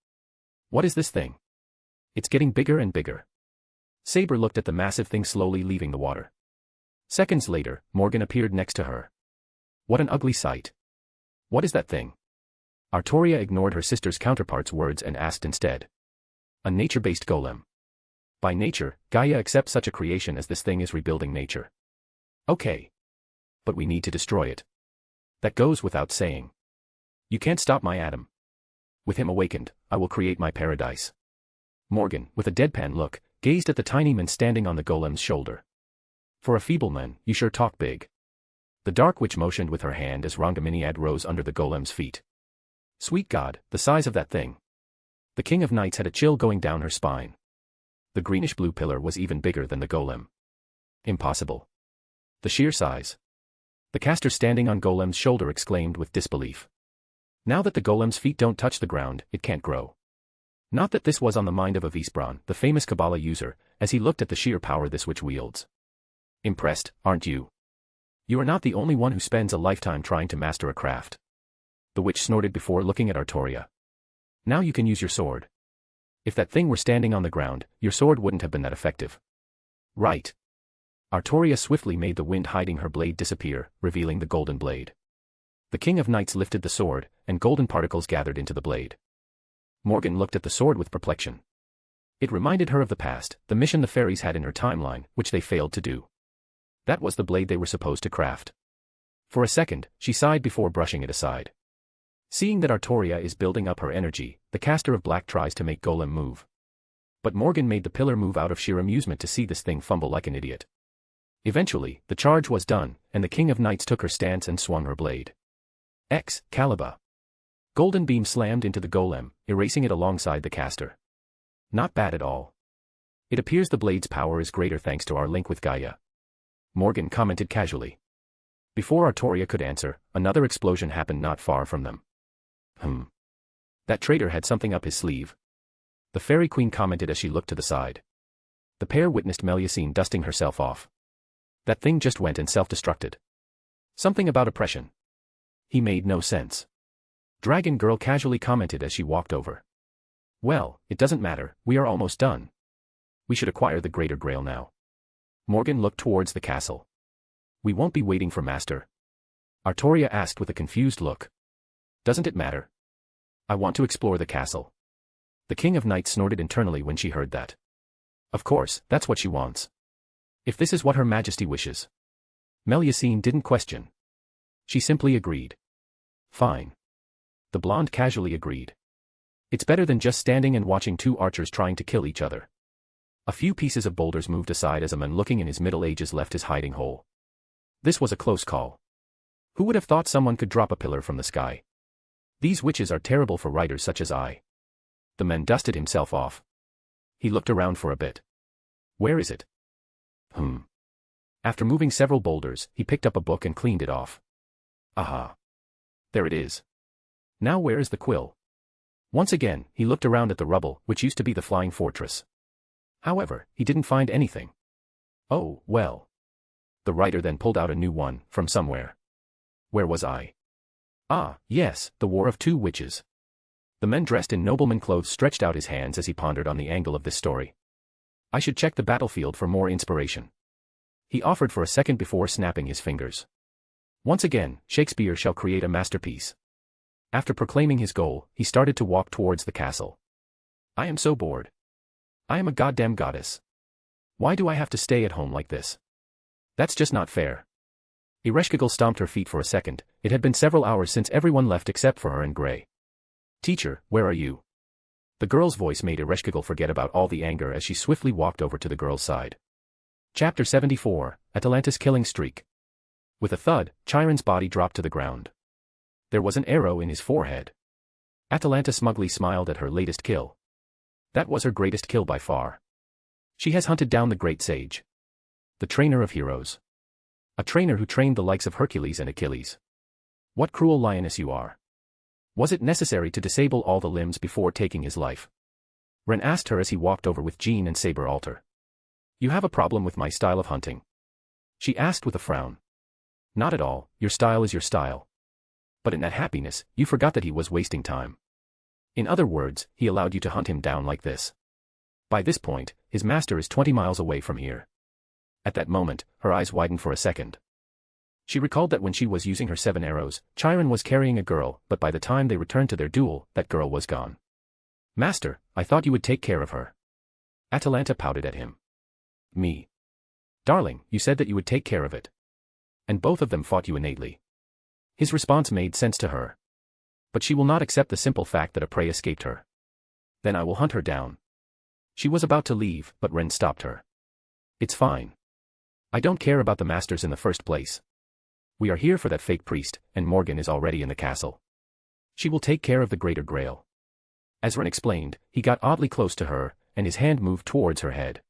What is this thing? It's getting bigger and bigger. Saber looked at the massive thing slowly leaving the water. Seconds later, Morgan appeared next to her. What an ugly sight. What is that thing? Artoria ignored her sister's counterpart's words and asked instead. A nature-based golem. By nature, Gaia accepts such a creation as this thing is rebuilding nature. Okay. But we need to destroy it. That goes without saying. You can't stop my Adam. With him awakened, I will create my paradise. Morgan, with a deadpan look, gazed at the tiny man standing on the golem's shoulder. For a feeble man, you sure talk big. The Dark Witch motioned with her hand as Rangaminiad rose under the golem's feet. Sweet God, the size of that thing. The King of Knights had a chill going down her spine. The greenish-blue pillar was even bigger than the golem. Impossible. The sheer size. The caster standing on golem's shoulder exclaimed with disbelief. Now that the golem's feet don't touch the ground, it can't grow. Not that this was on the mind of Avisbron, the famous Kabbalah user, as he looked at the sheer power this witch wields. Impressed, aren't you? You are not the only one who spends a lifetime trying to master a craft. The witch snorted before looking at Artoria. Now you can use your sword. If that thing were standing on the ground, your sword wouldn't have been that effective. Right. Artoria swiftly made the wind hiding her blade disappear, revealing the golden blade. The King of Knights lifted the sword, and golden particles gathered into the blade. Morgan looked at the sword with perplexion. It reminded her of the past, the mission the fairies had in her timeline, which they failed to do. That was the blade they were supposed to craft. For a second, she sighed before brushing it aside. Seeing that Artoria is building up her energy, the caster of black tries to make Golem move. But Morgan made the pillar move out of sheer amusement to see this thing fumble like an idiot. Eventually, the charge was done, and the King of Knights took her stance and swung her blade. Excalibur. Golden beam slammed into the golem, erasing it alongside the caster. Not bad at all. It appears the blade's power is greater thanks to our link with Gaia. Morgan commented casually. Before Artoria could answer, another explosion happened not far from them. That traitor had something up his sleeve. The Fairy Queen commented as she looked to the side. The pair witnessed Melusine dusting herself off. That thing just went and self-destructed. Something about oppression. He made no sense. Dragon Girl casually commented as she walked over. Well, it doesn't matter, we are almost done. We should acquire the Greater Grail now. Morgan looked towards the castle. We won't be waiting for Master? Artoria asked with a confused look. Doesn't it matter? I want to explore the castle. The King of Knights snorted internally when she heard that. Of course, that's what she wants. If this is what Her Majesty wishes. Melusine didn't question. She simply agreed. Fine. The blonde casually agreed. It's better than just standing and watching two archers trying to kill each other. A few pieces of boulders moved aside as a man looking in his middle ages left his hiding hole. This was a close call. Who would have thought someone could drop a pillar from the sky? These witches are terrible for writers such as I. The man dusted himself off. He looked around for a bit. Where is it? After moving several boulders, he picked up a book and cleaned it off. Aha. There it is. Now where is the quill? Once again, he looked around at the rubble, which used to be the flying fortress. However, he didn't find anything. Oh, well. The writer then pulled out a new one, from somewhere. Where was I? Ah, yes, the War of Two Witches. The man dressed in nobleman clothes stretched out his hands as he pondered on the angle of this story. I should check the battlefield for more inspiration. He offered for a second before snapping his fingers. Once again, Shakespeare shall create a masterpiece. After proclaiming his goal, he started to walk towards the castle. I am so bored. I am a goddamn goddess. Why do I have to stay at home like this? That's just not fair. Ereshkigal stomped her feet for a second. It had been several hours since everyone left except for her and Gray. Teacher, where are you? The girl's voice made Ereshkigal forget about all the anger as she swiftly walked over to the girl's side. Chapter 74, Atalanta's Killing Streak. With a thud, Chiron's body dropped to the ground. There was an arrow in his forehead. Atalanta smugly smiled at her latest kill. That was her greatest kill by far. She has hunted down the great sage. The trainer of heroes. A trainer who trained the likes of Hercules and Achilles. What cruel lioness you are. Was it necessary to disable all the limbs before taking his life? Ren asked her as he walked over with Jean and Saber Alter. You have a problem with my style of hunting? She asked with a frown. Not at all, your style is your style. But in that happiness, you forgot that he was wasting time. In other words, he allowed you to hunt him down like this. By this point, his master is 20 miles away from here. At that moment, her eyes widened for a second. She recalled that when she was using her 7 arrows, Chiron was carrying a girl, but by the time they returned to their duel, that girl was gone. Master, I thought you would take care of her. Atalanta pouted at him. Me. Darling, you said that you would take care of it. And both of them fought you innately. His response made sense to her. But she will not accept the simple fact that a prey escaped her. Then I will hunt her down. She was about to leave, but Ren stopped her. It's fine. I don't care about the masters in the first place. We are here for that fake priest, and Morgan is already in the castle. She will take care of the Greater Grail. As Ren explained, he got oddly close to her, and his hand moved towards her head.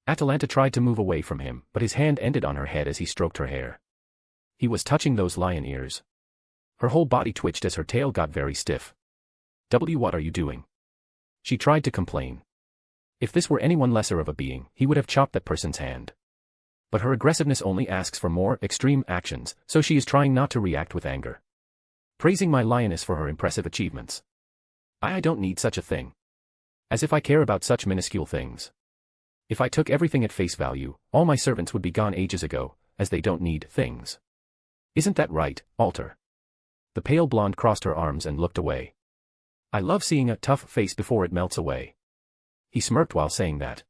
Atalanta tried to move away from him, but his hand ended on her head as he stroked her hair. He was touching those lion ears. Her whole body twitched as her tail got very stiff. What are you doing? She tried to complain. If this were anyone lesser of a being, he would have chopped that person's hand. But her aggressiveness only asks for more extreme actions, so she is trying not to react with anger. Praising my lioness for her impressive achievements. I don't need such a thing. As if I care about such minuscule things. If I took everything at face value, all my servants would be gone ages ago, as they don't need things. Isn't that right, Alter? The pale blonde crossed her arms and looked away. I love seeing a tough face before it melts away. He smirked while saying that.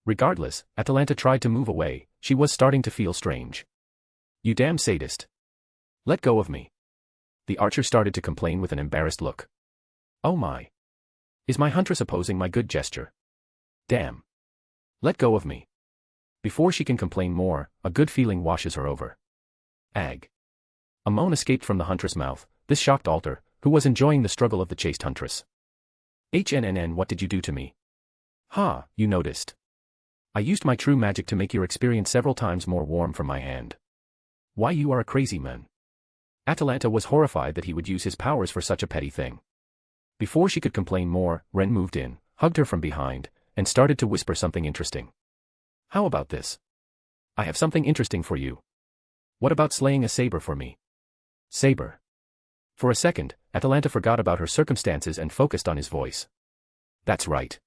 Regardless, Atalanta tried to move away. She was starting to feel strange. You damn sadist. Let go of me. The archer started to complain with an embarrassed look. Oh my. Is my huntress opposing my good gesture? Damn. Let go of me. Before she can complain more, a good feeling washes her over. Ag. A moan escaped from the huntress' mouth. This shocked Alter, who was enjoying the struggle of the chaste huntress. What did you do to me? Ha, you noticed. I used my true magic to make your experience several times more warm from my hand. Why, you are a crazy man. Atalanta was horrified that he would use his powers for such a petty thing. Before she could complain more, Ren moved in, hugged her from behind, and started to whisper something interesting. How about this? I have something interesting for you. What about slaying a saber for me? Saber. For a second, Atalanta forgot about her circumstances and focused on his voice. That's right.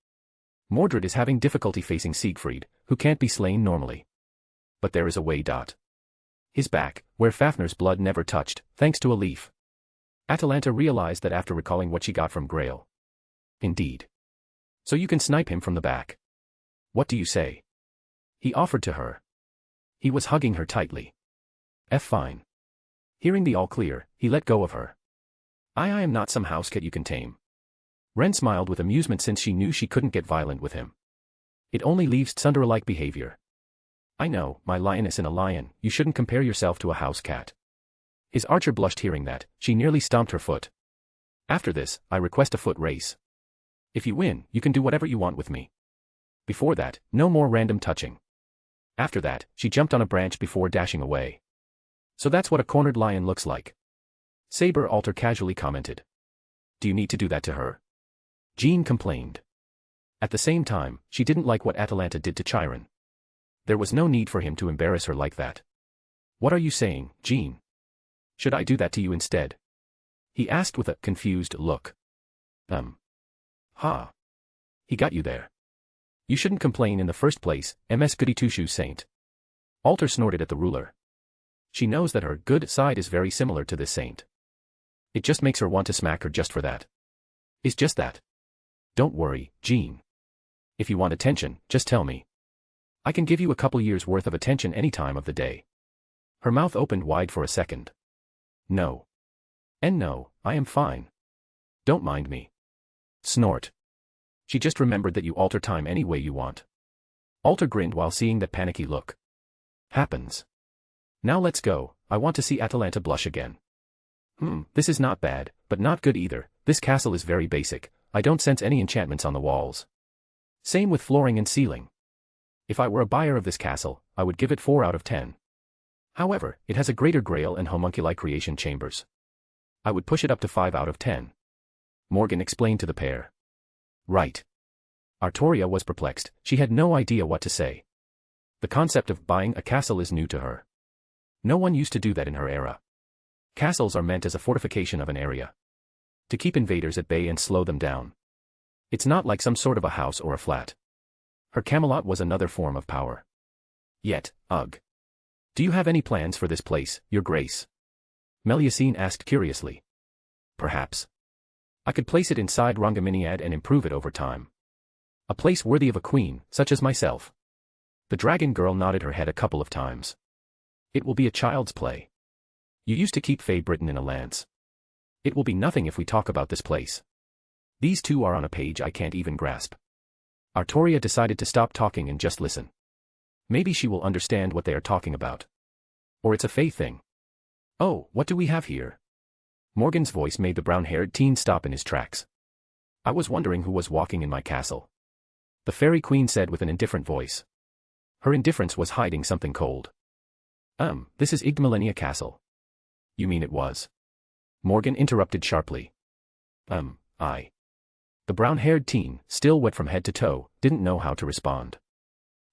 Mordred is having difficulty facing Siegfried, who can't be slain normally. But there is a way. His back, where Fafnir's blood never touched, thanks to a leaf. Atalanta realized that after recalling what she got from Grail. Indeed. So you can snipe him from the back. What do you say? He offered to her. He was hugging her tightly. Fine. Hearing the all clear, he let go of her. I am not some house cat you can tame. Ren smiled with amusement since she knew she couldn't get violent with him. It only leaves tsundere-like behavior. I know, my lioness and a lion, you shouldn't compare yourself to a house cat. His archer blushed hearing that, she nearly stomped her foot. After this, I request a foot race. If you win, you can do whatever you want with me. Before that, no more random touching. After that, she jumped on a branch before dashing away. So that's what a cornered lion looks like. Saber Alter casually commented. Do you need to do that to her? Jean complained. At the same time, she didn't like what Atalanta did to Chiron. There was no need for him to embarrass her like that. What are you saying, Jean? Should I do that to you instead? He asked with a confused look. Ha. He got you there. You shouldn't complain in the first place, Ms. Goody Two-Shoes Saint. Alter snorted at the ruler. She knows that her good side is very similar to this saint. It just makes her want to smack her just for that. It's just that. Don't worry, Jean. If you want attention, just tell me. I can give you a couple years' worth of attention any time of the day. Her mouth opened wide for a second. No. And no, I am fine. Don't mind me. Snort. She just remembered that you alter time any way you want. Alter grinned while seeing that panicky look. Happens. Now let's go, I want to see Atalanta blush again. This is not bad, but not good either. This castle is very basic, I don't sense any enchantments on the walls. Same with flooring and ceiling. If I were a buyer of this castle, I would give it 4 out of 10. However, it has a greater grail and homunculi creation chambers. I would push it up to 5 out of 10. Morgan explained to the pair. Right. Artoria was perplexed, she had no idea what to say. The concept of buying a castle is new to her. No one used to do that in her era. Castles are meant as a fortification of an area. To keep invaders at bay and slow them down. It's not like some sort of a house or a flat. Her Camelot was another form of power. Yet, ugh. Do you have any plans for this place, Your Grace? Melusine asked curiously. Perhaps. I could place it inside Rangaminiad and improve it over time. A place worthy of a queen, such as myself. The dragon girl nodded her head a couple of times. It will be a child's play. You used to keep Fay Britain in a lance. It will be nothing if we talk about this place. These two are on a page I can't even grasp. Artoria decided to stop talking and just listen. Maybe she will understand what they are talking about. Or it's a Fay thing. Oh, what do we have here? Morgan's voice made the brown-haired teen stop in his tracks. I was wondering who was walking in my castle. The fairy queen said with an indifferent voice. Her indifference was hiding something cold. This is Igdmalenia Castle. You mean it was? Morgan interrupted sharply. I. The brown-haired teen, still wet from head to toe, didn't know how to respond.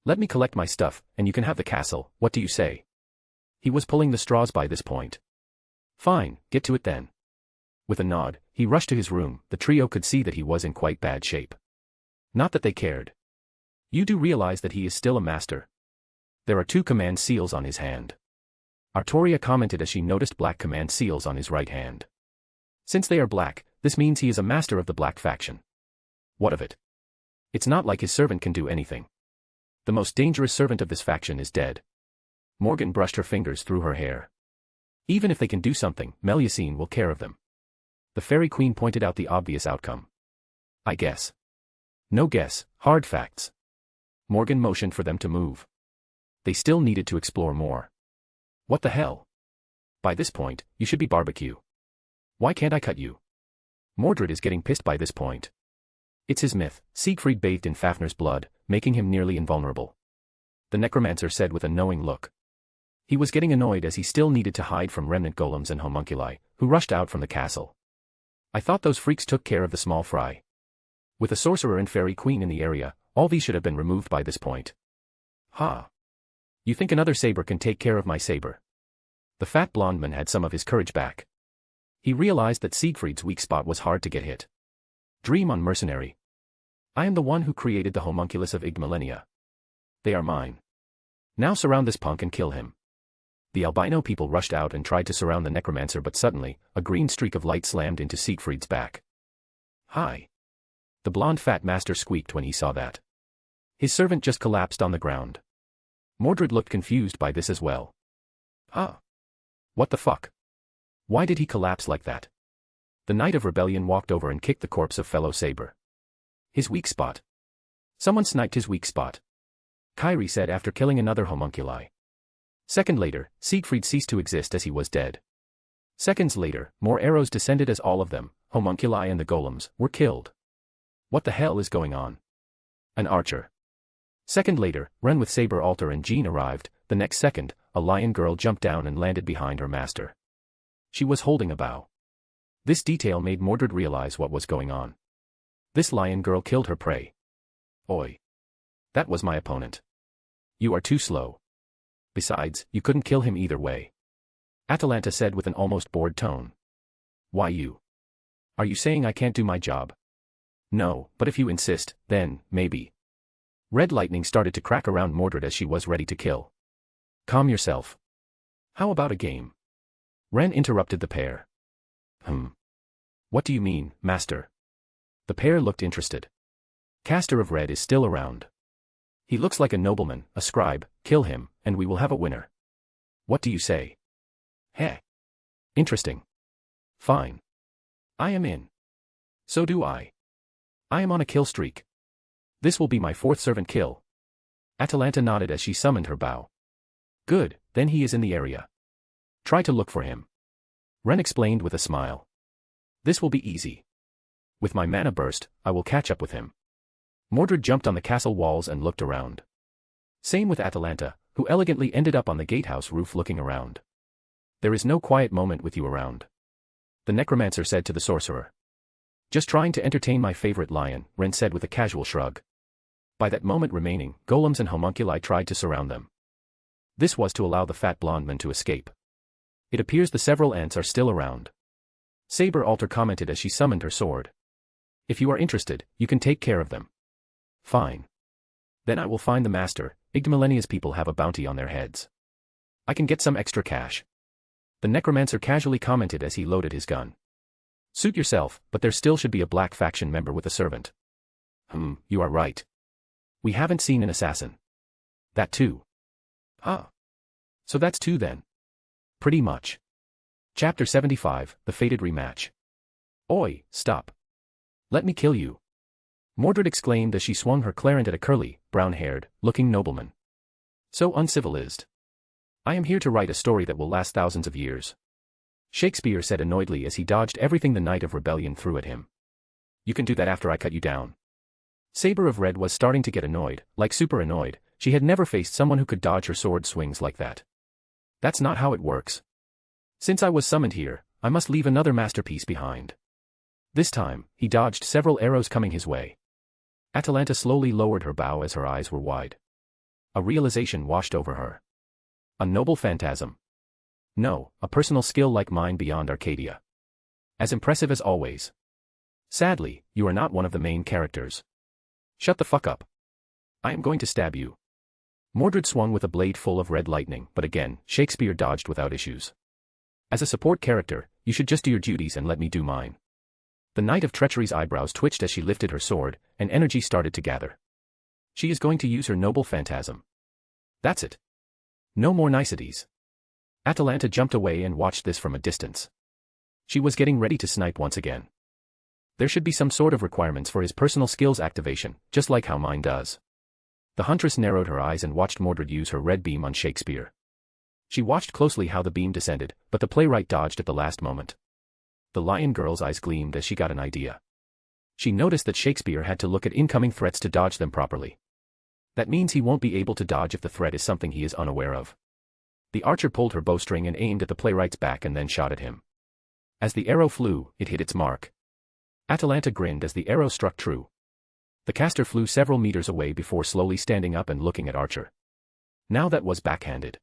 Let me collect my stuff, and you can have the castle, what do you say? He was pulling the straws by this point. Fine, get to it then. With a nod, he rushed to his room. The trio could see that he was in quite bad shape. Not that they cared. You do realize that he is still a master. There are 2 command seals on his hand. Artoria commented as she noticed black command seals on his right hand. Since they are black, this means he is a master of the black faction. What of it? It's not like his servant can do anything. The most dangerous servant of this faction is dead. Morgan brushed her fingers through her hair. Even if they can do something, Melusine will care of them. The fairy queen pointed out the obvious outcome. I guess. No guess, hard facts. Morgan motioned for them to move. They still needed to explore more. What the hell? By this point, you should be barbecue. Why can't I cut you? Mordred is getting pissed by this point. It's his myth, Siegfried bathed in Fafnir's blood, making him nearly invulnerable. The necromancer said with a knowing look. He was getting annoyed as he still needed to hide from remnant golems and homunculi, who rushed out from the castle. I thought those freaks took care of the small fry. With a sorcerer and fairy queen in the area, all these should have been removed by this point. Ha! You think another saber can take care of my saber? The fat blonde man had some of his courage back. He realized that Siegfried's weak spot was hard to get hit. Dream on, mercenary. I am the one who created the homunculus of Igdmalenia. They are mine. Now surround this punk and kill him. The albino people rushed out and tried to surround the necromancer, but suddenly, a green streak of light slammed into Siegfried's back. "Hi!" The blonde fat master squeaked when he saw that. His servant just collapsed on the ground. Mordred looked confused by this as well. "Huh? What the fuck? Why did he collapse like that?" The Knight of Rebellion walked over and kicked the corpse of fellow Saber. "His weak spot. Someone sniped his weak spot," Kyrie said after killing another homunculi. Second later, Siegfried ceased to exist as he was dead. Seconds later, more arrows descended as all of them, homunculi and the golems, were killed. What the hell is going on? An archer. Second later, Ren with Saber Alter and Jean arrived. The next second, a lion girl jumped down and landed behind her master. She was holding a bow. This detail made Mordred realize what was going on. This lion girl killed her prey. Oi. That was my opponent. You are too slow. Besides, you couldn't kill him either way. Atalanta said with an almost bored tone. Why you? Are you saying I can't do my job? No, but if you insist, then, maybe. Red lightning started to crack around Mordred as she was ready to kill. Calm yourself. How about a game? Ren interrupted the pair. What do you mean, master? The pair looked interested. Caster of Red is still around. He looks like a nobleman, a scribe. Kill him, and we will have a winner. What do you say? Heh. Interesting. Fine. I am in. So do I. I am on a kill streak. This will be my 4th servant kill. Atalanta nodded as she summoned her bow. Good, then he is in the area. Try to look for him. Ren explained with a smile. This will be easy. With my mana burst, I will catch up with him. Mordred jumped on the castle walls and looked around. Same with Atalanta, who elegantly ended up on the gatehouse roof looking around. There is no quiet moment with you around. The necromancer said to the sorcerer. Just trying to entertain my favorite lion, Ren said with a casual shrug. By that moment remaining, golems and homunculi tried to surround them. This was to allow the fat blonde man to escape. It appears the several ants are still around. Saber Alter commented as she summoned her sword. If you are interested, you can take care of them. Fine. Then I will find the master. Igdamilenia's people have a bounty on their heads. I can get some extra cash. The necromancer casually commented as he loaded his gun. Suit yourself, but there still should be a black faction member with a servant. You are right. We haven't seen an assassin. That too. Ah. So that's 2 then. Pretty much. Chapter 75, The Fated Rematch. Oi, stop. Let me kill you. Mordred exclaimed as she swung her clarinet at a curly, brown-haired, looking nobleman. So uncivilized. I am here to write a story that will last thousands of years. Shakespeare said annoyedly as he dodged everything the Knight of Rebellion threw at him. You can do that after I cut you down. Saber of Red was starting to get annoyed, like super annoyed. She had never faced someone who could dodge her sword swings like that. That's not how it works. Since I was summoned here, I must leave another masterpiece behind. This time, he dodged several arrows coming his way. Atalanta slowly lowered her bow as her eyes were wide. A realization washed over her. A noble phantasm. No, a personal skill like mine beyond Arcadia. As impressive as always. Sadly, you are not one of the main characters. Shut the fuck up. I am going to stab you. Mordred swung with a blade full of red lightning, but again, Shakespeare dodged without issues. As a support character, you should just do your duties and let me do mine. The Knight of Treachery's eyebrows twitched as she lifted her sword, and energy started to gather. She is going to use her noble phantasm. That's it. No more niceties. Atalanta jumped away and watched this from a distance. She was getting ready to snipe once again. There should be some sort of requirements for his personal skills activation, just like how mine does. The huntress narrowed her eyes and watched Mordred use her red beam on Shakespeare. She watched closely how the beam descended, but the playwright dodged at the last moment. The lion girl's eyes gleamed as she got an idea. She noticed that Shakespeare had to look at incoming threats to dodge them properly. That means he won't be able to dodge if the threat is something he is unaware of. The archer pulled her bowstring and aimed at the playwright's back and then shot at him. As the arrow flew, it hit its mark. Atalanta grinned as the arrow struck true. The caster flew several meters away before slowly standing up and looking at Archer. Now that was backhanded.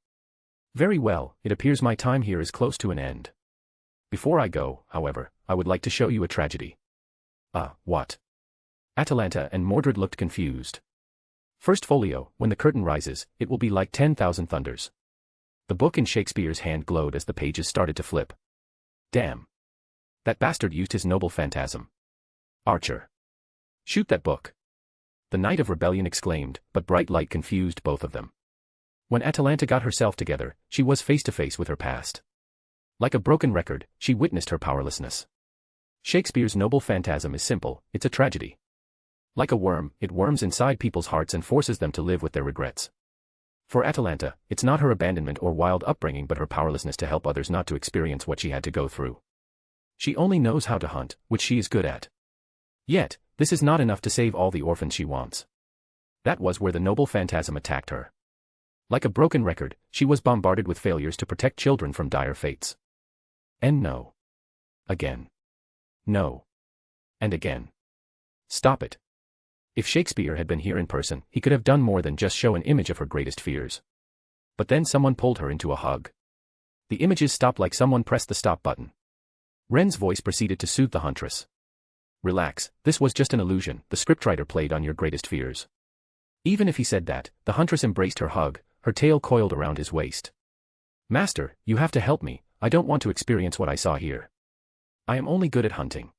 Very well, it appears my time here is close to an end. Before I go, however, I would like to show you a tragedy. What? Atalanta and Mordred looked confused. First folio, when the curtain rises, it will be like 10,000 thunders. The book in Shakespeare's hand glowed as the pages started to flip. Damn. That bastard used his noble phantasm. Archer. Shoot that book. The Knight of Rebellion exclaimed, but bright light confused both of them. When Atalanta got herself together, she was face to face with her past. Like a broken record, she witnessed her powerlessness. Shakespeare's noble phantasm is simple, it's a tragedy. Like a worm, it worms inside people's hearts and forces them to live with their regrets. For Atalanta, it's not her abandonment or wild upbringing but her powerlessness to help others not to experience what she had to go through. She only knows how to hunt, which she is good at. Yet, this is not enough to save all the orphans she wants. That was where the noble phantasm attacked her. Like a broken record, she was bombarded with failures to protect children from dire fates. And no. Again. No. And again. Stop it. If Shakespeare had been here in person, he could have done more than just show an image of her greatest fears. But then someone pulled her into a hug. The images stopped like someone pressed the stop button. Ren's voice proceeded to soothe the huntress. Relax, this was just an illusion, the scriptwriter played on your greatest fears. Even if he said that, the huntress embraced her hug, her tail coiled around his waist. Master, you have to help me, I don't want to experience what I saw here. I am only good at hunting.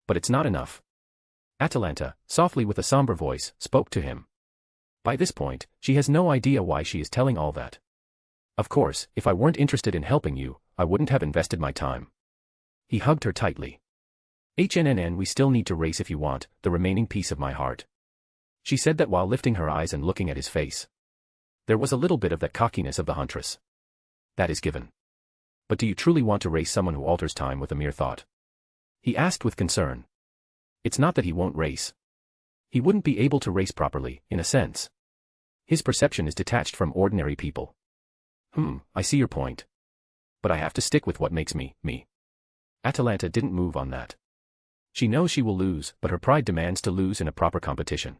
But it's not enough. Atalanta, softly with a somber voice, spoke to him. By this point, she has no idea why she is telling all that. Of course, if I weren't interested in helping you, I wouldn't have invested my time. He hugged her tightly. HNNN, we still need to race if you want, the remaining piece of my heart. She said that while lifting her eyes and looking at his face. There was a little bit of that cockiness of the huntress. That is given. But do you truly want to race someone who alters time with a mere thought? He asked with concern. It's not that he won't race. He wouldn't be able to race properly, in a sense. His perception is detached from ordinary people. I see your point. But I have to stick with what makes me, me. Atalanta didn't move on that. She knows she will lose, but her pride demands to lose in a proper competition.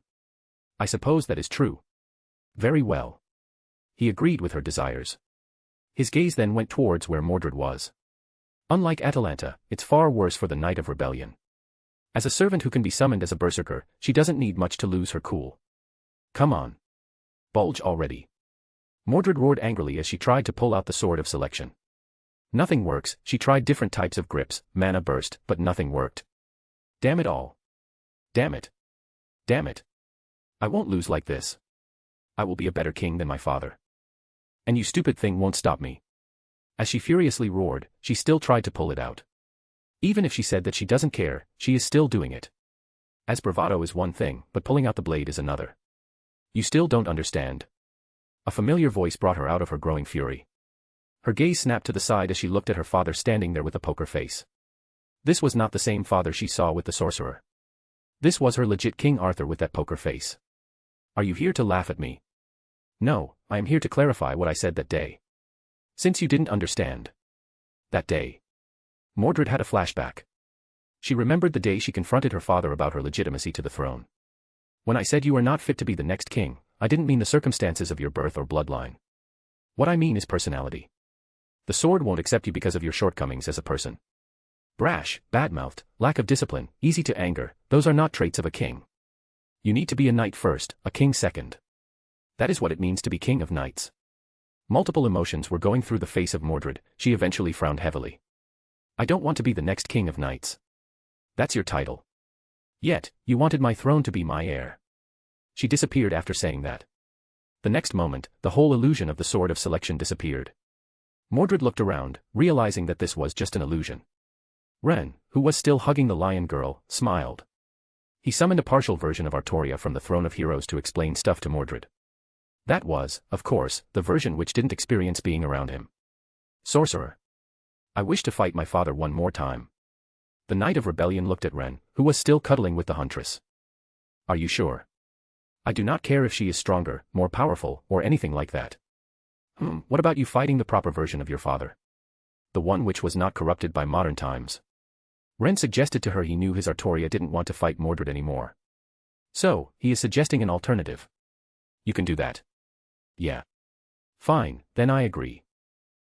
I suppose that is true. Very well. He agreed with her desires. His gaze then went towards where Mordred was. Unlike Atalanta, it's far worse for the Knight of Rebellion. As a servant who can be summoned as a berserker, she doesn't need much to lose her cool. Come on. Bulge already. Mordred roared angrily as she tried to pull out the sword of selection. Nothing works, she tried different types of grips, mana burst, but nothing worked. Damn it all. Damn it. Damn it. I won't lose like this. I will be a better king than my father. And you stupid thing won't stop me. As she furiously roared, she still tried to pull it out. Even if she said that she doesn't care, she is still doing it. As bravado is one thing, but pulling out the blade is another. You still don't understand. A familiar voice brought her out of her growing fury. Her gaze snapped to the side as she looked at her father standing there with a poker face. This was not the same father she saw with the sorcerer. This was her legit King Arthur with that poker face. Are you here to laugh at me? No, I am here to clarify what I said that day. Since you didn't understand. That day. Mordred had a flashback. She remembered the day she confronted her father about her legitimacy to the throne. When I said you are not fit to be the next king, I didn't mean the circumstances of your birth or bloodline. What I mean is personality. The sword won't accept you because of your shortcomings as a person. Brash, bad-mouthed, lack of discipline, easy to anger, those are not traits of a king. You need to be a knight first, a king second. That is what it means to be king of knights. Multiple emotions were going through the face of Mordred, she eventually frowned heavily. I don't want to be the next king of knights. That's your title. Yet, you wanted my throne to be my heir. She disappeared after saying that. The next moment, the whole illusion of the sword of selection disappeared. Mordred looked around, realizing that this was just an illusion. Ren, who was still hugging the lion girl, smiled. He summoned a partial version of Artoria from the Throne of Heroes to explain stuff to Mordred. That was, of course, the version which didn't experience being around him. Sorcerer. I wish to fight my father one more time. The Knight of Rebellion looked at Ren, who was still cuddling with the huntress. Are you sure? I do not care if she is stronger, more powerful, or anything like that. What about you fighting the proper version of your father? The one which was not corrupted by modern times. Ren suggested to her he knew his Artoria didn't want to fight Mordred anymore. So, he is suggesting an alternative. You can do that. Yeah. Fine, then I agree.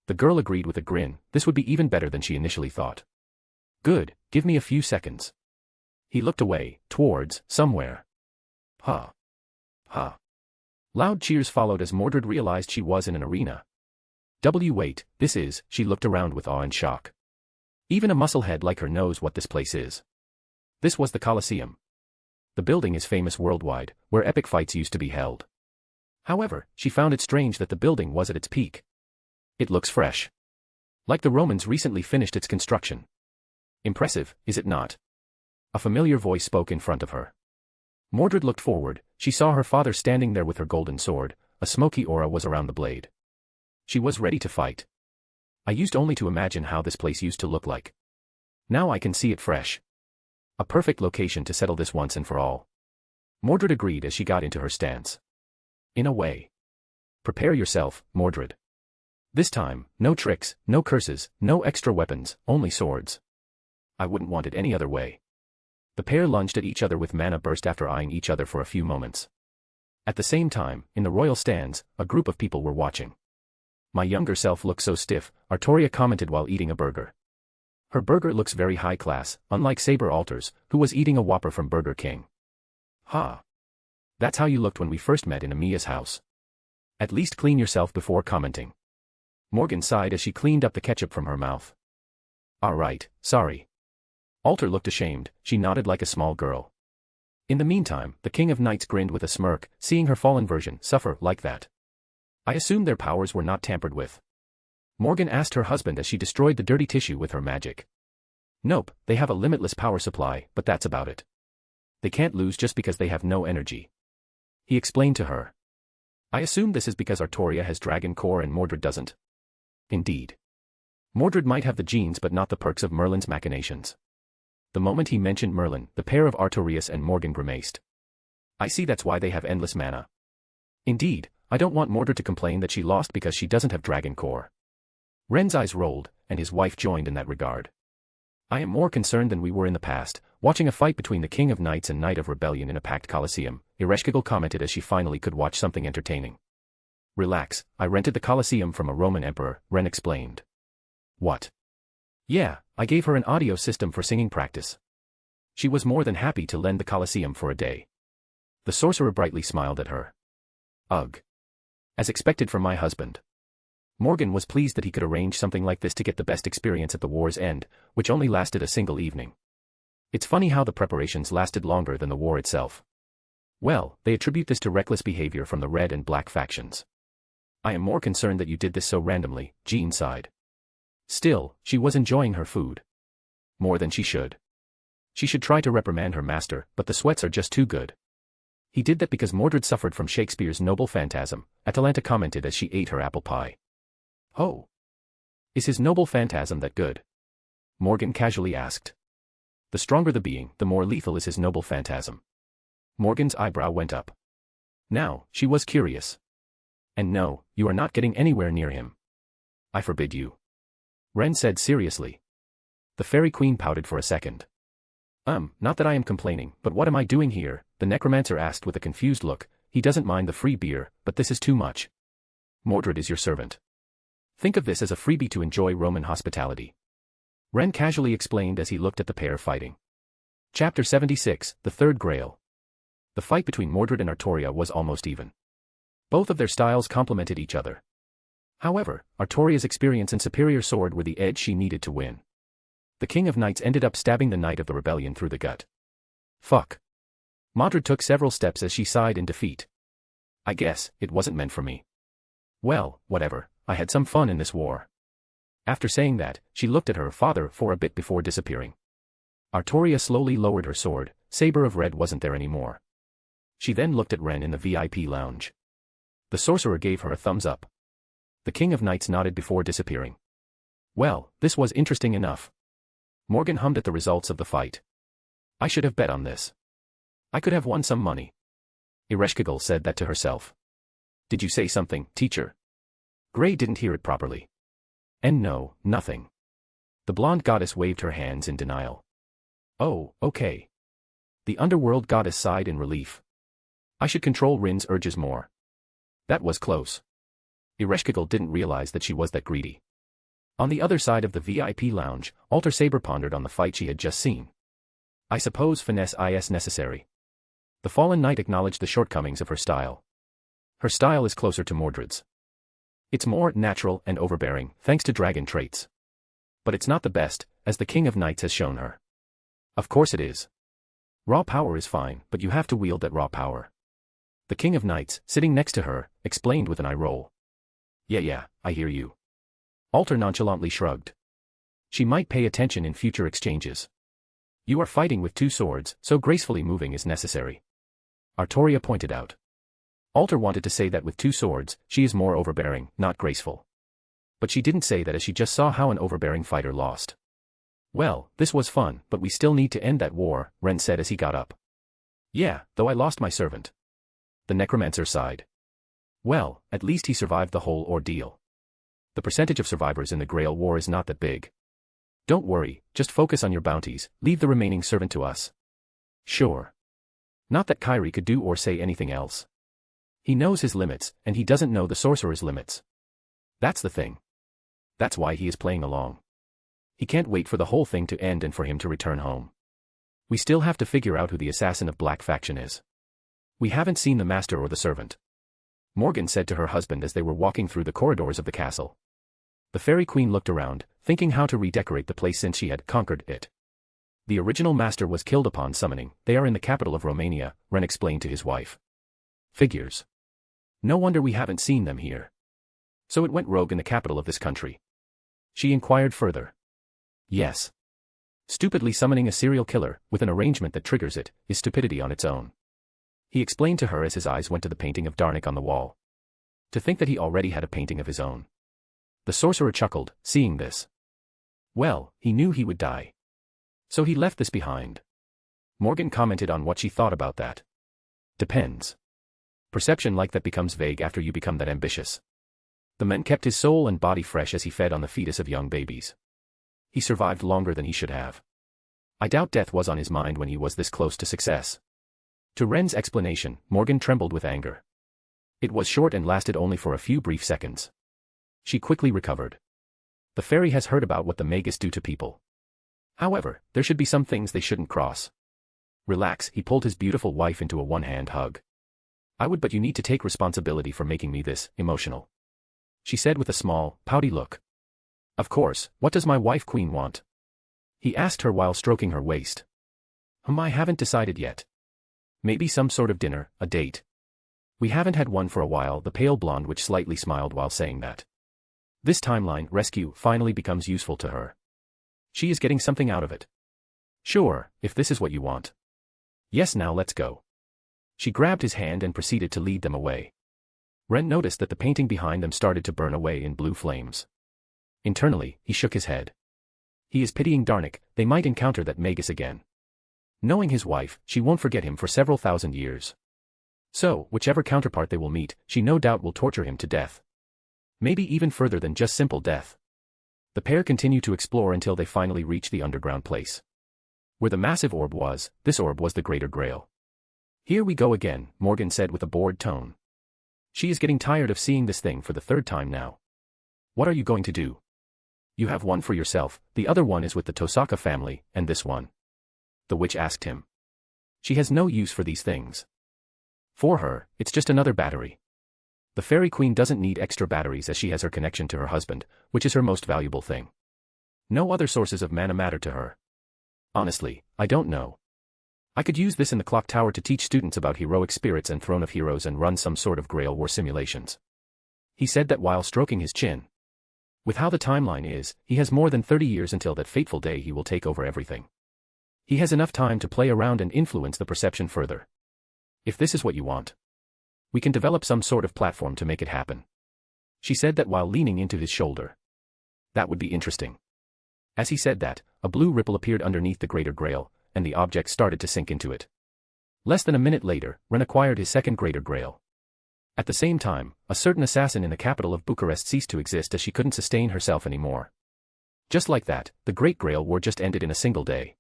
The girl agreed with a grin, this would be even better than she initially thought. Good, give me a few seconds. He looked away, towards, somewhere. Ha. Ha. Loud cheers followed as Mordred realized she was in an arena. Wait, this is, she looked around with awe and shock. Even a musclehead like her knows what this place is. This was the Colosseum. The building is famous worldwide, where epic fights used to be held. However, she found it strange that the building was at its peak. It looks fresh. Like the Romans recently finished its construction. Impressive, is it not? A familiar voice spoke in front of her. Mordred looked forward, she saw her father standing there with her golden sword, a smoky aura was around the blade. She was ready to fight. I used only to imagine how this place used to look like. Now I can see it fresh. A perfect location to settle this once and for all. Mordred agreed as she got into her stance. In a way. Prepare yourself, Mordred. This time, no tricks, no curses, no extra weapons, only swords. I wouldn't want it any other way. The pair lunged at each other with mana burst after eyeing each other for a few moments. At the same time, in the royal stands, a group of people were watching. My younger self looks so stiff, Artoria commented while eating a burger. Her burger looks very high class, unlike Saber Alters, who was eating a Whopper from Burger King. Ha! That's how you looked when we first met in Amia's house. At least clean yourself before commenting. Morgan sighed as she cleaned up the ketchup from her mouth. Alright, sorry. Alter looked ashamed, she nodded like a small girl. In the meantime, the King of Knights grinned with a smirk, seeing her fallen version suffer like that. I assume their powers were not tampered with. Morgan asked her husband as she destroyed the dirty tissue with her magic. Nope, they have a limitless power supply, but that's about it. They can't lose just because they have no energy. He explained to her. I assume this is because Artoria has Dragon Core and Mordred doesn't. Indeed. Mordred might have the genes but not the perks of Merlin's machinations. The moment he mentioned Merlin, the pair of Artorius and Morgan grimaced. I see, that's why they have endless mana. Indeed, I don't want Mordred to complain that she lost because she doesn't have Dragon Core. Ren's eyes rolled, and his wife joined in that regard. I am more concerned than we were in the past, watching a fight between the King of Knights and Knight of Rebellion in a packed Colosseum, Ereshkigal commented as she finally could watch something entertaining. Relax, I rented the Colosseum from a Roman emperor, Ren explained. What? Yeah, I gave her an audio system for singing practice. She was more than happy to lend the Colosseum for a day. The sorcerer brightly smiled at her. Ugh. As expected from my husband. Morgan was pleased that he could arrange something like this to get the best experience at the war's end, which only lasted a single evening. It's funny how the preparations lasted longer than the war itself. Well, they attribute this to reckless behavior from the red and black factions. I am more concerned that you did this so randomly, Jean sighed. Still, she was enjoying her food. More than she should. She should try to reprimand her master, but the sweats are just too good. He did that because Mordred suffered from Shakespeare's noble phantasm, Atalanta commented as she ate her apple pie. Oh. Is his noble phantasm that good? Morgan casually asked. The stronger the being, the more lethal is his noble phantasm. Morgan's eyebrow went up. Now, she was curious. And no, you are not getting anywhere near him. I forbid you. Ren said seriously. The Fairy Queen pouted for a second. Not that I am complaining, but what am I doing here? The necromancer asked with a confused look. He doesn't mind the free beer, but this is too much. Mordred is your servant. Think of this as a freebie to enjoy Roman hospitality. Ren casually explained as he looked at the pair fighting. Chapter 76, The Third Grail. The fight between Mordred and Artoria was almost even. Both of their styles complemented each other. However, Artoria's experience and superior sword were the edge she needed to win. The King of Knights ended up stabbing the Knight of the Rebellion through the gut. Fuck. Mordred took several steps as she sighed in defeat. I guess, it wasn't meant for me. Well, whatever, I had some fun in this war. After saying that, she looked at her father for a bit before disappearing. Artoria slowly lowered her sword, Saber of Red wasn't there anymore. She then looked at Ren in the VIP lounge. The sorcerer gave her a thumbs up. The King of Knights nodded before disappearing. Well, this was interesting enough. Morgan hummed at the results of the fight. I should have bet on this. I could have won some money. Ereshkigal said that to herself. Did you say something, teacher? Gray didn't hear it properly. And no, nothing. The blonde goddess waved her hands in denial. Oh, okay. The underworld goddess sighed in relief. I should control Rin's urges more. That was close. Ereshkigal didn't realize that she was that greedy. On the other side of the VIP lounge, Alter Saber pondered on the fight she had just seen. I suppose finesse is necessary. The fallen knight acknowledged the shortcomings of her style. Her style is closer to Mordred's. It's more natural and overbearing, thanks to dragon traits. But it's not the best, as the King of Knights has shown her. Of course it is. Raw power is fine, but you have to wield that raw power. The King of Knights, sitting next to her, explained with an eye roll. Yeah, I hear you. Alter nonchalantly shrugged. She might pay attention in future exchanges. You are fighting with 2 swords, so gracefully moving is necessary. Artoria pointed out. Alter wanted to say that with 2 swords, she is more overbearing, not graceful. But she didn't say that as she just saw how an overbearing fighter lost. Well, this was fun, but we still need to end that war, Ren said as he got up. Yeah, though I lost my servant. The necromancer sighed. Well, at least he survived the whole ordeal. The percentage of survivors in the Grail War is not that big. Don't worry, just focus on your bounties, leave the remaining servant to us. Sure. Not that Kyrie could do or say anything else. He knows his limits, and he doesn't know the sorcerer's limits. That's the thing. That's why he is playing along. He can't wait for the whole thing to end and for him to return home. We still have to figure out who the assassin of Black Faction is. We haven't seen the master or the servant. Morgan said to her husband as they were walking through the corridors of the castle. The Fairy Queen looked around, thinking how to redecorate the place since she had conquered it. The original master was killed upon summoning. They are in the capital of Romania, Ren explained to his wife. Figures. No wonder we haven't seen them here. So it went rogue in the capital of this country. She inquired further. Yes. Stupidly summoning a serial killer, with an arrangement that triggers it, is stupidity on its own. He explained to her as his eyes went to the painting of Darnik on the wall. To think that he already had a painting of his own. The sorcerer chuckled, seeing this. Well, he knew he would die. So he left this behind. Morgan commented on what she thought about that. Depends. Perception like that becomes vague after you become that ambitious. The man kept his soul and body fresh as he fed on the fetus of young babies. He survived longer than he should have. I doubt death was on his mind when he was this close to success. To Ren's explanation, Morgan trembled with anger. It was short and lasted only for a few brief seconds. She quickly recovered. The fairy has heard about what the magus do to people. However, there should be some things they shouldn't cross. Relax, he pulled his beautiful wife into a one-hand hug. I would, but you need to take responsibility for making me this emotional. She said with a small, pouty look. Of course, what does my wife queen want? He asked her while stroking her waist. I haven't decided yet. Maybe some sort of dinner, a date. We haven't had one for a while, the pale blonde witch slightly smiled while saying that. This timeline rescue finally becomes useful to her. She is getting something out of it. Sure, if this is what you want. Yes, now let's go. She grabbed his hand and proceeded to lead them away. Ren noticed that the painting behind them started to burn away in blue flames. Internally, he shook his head. He is pitying Darnik, they might encounter that magus again. Knowing his wife, she won't forget him for several thousand years. So, whichever counterpart they will meet, she no doubt will torture him to death. Maybe even further than just simple death. The pair continue to explore until they finally reach the underground place. Where the massive orb was, this orb was the Greater Grail. Here we go again, Morgan said with a bored tone. She is getting tired of seeing this thing for the 3rd time now. What are you going to do? You have one for yourself, the other one is with the Tosaka family, and this one. The witch asked him. She has no use for these things. For her, it's just another battery. The Fairy Queen doesn't need extra batteries as she has her connection to her husband, which is her most valuable thing. No other sources of mana matter to her. Honestly, I don't know. I could use this in the clock tower to teach students about heroic spirits and Throne of Heroes and run some sort of Grail War simulations. He said that while stroking his chin. With how the timeline is, he has more than 30 years until that fateful day he will take over everything. He has enough time to play around and influence the perception further. If this is what you want, we can develop some sort of platform to make it happen. She said that while leaning into his shoulder. That would be interesting. As he said that, a blue ripple appeared underneath the Greater Grail, and the object started to sink into it. Less than a minute later, Ren acquired his second Greater Grail. At the same time, a certain assassin in the capital of Bucharest ceased to exist as she couldn't sustain herself anymore. Just like that, the Great Grail War just ended in a single day.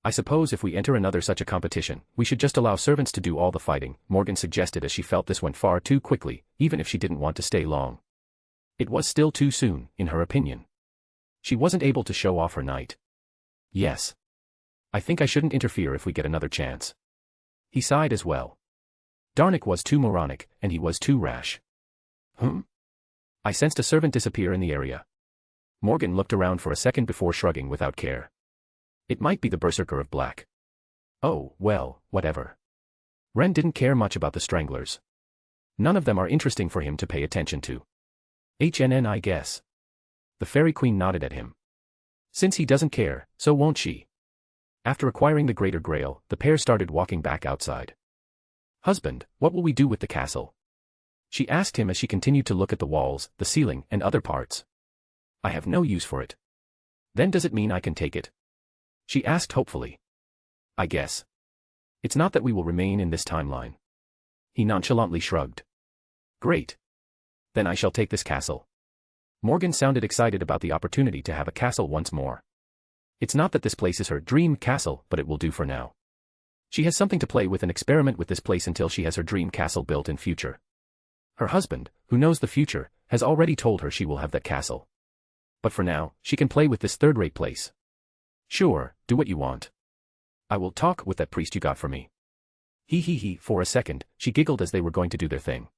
I suppose if we enter another such a competition, we should just allow servants to do all the fighting, Morgan suggested as she felt this went far too quickly, even if she didn't want to stay long. It was still too soon, in her opinion. She wasn't able to show off her knight. Yes. I think I shouldn't interfere if we get another chance. He sighed as well. Darnik was too moronic, and he was too rash. I sensed a servant disappear in the area. Morgan looked around for a second before shrugging without care. It might be the berserker of black. Oh, well, whatever. Ren didn't care much about the stranglers. None of them are interesting for him to pay attention to. I guess. The fairy queen nodded at him. Since he doesn't care, so won't she. After acquiring the greater grail, the pair started walking back outside. Husband, what will we do with the castle? She asked him as she continued to look at the walls, the ceiling, and other parts. I have no use for it. Then does it mean I can take it? She asked hopefully. I guess. It's not that we will remain in this timeline. He nonchalantly shrugged. Great. Then I shall take this castle. Morgan sounded excited about the opportunity to have a castle once more. It's not that this place is her dream castle, but it will do for now. She has something to play with and experiment with this place until she has her dream castle built in future. Her husband, who knows the future, has already told her she will have that castle. But for now, she can play with this third-rate place. Sure, do what you want. I will talk with that priest you got for me. For a second, she giggled as they were going to do their thing.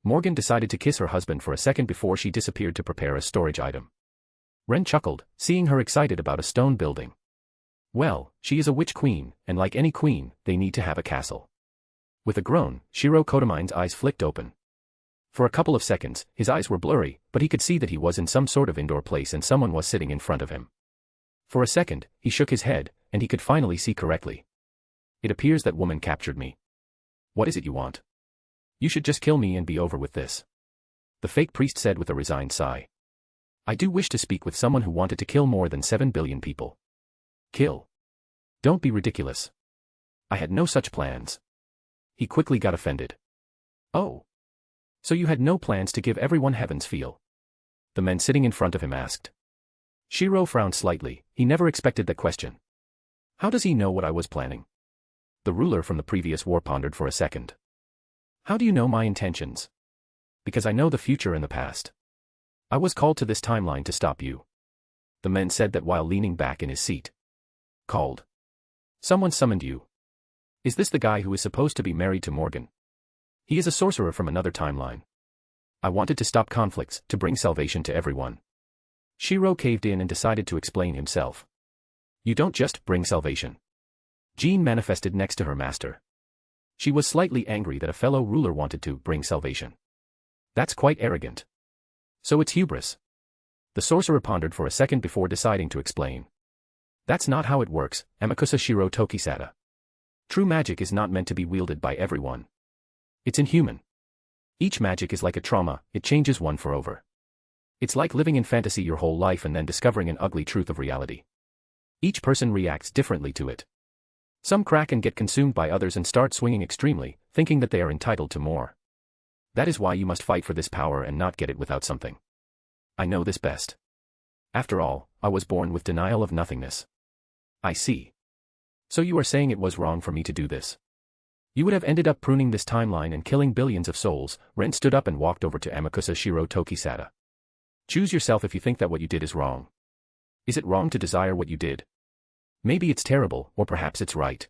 Morgan decided to kiss her husband for a second before she disappeared to prepare a storage item. Ren chuckled, seeing her excited about a stone building. Well, she is a witch queen, and like any queen, they need to have a castle. With a groan, Shiro Kotomine's eyes flicked open. For a couple of seconds, his eyes were blurry, but he could see that he was in some sort of indoor place and someone was sitting in front of him. For a second, he shook his head, and he could finally see correctly. It appears that woman captured me. What is it you want? You should just kill me and be over with this. The fake priest said with a resigned sigh. I do wish to speak with someone who wanted to kill more than 7 billion people. Kill? Don't be ridiculous. I had no such plans. He quickly got offended. Oh. So you had no plans to give everyone heaven's feel? The man sitting in front of him asked. Shiro frowned slightly, he never expected that question. How does he know what I was planning? The ruler from the previous war pondered for a second. How do you know my intentions? Because I know the future and the past. I was called to this timeline to stop you. The man said that while leaning back in his seat. Called? Someone summoned you. Is this the guy who is supposed to be married to Morgan? He is a sorcerer from another timeline. I wanted to stop conflicts, to bring salvation to everyone. Shiro caved in and decided to explain himself. You don't just bring salvation. Jean manifested next to her master. She was slightly angry that a fellow ruler wanted to bring salvation. That's quite arrogant. So it's hubris. The sorcerer pondered for a second before deciding to explain. That's not how it works, Amakusa Shiro Tokisada. True magic is not meant to be wielded by everyone. It's inhuman. Each magic is like a trauma, it changes one forever. It's like living in fantasy your whole life and then discovering an ugly truth of reality. Each person reacts differently to it. Some crack and get consumed by others and start swinging extremely, thinking that they are entitled to more. That is why you must fight for this power and not get it without something. I know this best. After all, I was born with denial of nothingness. I see. So you are saying it was wrong for me to do this? You would have ended up pruning this timeline and killing billions of souls. Ren stood up and walked over to Amakusa Shiro Tokisada. Choose yourself if you think that what you did is wrong. Is it wrong to desire what you did? Maybe it's terrible, or perhaps it's right.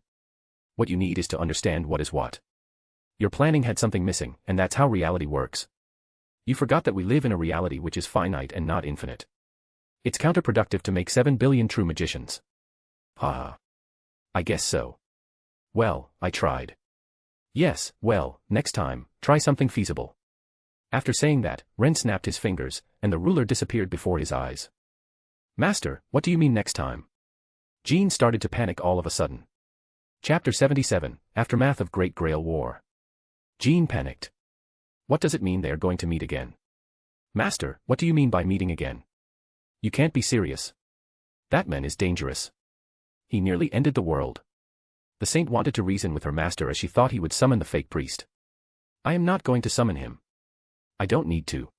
What you need is to understand what is what. Your planning had something missing, and that's how reality works. You forgot that we live in a reality which is finite and not infinite. It's counterproductive to make 7 billion true magicians. Ha. I guess so. Well, I tried. Yes, well, next time, try something feasible. After saying that, Ren snapped his fingers, and the ruler disappeared before his eyes. Master, what do you mean next time? Jean started to panic all of a sudden. Chapter 77, Aftermath of Great Grail War. Jean panicked. What does it mean they are going to meet again? Master, what do you mean by meeting again? You can't be serious. That man is dangerous. He nearly ended the world. The saint wanted to reason with her master as she thought he would summon the fake priest. I am not going to summon him. I don't need to.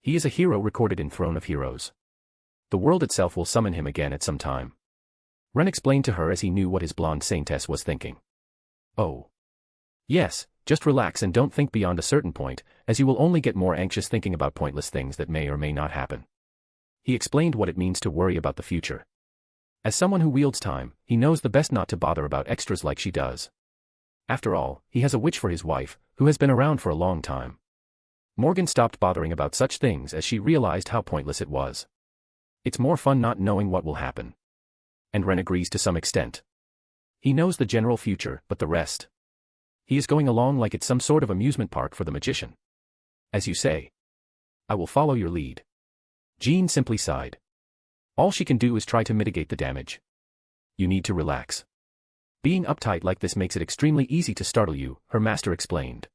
He is a hero recorded in Throne of Heroes. The world itself will summon him again at some time. Ren explained to her as he knew what his blonde saintess was thinking. Oh. Yes, just relax and don't think beyond a certain point, as you will only get more anxious thinking about pointless things that may or may not happen. He explained what it means to worry about the future. As someone who wields time, he knows the best not to bother about extras like she does. After all, he has a witch for his wife, who has been around for a long time. Morgan stopped bothering about such things as she realized how pointless it was. It's more fun not knowing what will happen. And Ren agrees to some extent. He knows the general future, but the rest. He is going along like it's some sort of amusement park for the magician. As you say. I will follow your lead. Jean simply sighed. All she can do is try to mitigate the damage. You need to relax. Being uptight like this makes it extremely easy to startle you, her master explained.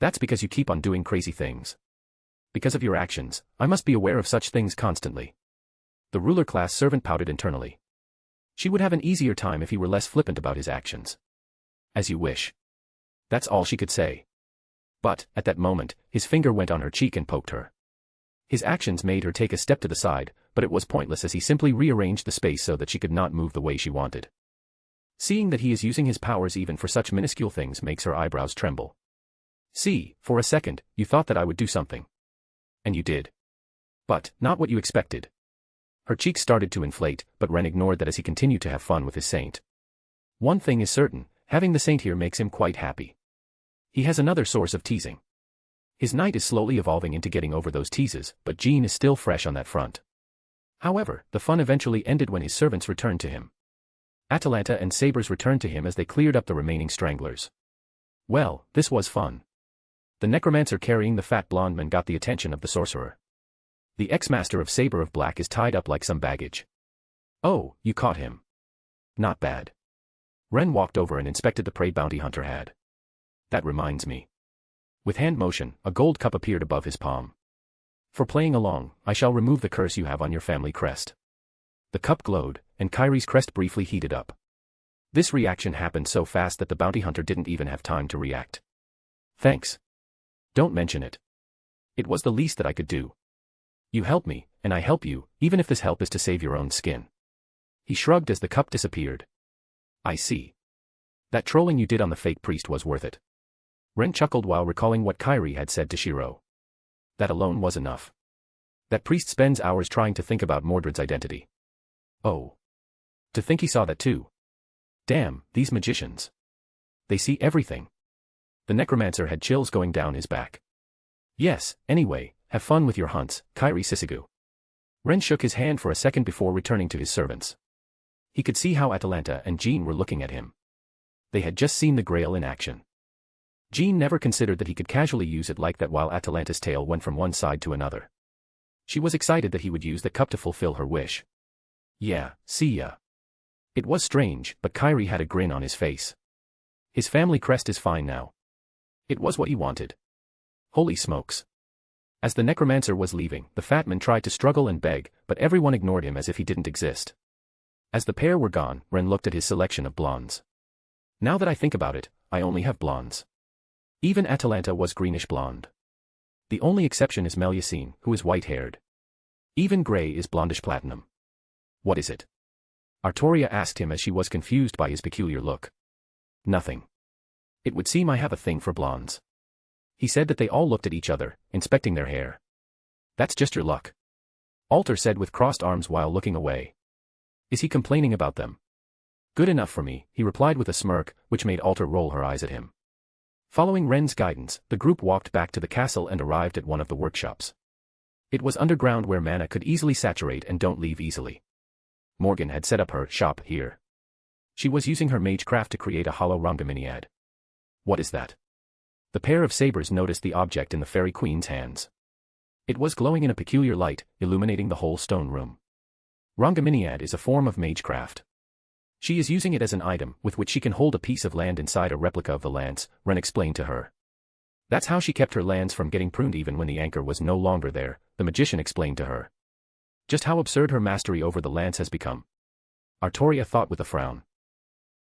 That's because you keep on doing crazy things. Because of your actions, I must be aware of such things constantly. The ruler-class servant pouted internally. She would have an easier time if he were less flippant about his actions. As you wish. That's all she could say. But, at that moment, his finger went on her cheek and poked her. His actions made her take a step to the side, but it was pointless as he simply rearranged the space so that she could not move the way she wanted. Seeing that he is using his powers even for such minuscule things makes her eyebrows tremble. See, for a second, you thought that I would do something. And you did. But, not what you expected. Her cheeks started to inflate, but Ren ignored that as he continued to have fun with his saint. One thing is certain, having the saint here makes him quite happy. He has another source of teasing. His knight is slowly evolving into getting over those teases, but Jean is still fresh on that front. However, the fun eventually ended when his servants returned to him. Atalanta and Sabers returned to him as they cleared up the remaining stranglers. Well, this was fun. The necromancer carrying the fat blonde man got the attention of the sorcerer. The ex-master of Saber of Black is tied up like some baggage. Oh, you caught him. Not bad. Ren walked over and inspected the prey bounty hunter had. That reminds me. With hand motion, a gold cup appeared above his palm. For playing along, I shall remove the curse you have on your family crest. The cup glowed, and Kyrie's crest briefly heated up. This reaction happened so fast that the bounty hunter didn't even have time to react. Thanks. Don't mention it. It was the least that I could do. You help me, and I help you, even if this help is to save your own skin. He shrugged as the cup disappeared. I see. That trolling you did on the fake priest was worth it. Ren chuckled while recalling what Kyrie had said to Shiro. That alone was enough. That priest spends hours trying to think about Mordred's identity. Oh. To think he saw that too. Damn, these magicians. They see everything. The necromancer had chills going down his back. Yes, anyway, have fun with your hunts, Kyrie Sisigu. Ren shook his hand for a second before returning to his servants. He could see how Atalanta and Jean were looking at him. They had just seen the Grail in action. Jean never considered that he could casually use it like that while Atalanta's tail went from one side to another. She was excited that he would use the cup to fulfill her wish. Yeah, see ya. It was strange, but Kyrie had a grin on his face. His family crest is fine now. It was what he wanted. Holy smokes. As the necromancer was leaving, the fat man tried to struggle and beg, but everyone ignored him as if he didn't exist. As the pair were gone, Ren looked at his selection of blondes. Now that I think about it, I only have blondes. Even Atalanta was greenish blonde. The only exception is Melusine, who is white-haired. Even Gray is blondish platinum. What is it? Artoria asked him as she was confused by his peculiar look. Nothing. It would seem I have a thing for blondes. He said that they all looked at each other, inspecting their hair. That's just your luck. Alter said with crossed arms while looking away. Is he complaining about them? Good enough for me, he replied with a smirk, which made Alter roll her eyes at him. Following Ren's guidance, the group walked back to the castle and arrived at one of the workshops. It was underground where mana could easily saturate and don't leave easily. Morgan had set up her shop here. She was using her magecraft to create a hollow rhomgaminiad. What is that? The pair of sabers noticed the object in the fairy queen's hands. It was glowing in a peculiar light, illuminating the whole stone room. Rhomgaminiad is a form of magecraft. She is using it as an item with which she can hold a piece of land inside a replica of the lance, Ren explained to her. That's how she kept her lands from getting pruned even when the anchor was no longer there, the magician explained to her. Just how absurd her mastery over the lance has become. Artoria thought with a frown.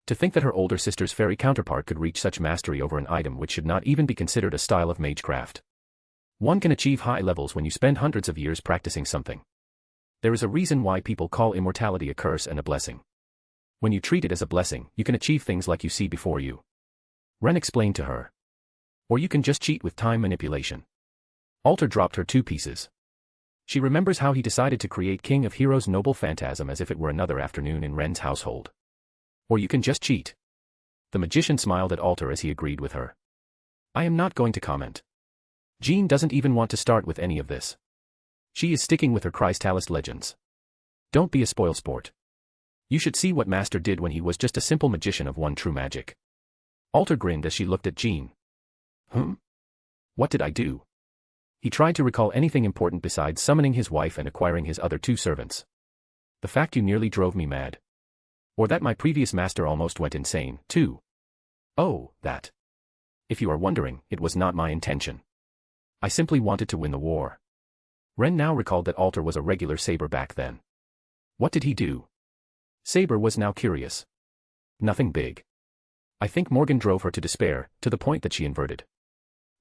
To think that her older sister's fairy counterpart could reach such mastery over an item which should not even be considered a style of magecraft. One can achieve high levels when you spend hundreds of years practicing something. There is a reason why people call immortality a curse and a blessing. When you treat it as a blessing, you can achieve things like you see before you. Ren explained to her. Or you can just cheat with time manipulation. Alter dropped her 2 pieces. She remembers how he decided to create King of Heroes' noble phantasm as if it were another afternoon in Ren's household. Or you can just cheat. The magician smiled at Alter as he agreed with her. I am not going to comment. Jean doesn't even want to start with any of this. She is sticking with her Crystalist legends. Don't be a spoilsport. You should see what Master did when he was just a simple magician of one true magic. Alter grinned as she looked at Jean. What did I do? He tried to recall anything important besides summoning his wife and acquiring his other 2 servants. The fact you nearly drove me mad. Or that my previous master almost went insane, too. Oh, that. If you are wondering, it was not my intention. I simply wanted to win the war. Ren now recalled that Alter was a regular saber back then. What did he do? Saber was now curious. Nothing big. I think Morgan drove her to despair, to the point that she inverted.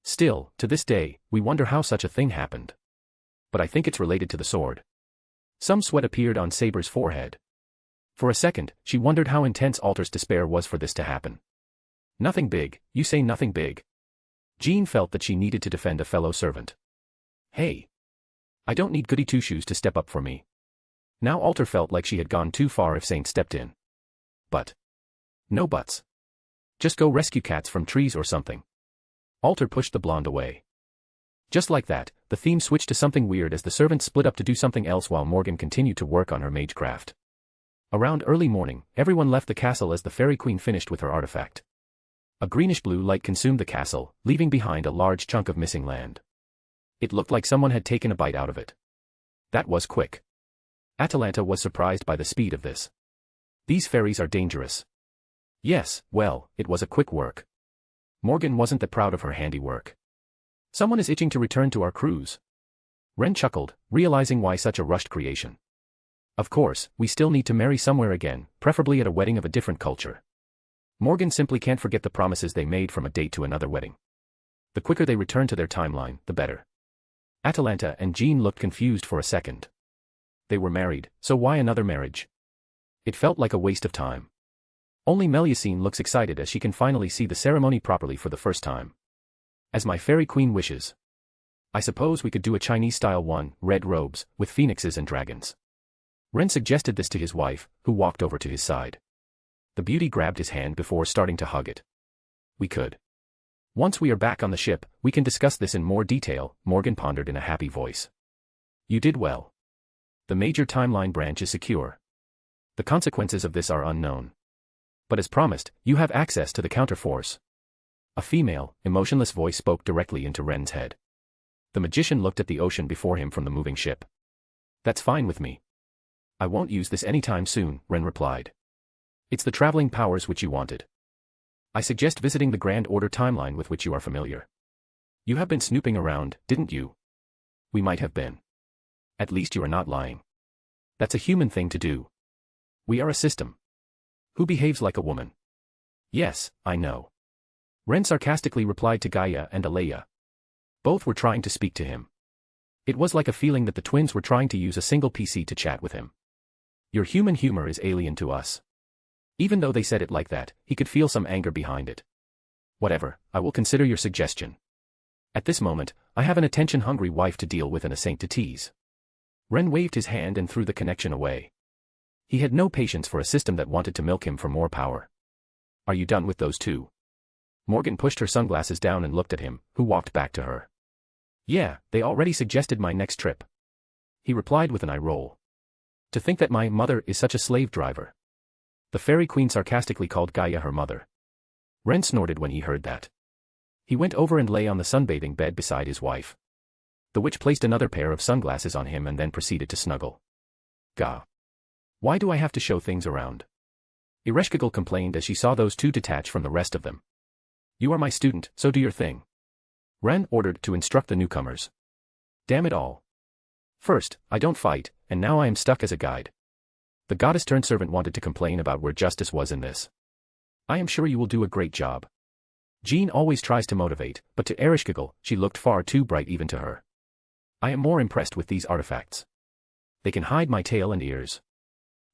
Still, to this day, we wonder how such a thing happened. But I think it's related to the sword. Some sweat appeared on Saber's forehead. For a second, she wondered how intense Alter's despair was for this to happen. Nothing big, you say nothing big. Jean felt that she needed to defend a fellow servant. Hey. I don't need goody two-shoes to step up for me. Now Alter felt like she had gone too far if Saint stepped in. But. No buts. Just go rescue cats from trees or something. Alter pushed the blonde away. Just like that, the theme switched to something weird as the servants split up to do something else while Morgan continued to work on her magecraft. Around early morning, everyone left the castle as the Fairy Queen finished with her artifact. A greenish-blue light consumed the castle, leaving behind a large chunk of missing land. It looked like someone had taken a bite out of it. That was quick. Atalanta was surprised by the speed of this. These fairies are dangerous. Yes, well, it was a quick work. Morgan wasn't that proud of her handiwork. Someone is itching to return to our cruise. Ren chuckled, realizing why such a rushed creation. Of course, we still need to marry somewhere again, preferably at a wedding of a different culture. Morgan simply can't forget the promises they made from a date to another wedding. The quicker they return to their timeline, the better. Atalanta and Jean looked confused for a second. They were married, so why another marriage? It felt like a waste of time. Only Melusine looks excited as she can finally see the ceremony properly for the first time. As my fairy queen wishes. I suppose we could do a Chinese-style one, red robes, with phoenixes and dragons. Ren suggested this to his wife, who walked over to his side. The beauty grabbed his hand before starting to hug it. We could. Once we are back on the ship, we can discuss this in more detail, Morgan pondered in a happy voice. You did well. The major timeline branch is secure. The consequences of this are unknown. But as promised, you have access to the counterforce. A female, emotionless voice spoke directly into Ren's head. The magician looked at the ocean before him from the moving ship. That's fine with me. I won't use this anytime soon, Ren replied. It's the traveling powers which you wanted. I suggest visiting the Grand Order timeline with which you are familiar. You have been snooping around, didn't you? We might have been. At least you are not lying. That's a human thing to do. We are a system. Who behaves like a woman? Yes, I know. Ren sarcastically replied to Gaia and Alea. Both were trying to speak to him. It was like a feeling that the twins were trying to use a single PC to chat with him. Your human humor is alien to us. Even though they said it like that, he could feel some anger behind it. Whatever, I will consider your suggestion. At this moment, I have an attention-hungry wife to deal with and a saint to tease. Ren waved his hand and threw the connection away. He had no patience for a system that wanted to milk him for more power. Are you done with those two? Morgan pushed her sunglasses down and looked at him, who walked back to her. Yeah, they already suggested my next trip. He replied with an eye roll. To think that my mother is such a slave driver. The Fairy Queen sarcastically called Gaia her mother. Ren snorted when he heard that. He went over and lay on the sunbathing bed beside his wife. The witch placed another pair of sunglasses on him and then proceeded to snuggle. Gah. Why do I have to show things around? Ereshkigal complained as she saw those two detach from the rest of them. You are my student, so do your thing. Ren ordered to instruct the newcomers. Damn it all. First, I don't fight, and now I am stuck as a guide. The goddess-turned-servant wanted to complain about where justice was in this. I am sure you will do a great job. Jean always tries to motivate, but to Ereshkigal, she looked far too bright even to her. I am more impressed with these artifacts. They can hide my tail and ears.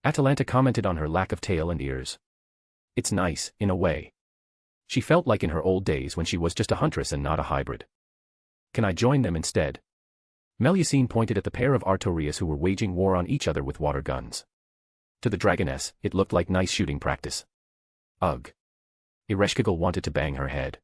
Atalanta commented on her lack of tail and ears. It's nice, in a way. She felt like in her old days when she was just a huntress and not a hybrid. Can I join them instead? Melusine pointed at the pair of Artorias who were waging war on each other with water guns. To the dragoness, it looked like nice shooting practice. Ugh. Ereshkigal wanted to bang her head.